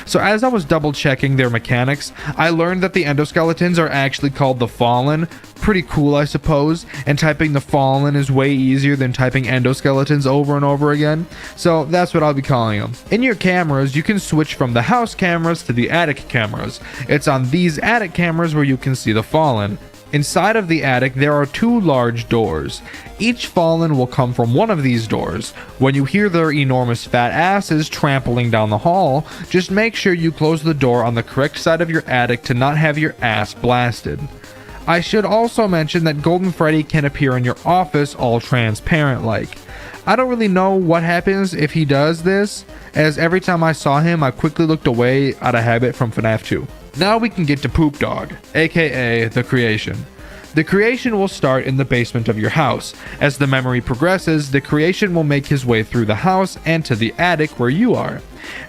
So as I was double checking their mechanics, I learned that the endoskeletons are actually called the Fallen. Pretty cool, I suppose, and typing the Fallen is way easier than typing endoskeletons over and over again, so that's what I'll be calling them. In your cameras, you can switch from the house cameras to the attic cameras. It's on these attic cameras where you can see the Fallen. Inside of the attic, there are 2 large doors. Each Fallen will come from one of these doors. When you hear their enormous fat asses trampling down the hall, just make sure you close the door on the correct side of your attic to not have your ass blasted. I should also mention that Golden Freddy can appear in your office all transparent like. I don't really know what happens if he does this, as every time I saw him I quickly looked away out of habit from FNAF 2. Now we can get to Poop Dog, aka The Creation. The Creation will start in the basement of your house. As the memory progresses, the Creation will make his way through the house and to the attic where you are.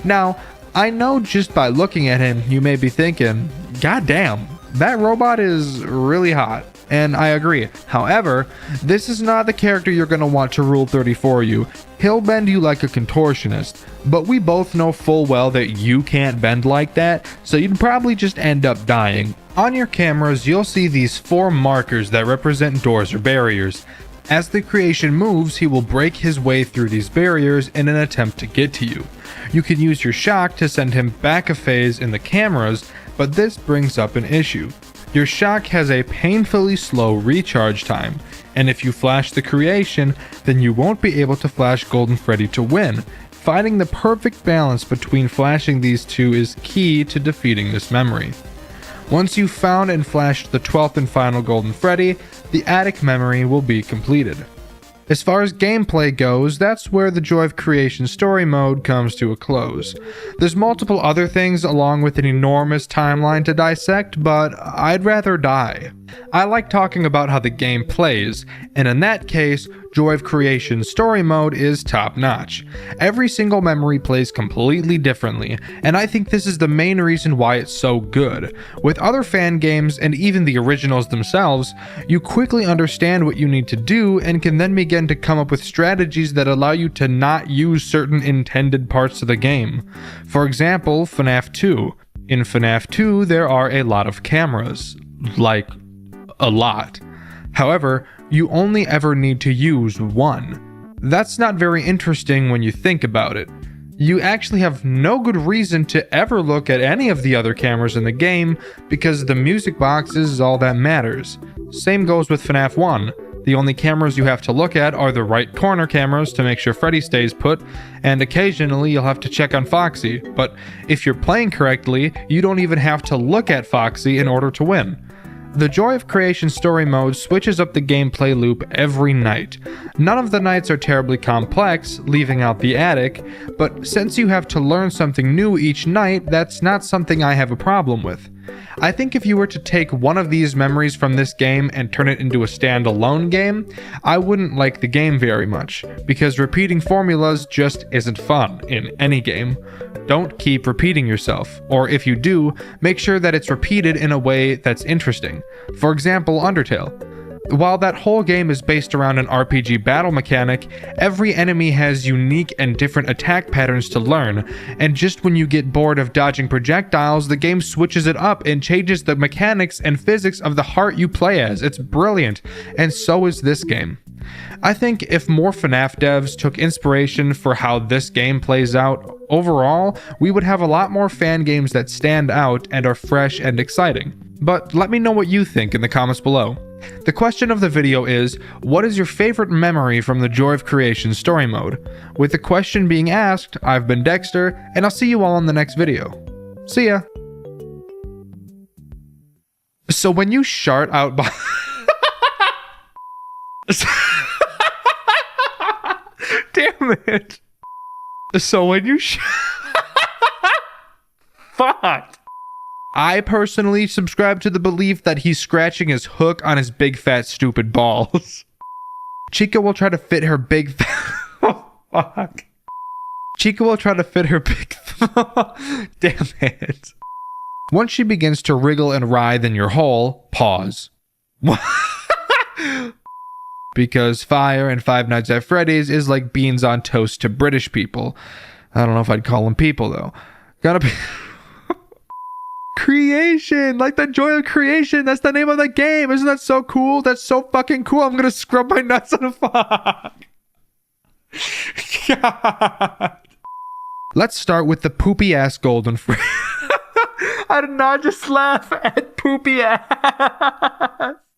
Now, I know just by looking at him you may be thinking, God damn, that robot is really hot. And I agree. However, this is not the character you're going to want to rule 30 for you. He'll bend you like a contortionist, but we both know full well that you can't bend like that, so you'd probably just end up dying. On your cameras, you'll see these 4 markers that represent doors or barriers. As the creation moves, he will break his way through these barriers in an attempt to get to you. You can use your shock to send him back a phase in the cameras, but this brings up an issue. Your shock has a painfully slow recharge time, and if you flash the creation, then you won't be able to flash Golden Freddy to win. Finding the perfect balance between flashing these two is key to defeating this memory. Once you've found and flashed the 12th and final Golden Freddy, the attic memory will be completed. As far as gameplay goes, that's where the Joy of Creation story mode comes to a close. There's multiple other things along with an enormous timeline to dissect, but I'd rather die. I like talking about how the game plays, and in that case, Joy of Creation story mode is top notch. Every single memory plays completely differently, and I think this is the main reason why it's so good. With other fan games and even the originals themselves, you quickly understand what you need to do and can then begin to come up with strategies that allow you to not use certain intended parts of the game. For example, FNAF 2. In FNAF 2, there are a lot of cameras. Like, a lot. However, you only ever need to use one. That's not very interesting when you think about it. You actually have no good reason to ever look at any of the other cameras in the game because the music box is all that matters. Same goes with FNAF 1. The only cameras you have to look at are the right corner cameras to make sure Freddy stays put, and occasionally you'll have to check on Foxy, but if you're playing correctly, you don't even have to look at Foxy in order to win. The Joy of Creation story mode switches up the gameplay loop every night. None of the nights are terribly complex, leaving out the attic, but since you have to learn something new each night, that's not something I have a problem with. I think if you were to take one of these memories from this game and turn it into a standalone game, I wouldn't like the game very much, because repeating formulas just isn't fun in any game. Don't keep repeating yourself, or if you do, make sure that it's repeated in a way that's interesting. For example, Undertale. While that whole game is based around an RPG battle mechanic, every enemy has unique and different attack patterns to learn, and just when you get bored of dodging projectiles, the game switches it up and changes the mechanics and physics of the heart you play as. It's brilliant, and so is this game. I think if more FNAF devs took inspiration for how this game plays out, overall, we would have a lot more fan games that stand out and are fresh and exciting. But let me know what you think in the comments below. The question of the video is, what is your favorite memory from the Joy of Creation story mode? With the question being asked, I've been Dexter, and I'll see you all in the next video. See ya! So when you shart out by... Damn it! So when you Fuck! I personally subscribe to the belief that he's scratching his hook on his big fat stupid balls. Chica will try to fit her big oh, fuck. Chica will try to fit her big damn it. Once she begins to wriggle and writhe in your hole, pause. Because fire and Five Nights at Freddy's is like beans on toast to British people. I don't know if I'd call them people though. Gotta be... Creation, like the Joy of Creation. That's the name of the game. Isn't that so cool? That's so fucking cool. I'm gonna scrub my nuts on a fuck. God. Let's start with the poopy ass Golden Freddy. I did not just laugh at poopy ass.